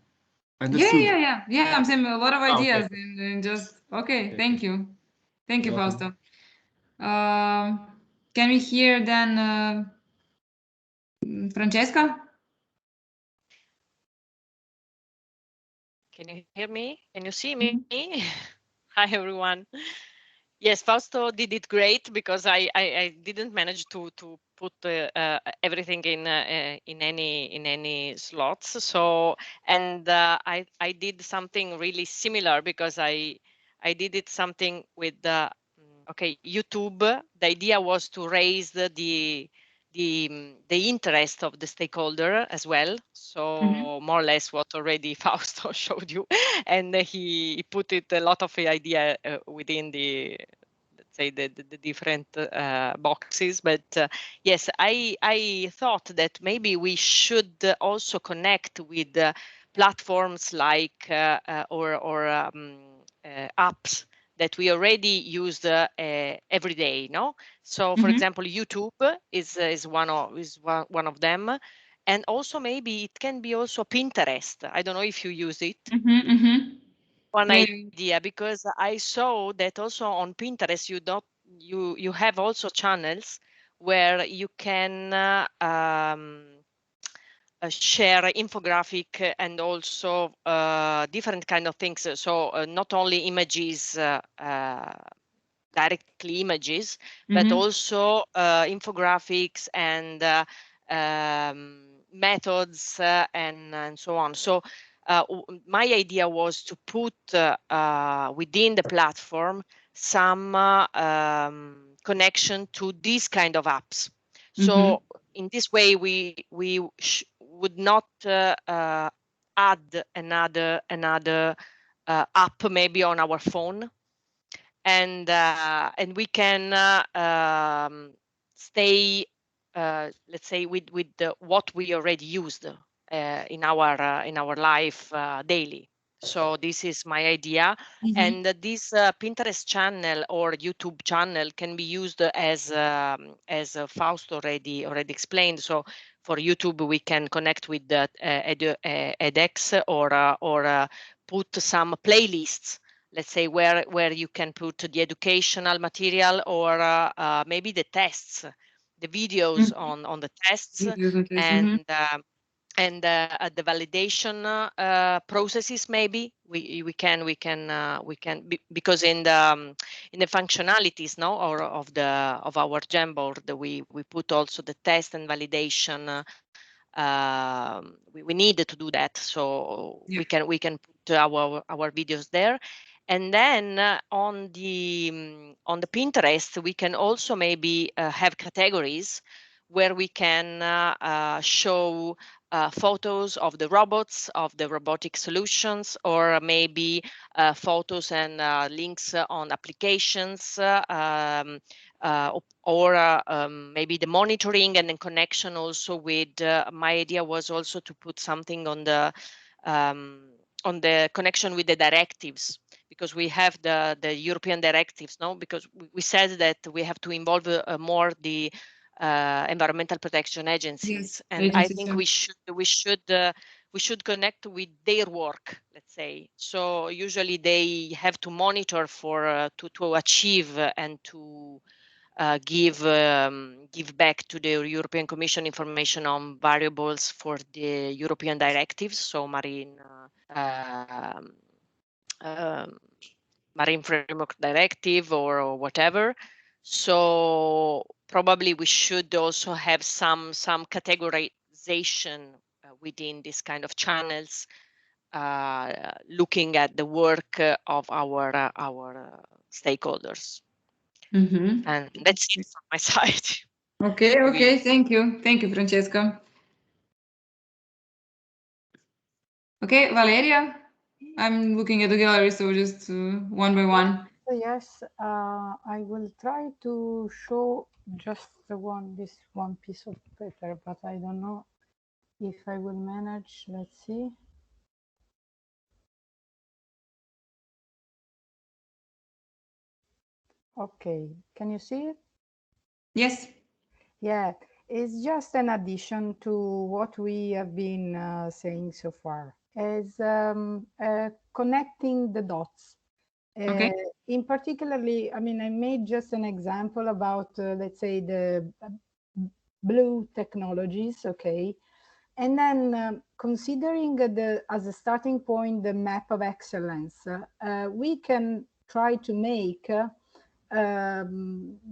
Yeah. I'm saying a lot of ideas and just okay. Thank you, Fausto. Can we hear then Francesca? Can you hear me? Can you see me? Hi, everyone. Yes, Fausto did it great because I didn't manage to put everything in any slots. So I did something really similar because I did it something with YouTube. The idea was to raise the the interest of the stakeholder as well. So more or less what already Fausto showed you, and he put it a lot of idea within the, let's say, the different boxes. But yes, I thought that maybe we should also connect with platforms like apps that we already use every day, no? So, for example, YouTube is one of them, and also maybe it can be also Pinterest. I don't know if you use it. One idea, because I saw that also on Pinterest you have also channels where you can share infographic and also different kind of things. So not only images, directly images, but also infographics and methods and so on. So my idea was to put within the platform some connection to these kind of apps. So in this way, we would not add another app maybe on our phone, and we can stay, let's say, with what we already used in our life daily. So this is my idea, and this Pinterest channel or YouTube channel can be used as Fausto already explained. So for YouTube, we can connect with the edX or put some playlists, let's say, where you can put the educational material or maybe the tests, the videos on the tests, and the validation processes. Maybe we can because in the functionalities, no, or of our Jamboard, we put also the test and validation. We need to do that, so we can put our videos there. And then on the Pinterest, we can also maybe have categories where we can show photos of the robots, of the robotic solutions, or maybe photos and links on applications, or maybe the monitoring and then connection also with, my idea was also to put something on the connection with the directives, because we have the European directives, no? Because we said that we have to involve more the environmental protection agencies, and I think we should connect with their work, let's say. So usually they have to monitor for to achieve and to give back to the European Commission information on variables for the European directives, so marine framework directive or whatever. So probably we should also have some categorization within this kind of channels, looking at the work of our stakeholders. And that's it from my side. Okay. Thank you, Francesca. Okay, Valeria, I'm looking at the gallery, so just one by one. Yes, I will try to show just this one piece of paper, but I don't know if I will manage. Let's see. Okay, can you see it? Yes. Yeah, it's just an addition to what we have been saying so far, as connecting the dots. Okay. In particularly, I mean, I made just an example about, let's say, the blue technologies, okay? And then considering as a starting point, the map of excellence, we can try to make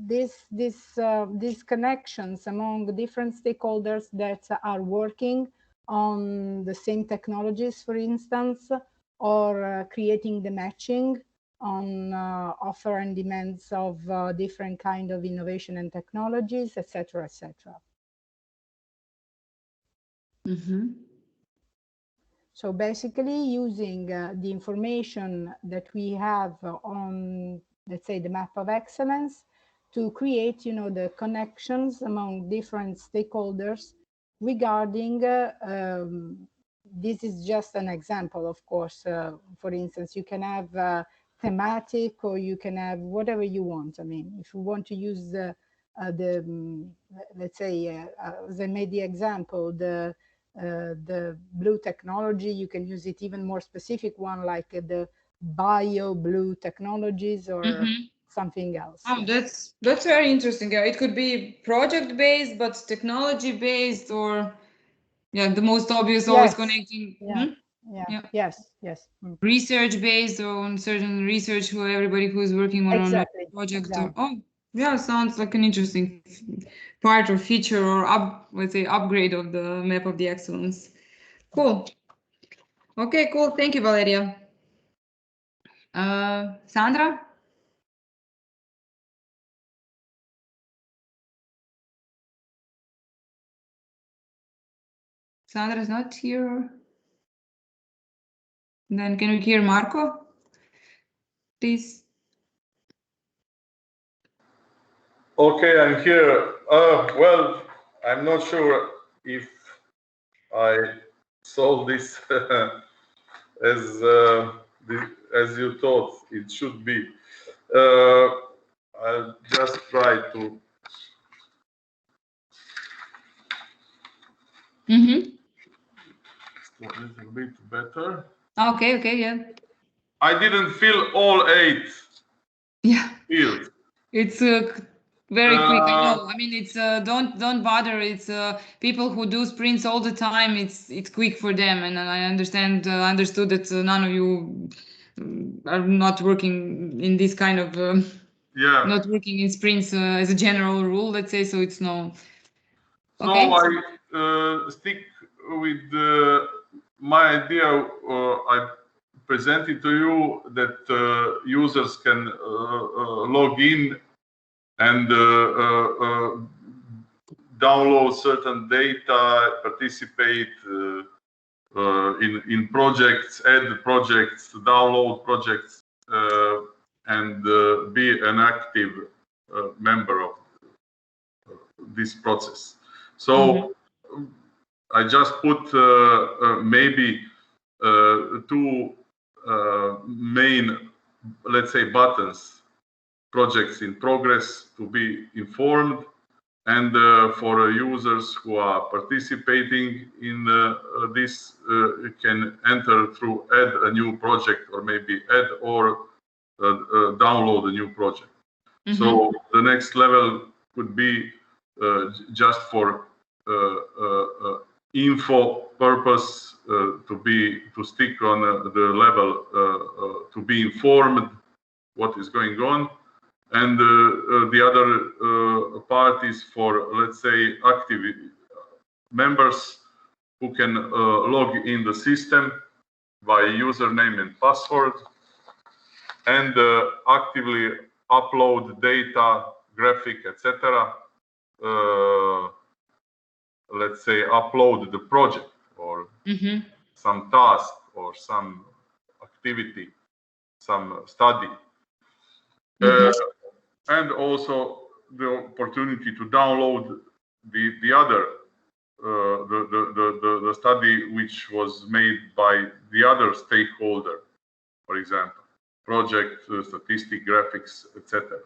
these connections among different stakeholders that are working on the same technologies, for instance, or creating the matching on offer and demands of different kind of innovation and technologies, etc., etc. So basically using the information that we have on, let's say, the map of excellence to create, you know, the connections among different stakeholders regarding, this is just an example, of course. For instance, you can have thematic, or you can have whatever you want. I mean, if you want to use let's say, as I made the example, the blue technology, you can use it even more specific one, like the bio blue technologies or something else. Oh, that's very interesting. Yeah, it could be project based, but technology based, or the most obvious, always connecting. Yes. Research based on certain research for everybody who's working on a project. Exactly. Sounds like an interesting part or feature or let's say upgrade of the map of the excellence. Cool. Okay, cool. Thank you, Valeria. Sandra? Sandra's not here. Then can we hear Marco, please? Okay, I'm here. Well, I'm not sure if I solved this as you thought it should be. I'll just try to. A little bit better. Okay, yeah. I didn't fill all 8 fields. It's very quick. I know. I mean, it's don't bother. It's people who do sprints all the time. It's quick for them, and I understood that none of you are not working in this kind of not working in sprints as a general rule. Let's say so. It's no. So I stick with my idea. I presented to you that users can log in and download certain data, participate in projects, add projects, download projects, and be an active member of this process. So I just put maybe 2 main, let's say, buttons: projects in progress to be informed, and for users who are participating in this can enter through add a new project, or maybe add or download a new project. So the next level could be just for info purpose, to stick on the level to be informed what is going on. And the other part is for, let's say, active members who can log in the system by username and password, and actively upload data, graphic, etc. Let's say upload the project or some task or some activity, some study. And also the opportunity to download the other the study which was made by the other stakeholder, for example, project, statistic, graphics, etc.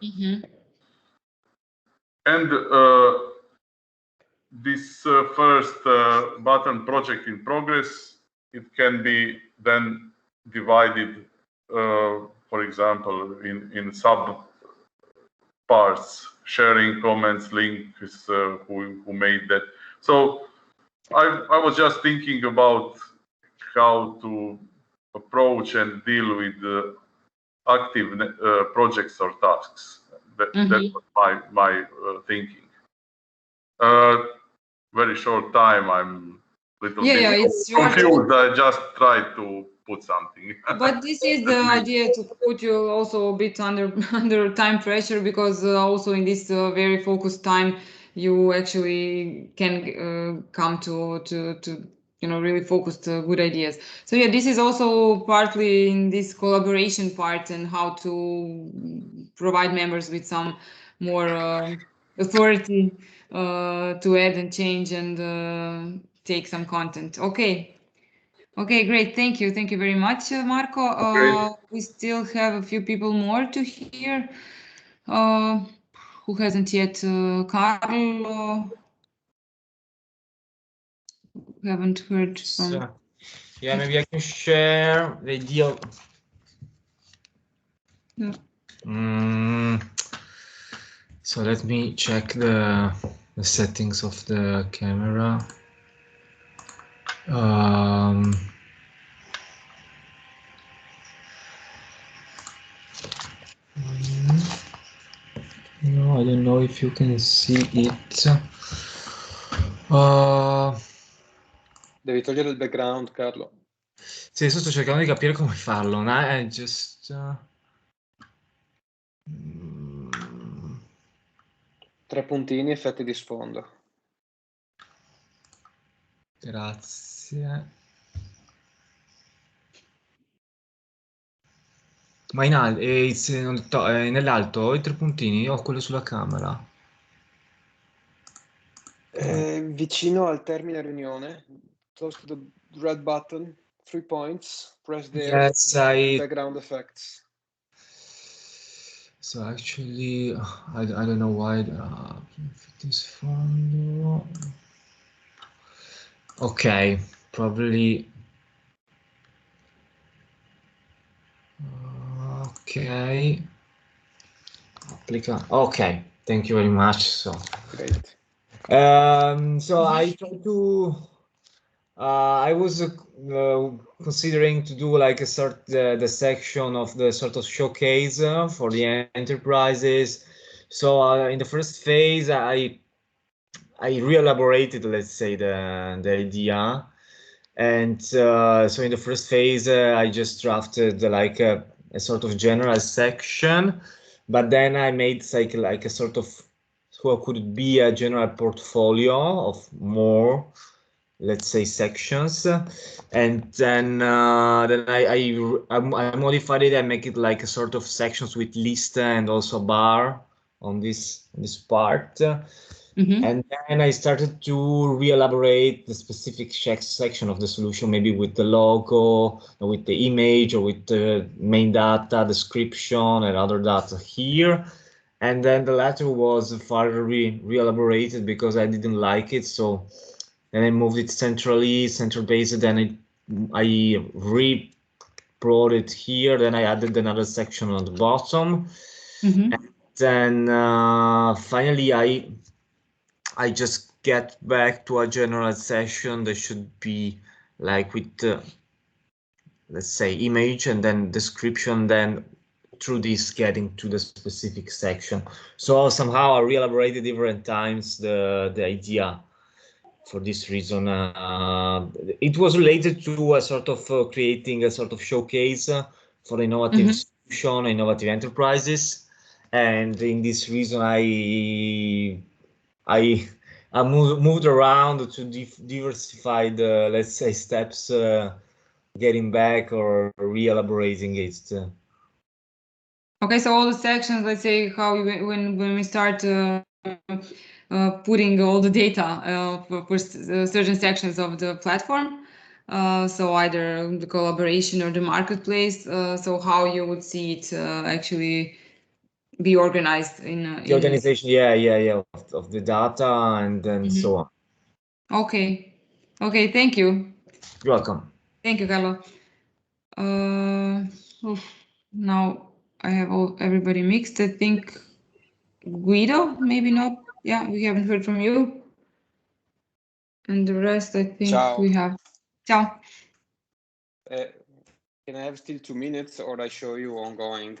And this first button, project in progress, it can be then divided, for example, in sub parts, sharing, comments, links, who made that. So I was just thinking about how to approach and deal with active projects or tasks. That was my thinking. Very short time. I'm a little bit confused. I just tried to put something. But this is the idea, to put you also a bit under time pressure, because also in this very focused time, you actually can come to really focused good ideas. So yeah, this is also partly in this collaboration part and how to provide members with some more authority to add and change and take some content. Okay, great. Thank you very much, Marco. We still have a few people more to hear. Who hasn't yet? Carl. Haven't heard from. So, yeah, maybe I can share the idea. Yeah. So let me check the settings of the camera. No, I don't know if you can see it. Devi togliere il background, Carlo. Sì, adesso sto cercando di capire come farlo. Just... Tre puntini, effetti di sfondo. Grazie. Ma in alto, nell'alto i tre puntini o quello sulla camera? Vicino al termine riunione, close to the red button, 3 points, press there, Yes, background effects. So actually, I don't know why this fondo. Okay, probably. Okay. Okay, thank you very much. So great. So I try to. I was considering to do like the section of the sort of showcase for the enterprises. So in the first phase, I re-elaborated, let's say, the idea, and so in the first phase, I just drafted like a sort of general section, but then I made like a sort of what could be a general portfolio of more, let's say, sections, and then I modified it. I make it like a sort of sections with list and also bar on this part. And then I started to re-elaborate the specific section of the solution, maybe with the logo, with the image, or with the main data, description, and other data here. And then the latter was further re-elaborated because I didn't like it. So then I moved it central-based, then I re-brought it here. Then I added another section on the bottom. And then finally I just get back to a general session that should be like with, let's say, image and then description, then through this getting to the specific section. So somehow I re-elaborated different times the idea. For this reason, it was related to a sort of creating a sort of showcase for innovative solution, innovative enterprises. And in this reason, I moved around to diversify the, let's say, steps, getting back or re-elaborating it. Okay, so all the sections, let's say how when we start putting all the data for certain sections of the platform, so either the collaboration or the marketplace, so how you would see it actually be organized in the organization, of the data and then so on. Okay, thank you. You're welcome. Thank you, Carlo. Now I have everybody mixed. I think Guido, maybe not. Yeah, we haven't heard from you. And the rest, I think we have. Ciao. Can I have still 2 minutes, or I show you ongoing?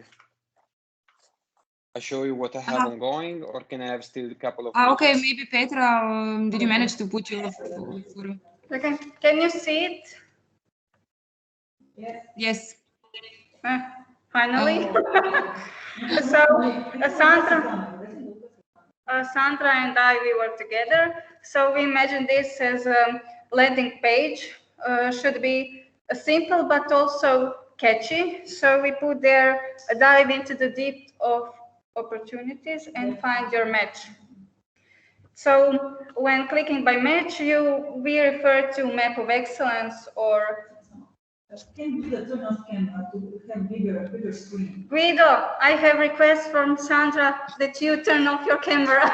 I show you what I have ongoing, or can I have still a couple of minutes? Okay, maybe Petra, did you manage to put your photo? Okay, can you see it? Yes. Finally. So, Sandra. Sandra and I, we work together. So we imagine this as a landing page. Should be simple but also catchy. So we put there a dive into the deep of opportunities and find your match. So when clicking by match, we refer to map of excellence or. Can Guido turn off camera to have bigger screen? Guido, I have request from Sandra that you turn off your camera.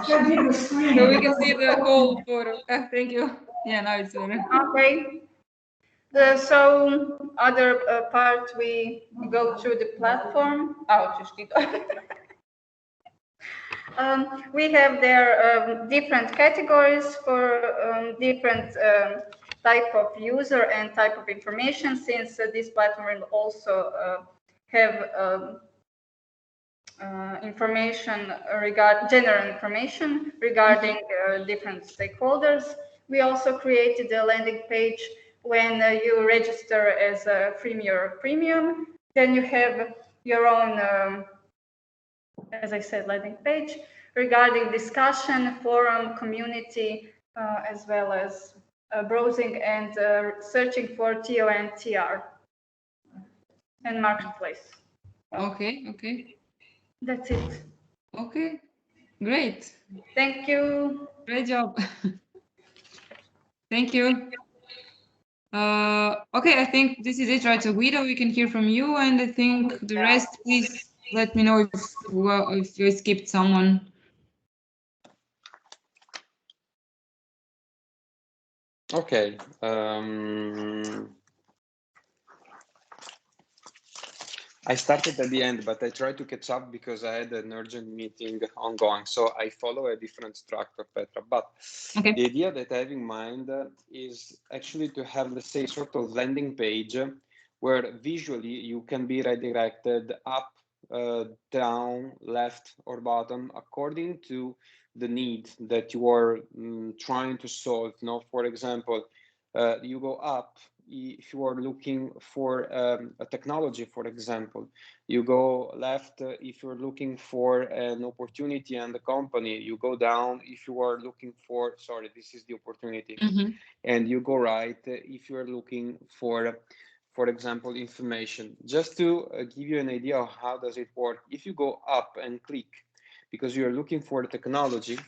Have bigger screen. So we can see the whole photo. Thank you. Yeah, now it's better. Okay. So other part, we go through the platform. Oh, just Guido. We have there different categories for different type of user and type of information, since this platform will also have information general information regarding different stakeholders. We also created a landing page when you register as a freemium premium. Then you have your own as I said, landing page regarding discussion, forum, community, as well as browsing and searching for TO and TR and marketplace. Okay, okay. That's it. Okay, great. Thank you. Great job. Thank you. Okay, I think this is it, right? So Guido, we can hear from you, and I think the rest, please let me know if you skipped someone. Okay. I started at the end, but I tried to catch up because I had an urgent meeting ongoing. So I follow a different structure, Petra. But okay, the idea that I have in mind is actually to have, let's say, sort of landing page where visually you can be redirected up, down, left, or bottom according to the need that you are trying to solve. You know, for example, you go up if you are looking for a technology, for example. You go left if you're looking for an opportunity and a company. You go down if you are looking for, sorry, this is the opportunity. And you go right if you are looking for example, information. Just to give you an idea of how does it work. If you go up and click because you're looking for technology,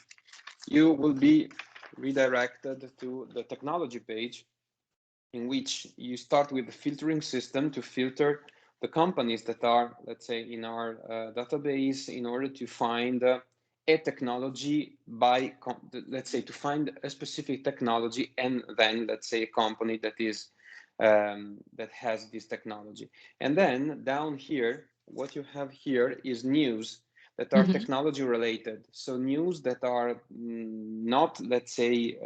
you will be redirected to the technology page, in which you start with the filtering system to filter the companies that are, let's say, in our database, in order to find a technology by, let's say, to find a specific technology, and then, let's say, a company that is that has this technology. And then down here, what you have here is news that are technology related. So news that are not, let's say,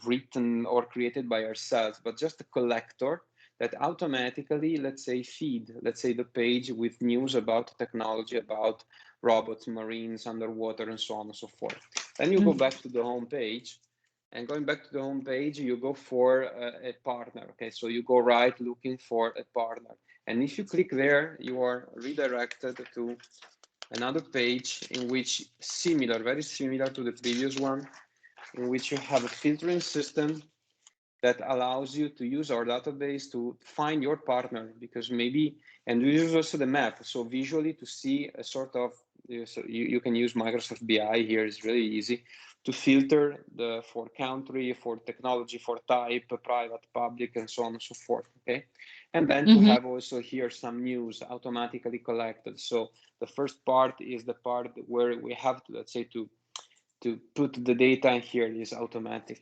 written or created by ourselves, but just a collector that automatically, let's say, feed, let's say, the page with news about technology, about robots, marines, underwater, and so on and so forth. Then you go back to the home page, and going back to the home page, you go for a partner. Okay, so you go right looking for a partner. And if you click there, you are redirected to another page in which very similar to the previous one, in which you have a filtering system that allows you to use our database to find your partner, because maybe, and we use also the map, so visually to see a sort of, so you can use Microsoft BI here, it's really easy to filter for country, for technology, for type, private, public, and so on and so forth, okay? And then to have also here some news automatically collected. So the first part is the part where we have to, let's say, to put the data in here is automatic.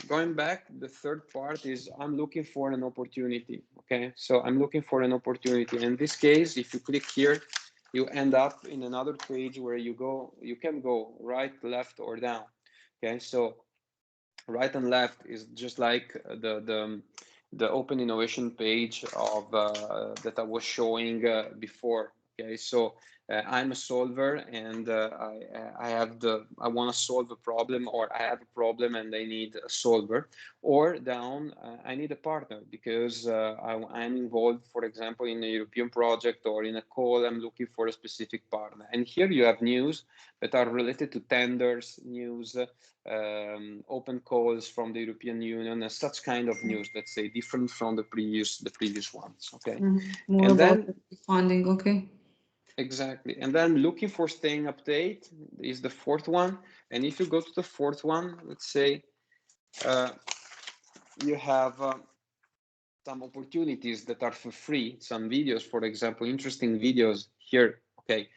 Going back, the third part is I'm looking for an opportunity, okay? So I'm looking for an opportunity. In this case, if you click here, you end up in another page where you can go right, left, or down, okay? So right and left is just like the open innovation page of that I was showing before, okay? So I'm a solver and I want to solve a problem, or I have a problem and I need a solver. Or down, I need a partner because I'm involved, for example, in a European project or in a call. I'm looking for a specific partner. And here you have news that are related to tenders, news, open calls from the European Union, and such kind of news, let's say, different from the previous ones. Okay. More and about then funding. Okay. Exactly. And then looking for staying update is the fourth one. And if you go to the fourth one, let's say you have some opportunities that are for free, some videos, for example, interesting videos here, okay,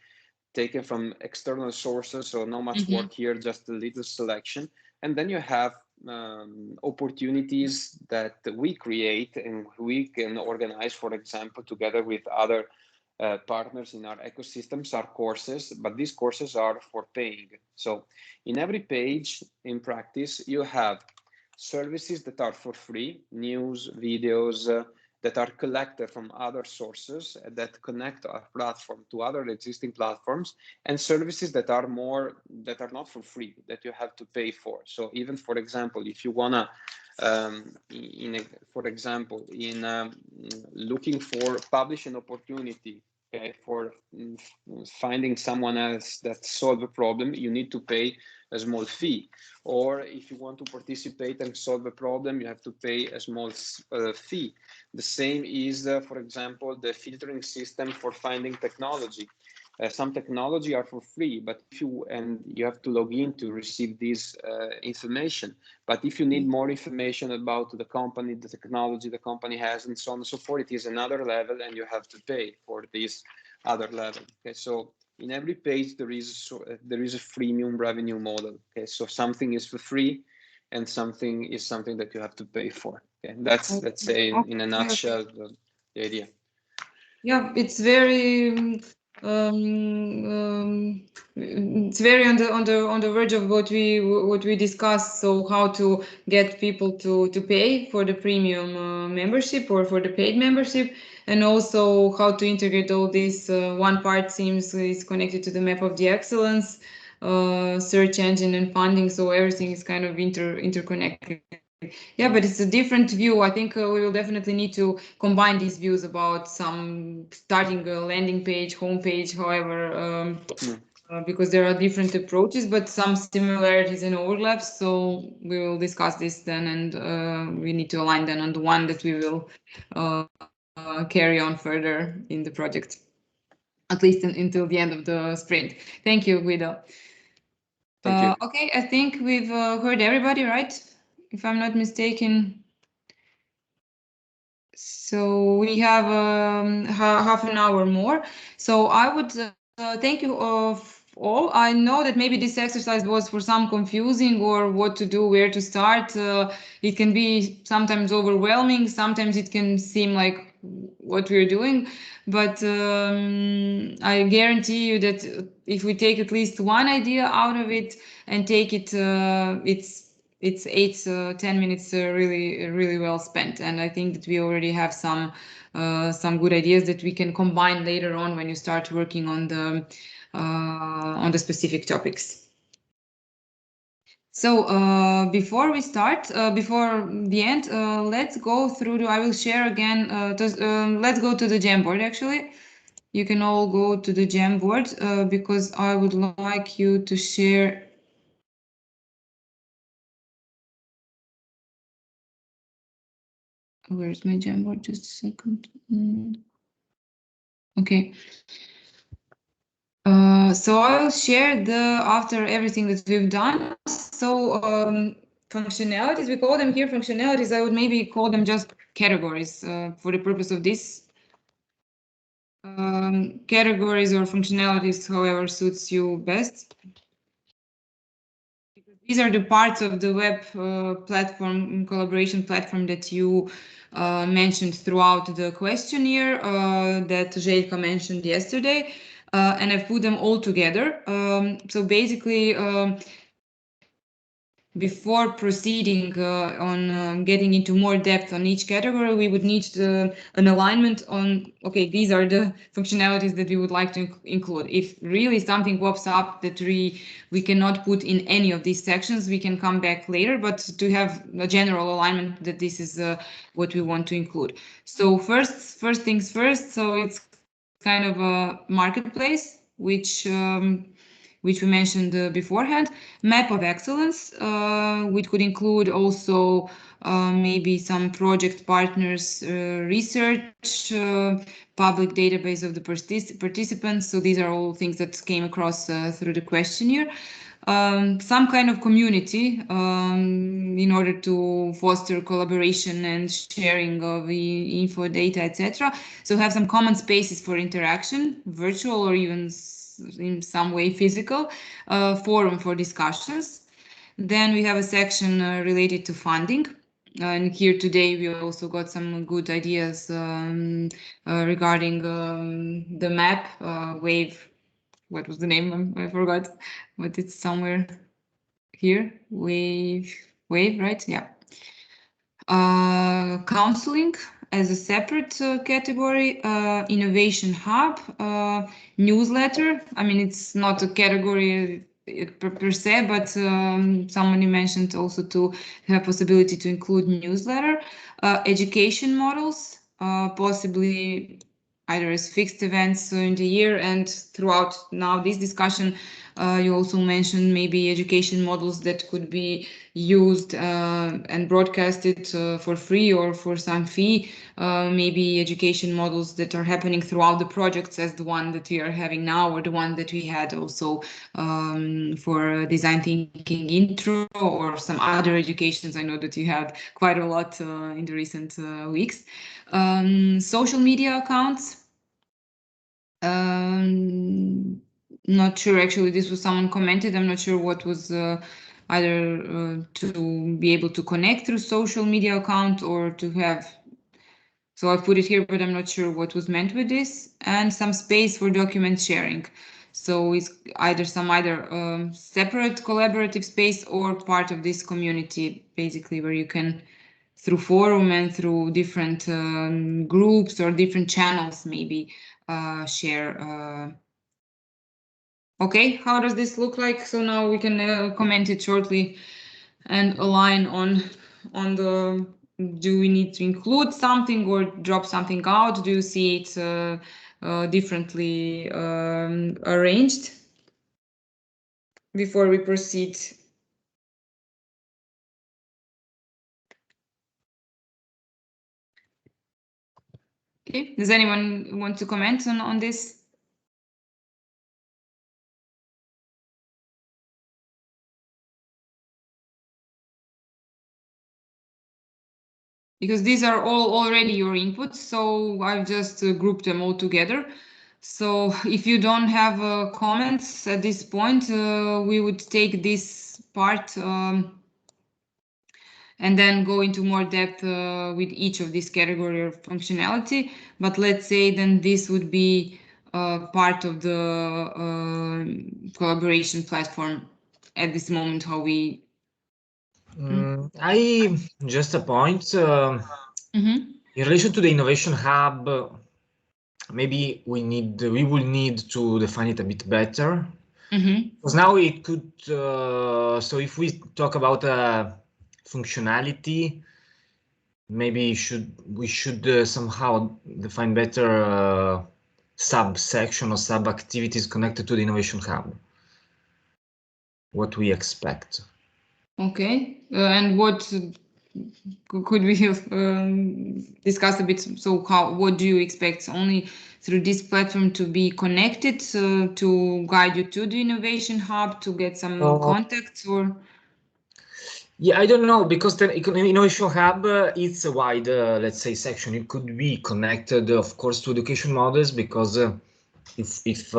taken from external sources, so not much work here, just a little selection. And then you have opportunities that we create and we can organize, for example, together with other partners in our ecosystems, are courses, but these courses are for paying. So in every page, in practice, you have services that are for free, news, videos that are collected from other sources that connect our platform to other existing platforms, and services that are not for free, that you have to pay for. So even, for example, if you wanna, looking for publish an opportunity, okay, for finding someone else that solve a problem, you need to pay a small fee. Or if you want to participate and solve a problem, you have to pay a small fee. The same is, for example, the filtering system for finding technology. Some technology are for free, but you have to log in to receive this information. But if you need more information about the company, the technology the company has, and so on and so forth, it is another level, and you have to pay for this other level. Okay, so in every page there is a freemium revenue model. Okay, so something is for free, and something is something that you have to pay for. Okay, that's, let's say, in a nutshell, the idea. Yeah, it's very it's very on the verge of what we discussed. So how to get people to pay for the premium membership or for the paid membership, and also how to integrate all this. One part seems is connected to the map of the excellence, search engine, and funding. So everything is kind of interconnected. Yeah, but it's a different view. I think we will definitely need to combine these views about some starting a landing page, homepage, however, because there are different approaches, but some similarities and overlaps. So we will discuss this then, and we need to align then on the one that we will carry on further in the project, at least until the end of the sprint. Thank you, Guido. Thank you. Okay, I think we've heard everybody, right? If I'm not mistaken. So we have half an hour more. So I would thank you all. I know that maybe this exercise was for some confusing, or what to do, where to start. It can be sometimes overwhelming. Sometimes it can seem like what we're doing. But I guarantee you that if we take at least one idea out of it and take it, it's 10 minutes really well spent. And I think that we already have some good ideas that we can combine later on when you start working on the specific topics. So before we start, before the end, let's go through I will share again. Let's go to the Jamboard. Actually, you can all go to the Jamboard because I would like you to share. Where's my Jamboard? Just a second. Okay. So I'll share after everything that we've done. So functionalities, we call them here functionalities. I would maybe call them just categories for the purpose of this. Categories or functionalities, however suits you best. These are the parts of the web platform, collaboration platform that you mentioned throughout the questionnaire that Željka mentioned yesterday, and I've put them all together. So basically, before proceeding on getting into more depth on each category, we would need an alignment on, okay, these are the functionalities that we would like to include. If really something pops up that we cannot put in any of these sections, we can come back later, but to have a general alignment that this is what we want to include. So first things first, so it's kind of a marketplace, which we mentioned beforehand, map of excellence, which could include also maybe some project partners, research, public database of the participants. So these are all things that came across through the questionnaire. Some kind of community in order to foster collaboration and sharing of info, data, etc. So have some common spaces for interaction, virtual or even in some way physical, forum for discussions. Then we have a section related to funding. And here today we also got some good ideas regarding the map, wave. What was the name? I forgot, but it's somewhere here. Wave, right? Yeah. Counseling as a separate category, innovation hub, newsletter. I mean, it's not a category per se, but somebody mentioned also to have possibility to include newsletter, education models, possibly either as fixed events in the year and throughout now this discussion. You also mentioned maybe education models that could be used and broadcasted for free or for some fee, maybe education models that are happening throughout the projects as the one that we are having now or the one that we had also for design thinking intro or some other educations. I know that you had quite a lot in the recent weeks. Social media accounts. Not sure, actually, this was someone commented. I'm not sure what was either to be able to connect through social media account or to have. So I put it here, but I'm not sure what was meant with this. And some space for document sharing. So it's either separate collaborative space or part of this community, basically, where you can, through forum and through different groups or different channels, maybe share. Okay, how does this look like? So now we can comment it shortly and align on the, do we need to include something or drop something out? Do you see it differently arranged before we proceed? Okay, does anyone want to comment on this? Because these are all already your inputs, so I've just grouped them all together. So if you don't have comments at this point, we would take this part and then go into more depth with each of these category of functionality. But let's say then this would be part of the collaboration platform at this moment, how we... I just a point in relation to the Innovation Hub. Maybe we will need to define it a bit better. Because now it could. So if we talk about functionality, maybe we should somehow define better subsection or sub activities connected to the Innovation Hub. What we expect. Okay, and what could we discuss a bit? So what do you expect? Only through this platform to be connected to guide you to the Innovation Hub, to get some contacts, or? Yeah, I don't know, because the Innovation Hub, it's a wide, let's say, section. It could be connected, of course, to education models, because if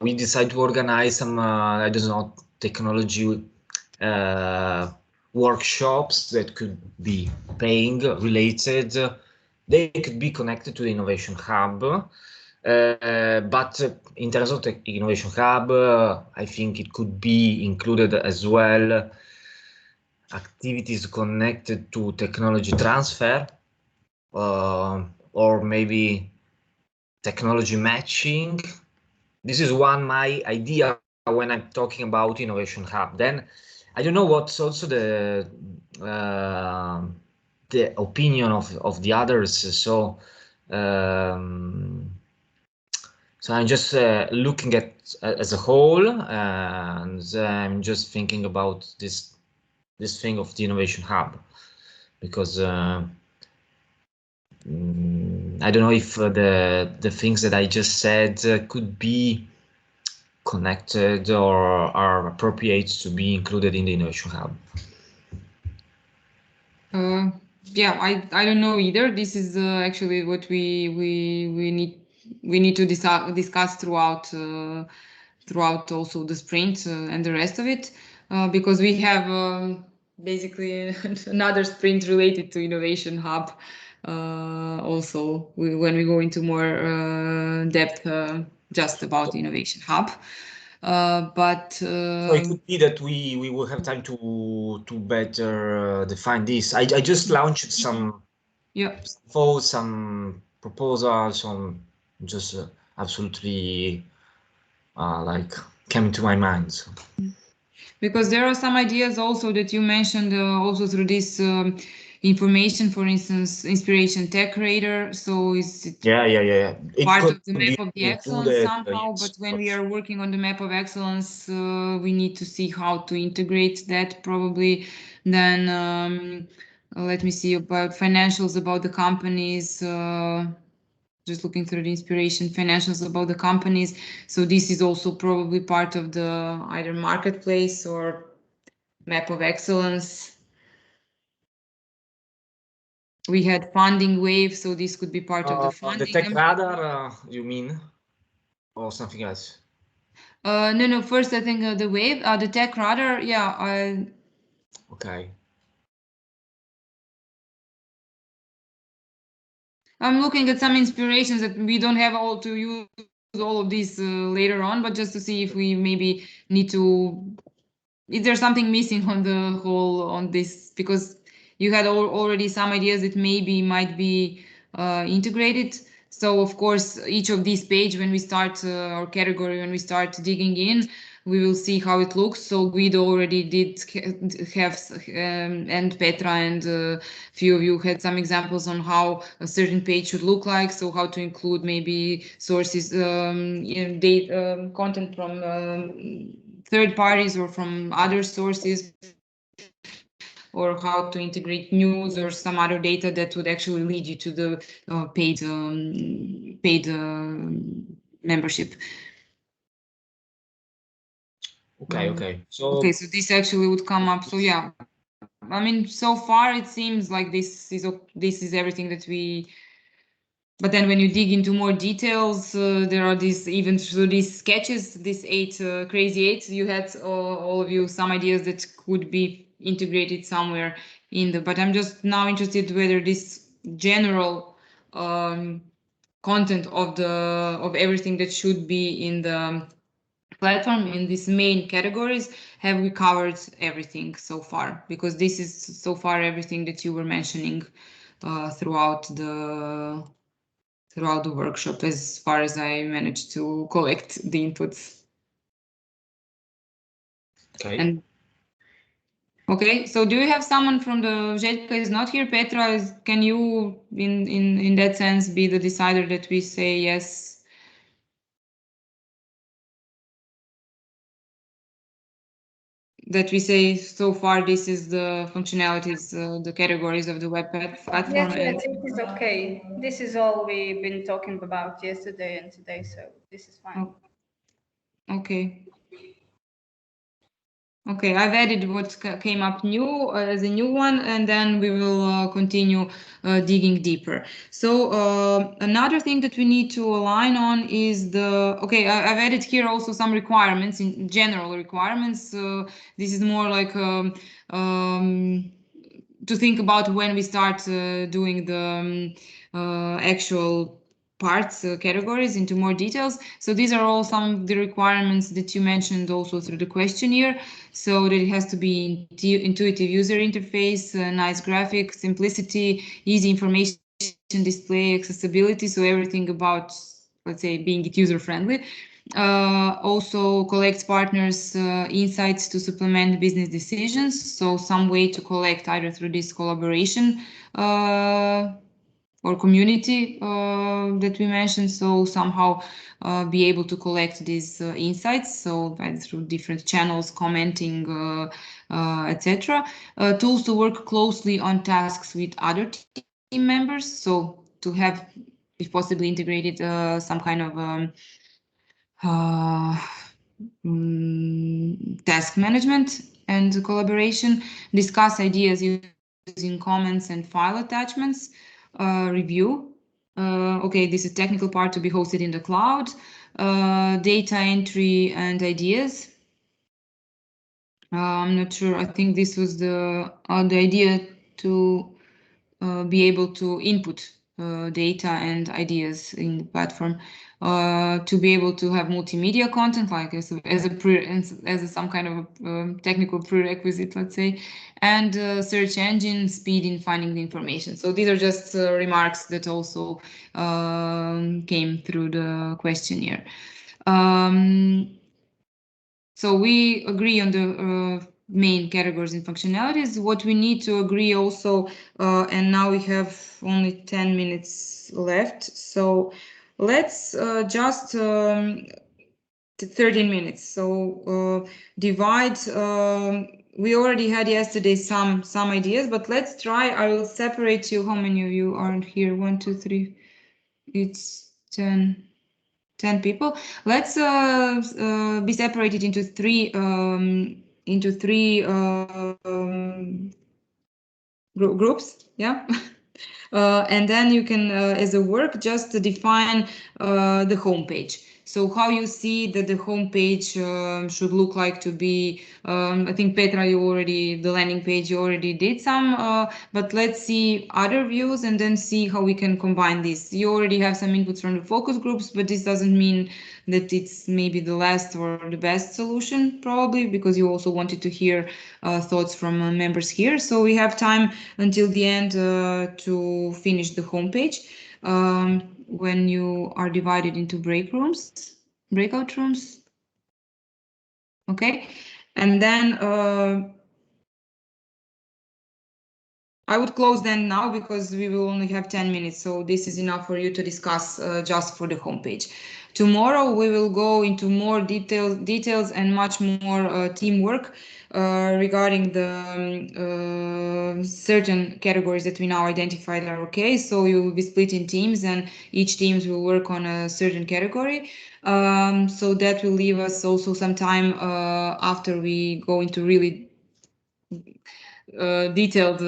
we decide to organize some, I don't know, technology workshops that could be paying related, they could be connected to the Innovation Hub. But in terms of the Innovation Hub, I think it could be included as well activities connected to technology transfer, or maybe technology matching. This is my idea when I'm talking about Innovation Hub. Then I don't know what's also the opinion of the others. So so I'm just looking at as a whole, and I'm just thinking about this thing of the Innovation Hub, because I don't know if the things that I just said could be connected or are appropriate to be included in the Innovation Hub. Yeah, I don't know either. This is actually what we need to discuss throughout throughout also the sprint and the rest of it, because we have basically another sprint related to Innovation Hub also when we go into more depth just about Innovation Hub. But so it could be that we will have time to better define this. I just launched some thoughts, some proposals, some just absolutely like came to my mind. So. Because there are some ideas also that you mentioned also through this information, for instance, inspiration tech radar. So is it part of the map of the excellence somehow? But when we are working on the map of excellence, we need to see how to integrate that probably. Then let me see about financials about the companies. Just looking through the inspiration financials about the companies. So this is also probably part of the either marketplace or map of excellence. We had funding wave, so this could be part of the funding. The tech radar, you mean, or something else? No. First, I think the wave, the tech radar. Yeah. Okay. I'm looking at some inspirations that we don't have all to use all of these later on, but just to see if we maybe need to. Is there something missing on the whole on this? Because you had already some ideas that maybe might be integrated. So of course, each of these page when we start our category, when we start digging in, we will see how it looks. So Guido already did have, and Petra and a few of you had some examples on how a certain page should look like. So how to include maybe sources, data, content from third parties or from other sources, or how to integrate news or some other data that would actually lead you to the paid membership. Okay. So this actually would come up. So yeah, I mean, so far it seems like this is everything that we. But then when you dig into more details, there are these, even through these sketches, these 8 crazy 8, you had all of you some ideas that could be integrated somewhere in the, but I'm just now interested whether this general content of everything that should be in the platform in these main categories, have we covered everything so far? Because this is so far everything that you were mentioning throughout the workshop, as far as I managed to collect the inputs. Okay. Okay, so do you have someone from the Željka is not here? Petra, can you in that sense be the decider that we say yes? That we say so far this is the functionalities, the categories of the web platform. Yes, it is okay. This is all we've been talking about yesterday and today, so this is fine. Okay. Okay, I've added what came up new as a new one, and then we will continue digging deeper. So another thing that we need to align on is okay, I've added here also some requirements, in general requirements. This is more like to think about when we start doing the actual parts, categories, into more details. So these are all some of the requirements that you mentioned also through the questionnaire. So that it has to be intuitive user interface, nice graphics, simplicity, easy information display, accessibility. So everything about, let's say, being user friendly. Also collects partners' insights to supplement business decisions. So some way to collect either through this collaboration or community that we mentioned. So somehow be able to collect these insights. So through different channels, commenting, etc. Tools to work closely on tasks with other team members. So to have, if possibly, integrated some kind of task management and collaboration, discuss ideas using comments and file attachments, review. Okay, this is technical part to be hosted in the cloud, data entry and ideas. I'm not sure. I think this was the idea to be able to input data and ideas in the platform, to be able to have multimedia content, like as some kind of technical prerequisite, let's say, and search engine speed in finding the information. So these are just remarks that also came through the questionnaire. So we agree on the main categories and functionalities. What we need to agree also, and now we have only 10 minutes left. So let's just 13 minutes. So divide. We already had yesterday some ideas, but let's try. I will separate you. How many of you are here? 1, 2, 3. It's 10 people. Let's be separated into three groups. Yeah. And then you can, as a work, just define the homepage. So how you see that the homepage should look like to be, I think Petra, the landing page, you already did some, but let's see other views and then see how we can combine this. You already have some inputs from the focus groups, but this doesn't mean that it's maybe the last or the best solution, probably, because you also wanted to hear thoughts from members here. So we have time until the end to finish the homepage. When you are divided into breakout rooms. Okay, and then I would close then now because we will only have 10 minutes. So this is enough for you to discuss just for the homepage. Tomorrow we will go into more details and much more teamwork regarding the certain categories that we now identified are okay. So you will be split in teams and each teams will work on a certain category. So that will leave us also some time after we go into really detailed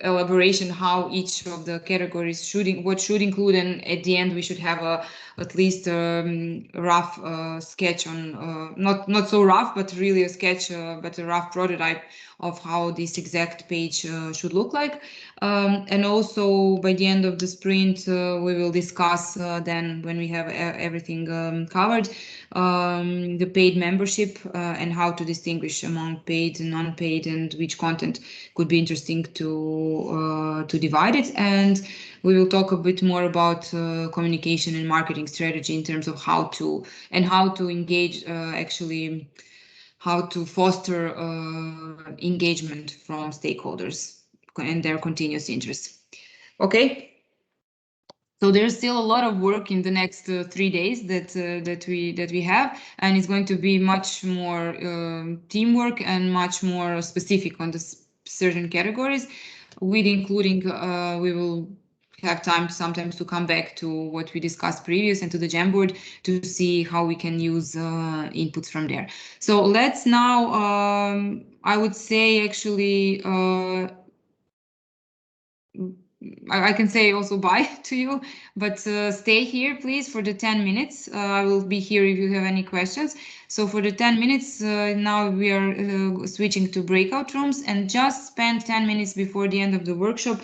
elaboration how each of the categories should include, and at the end we should have at least rough sketch on not so rough, but really a sketch, but a rough prototype of how this exact page should look like. And also by the end of the sprint we will discuss then, when we have everything covered, the paid membership and how to distinguish among paid and non-paid, and which content could be interesting to divide it. And we will talk a bit more about communication and marketing strategy in terms of how to engage, actually how to foster engagement from stakeholders and their continuous interest. Okay. So there's still a lot of work in the next 3 days that we have, and it's going to be much more teamwork and much more specific on the certain categories, with including we will have time sometimes to come back to what we discussed previous and to the Jamboard to see how we can use inputs from there. So let's now, I would say actually, I can say also bye to you, but stay here, please, for the 10 minutes. I will be here if you have any questions. So for the 10 minutes, now we are switching to breakout rooms, and just spend 10 minutes before the end of the workshop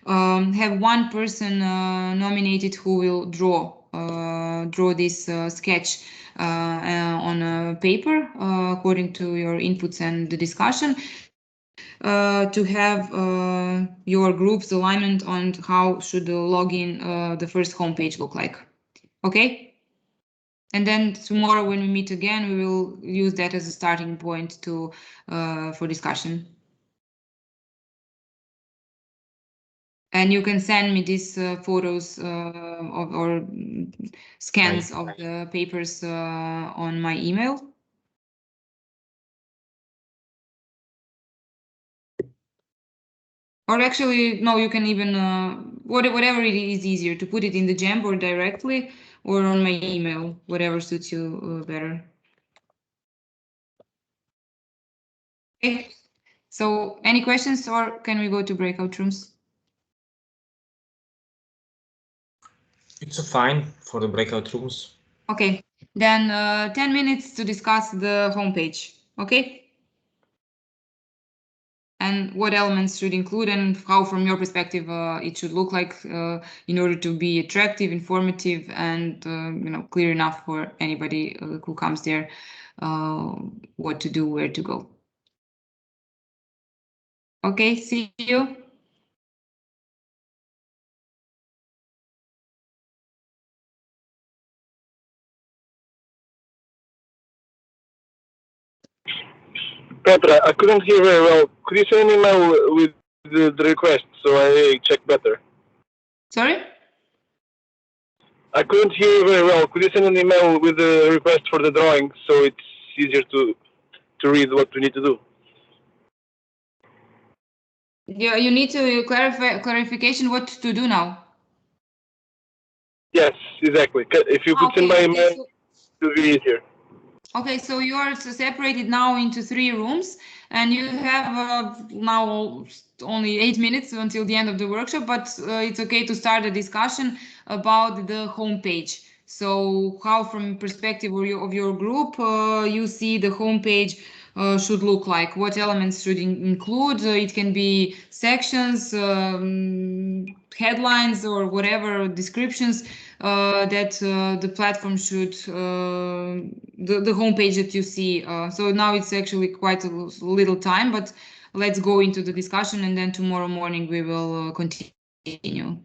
have one person nominated who will draw this sketch on a paper according to your inputs and the discussion, to have your group's alignment on how should the login, the first homepage look like. Okay? And then tomorrow when we meet again, we will use that as a starting point to for discussion. And you can send me these photos or scans of the papers on my email. Or actually, no, you can even, whatever it is easier, to put it in the Jamboard directly or on my email, whatever suits you better. Okay. So any questions, or can we go to breakout rooms? It's fine for the breakout rooms. Okay, then 10 minutes to discuss the homepage, okay? And what elements should include and how, from your perspective, it should look like in order to be attractive, informative, and clear enough for anybody who comes there, what to do, where to go. Okay, see you. Petra, I couldn't hear very well. Could you send an email with the request so I check better? Sorry? I couldn't hear you very well. Could you send an email with the request for the drawing so it's easier to read what we need to do? Yeah, you need to clarification what to do now. Yes, exactly. If you could send by email, so it would be easier. Okay, so you are separated now into 3 rooms, and you have now only 8 minutes until the end of the workshop, but it's okay to start a discussion about the homepage. So how, from perspective of your group, you see the homepage should look like? What elements should include? It can be sections, headlines, or whatever descriptions that the platform should, the homepage that you see. So now it's actually quite a little time, but let's go into the discussion, and then tomorrow morning we will continue.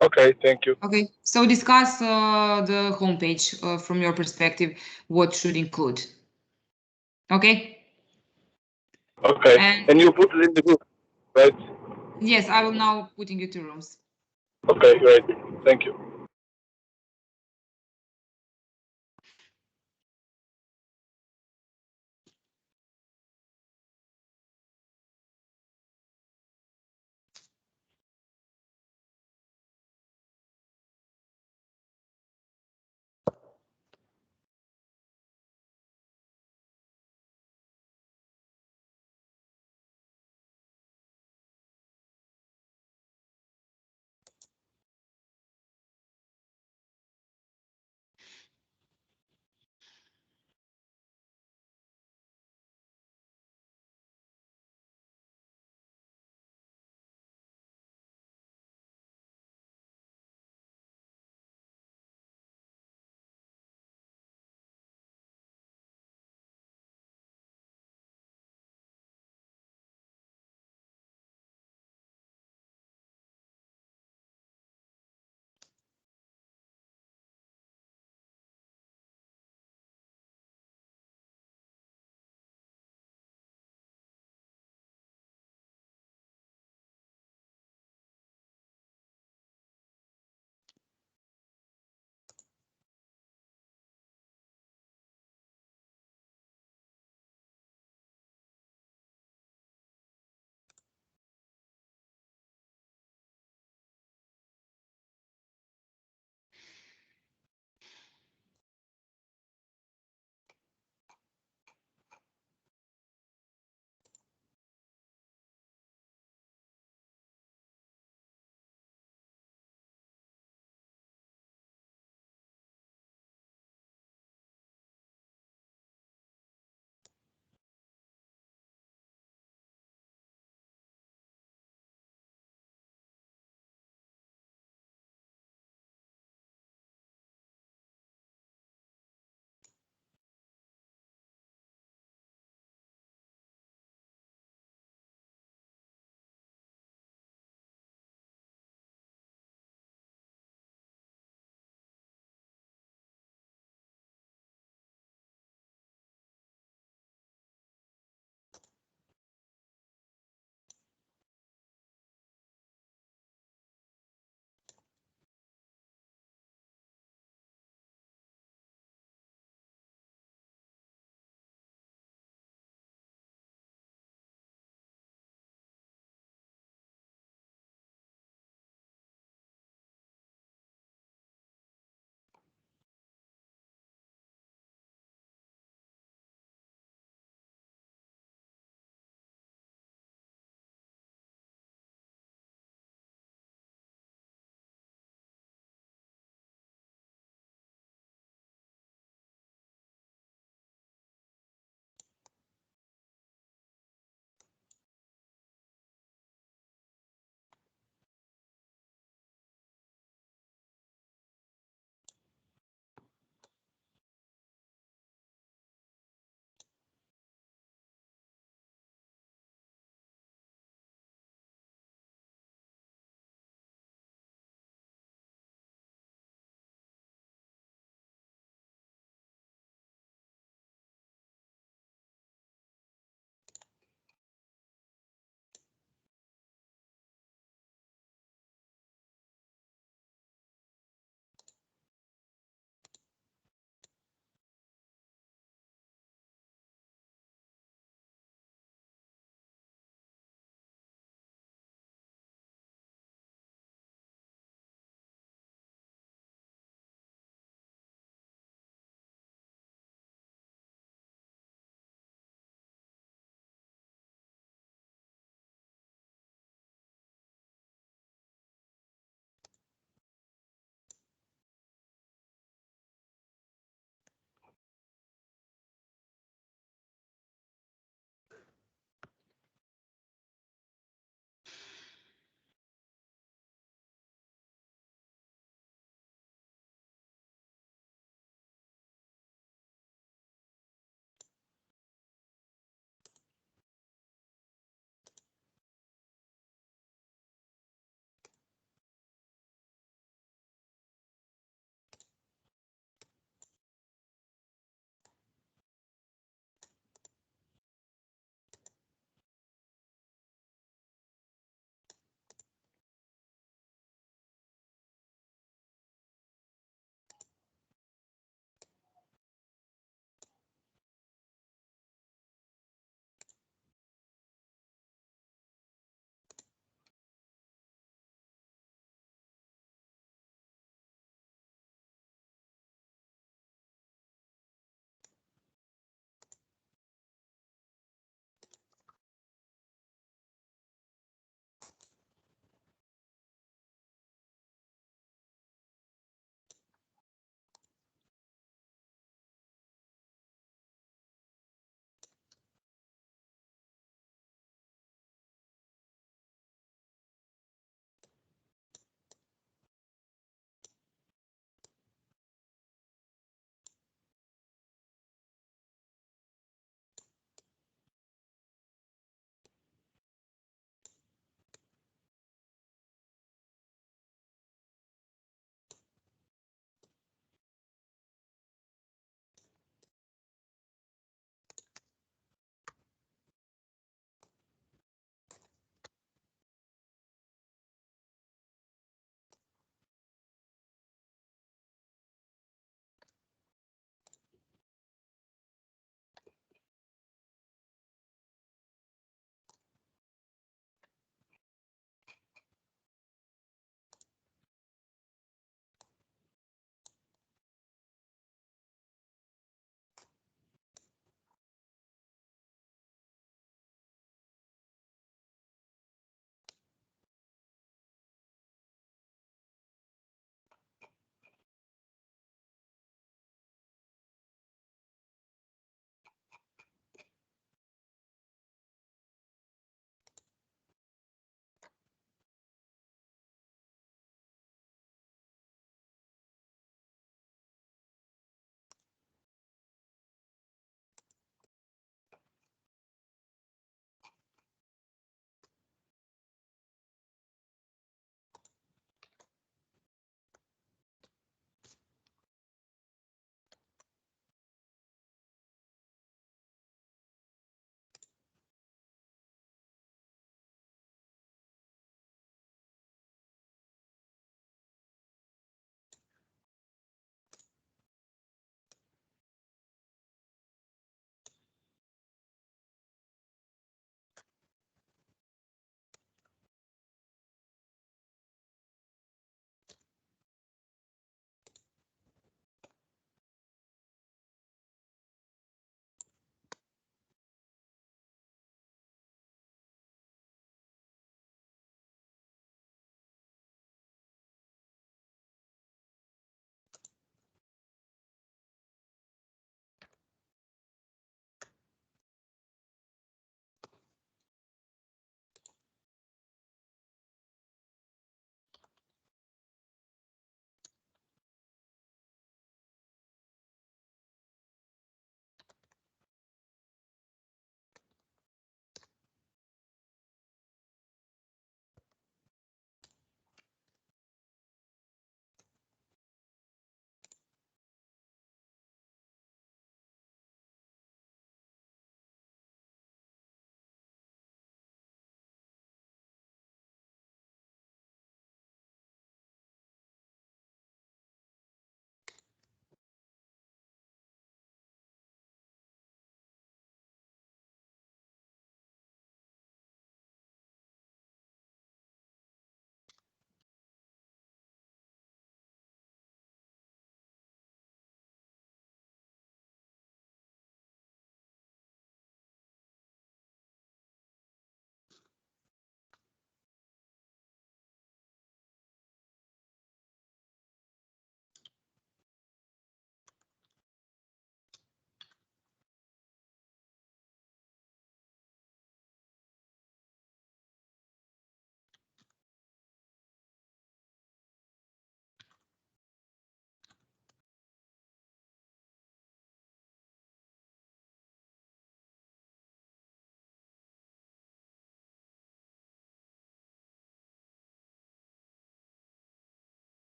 Okay, thank you. Okay, so discuss the homepage from your perspective, what should include. Okay? Okay, and you put it in the group, right? Yes, I will now put in you 2 rooms. Okay, great. Thank you.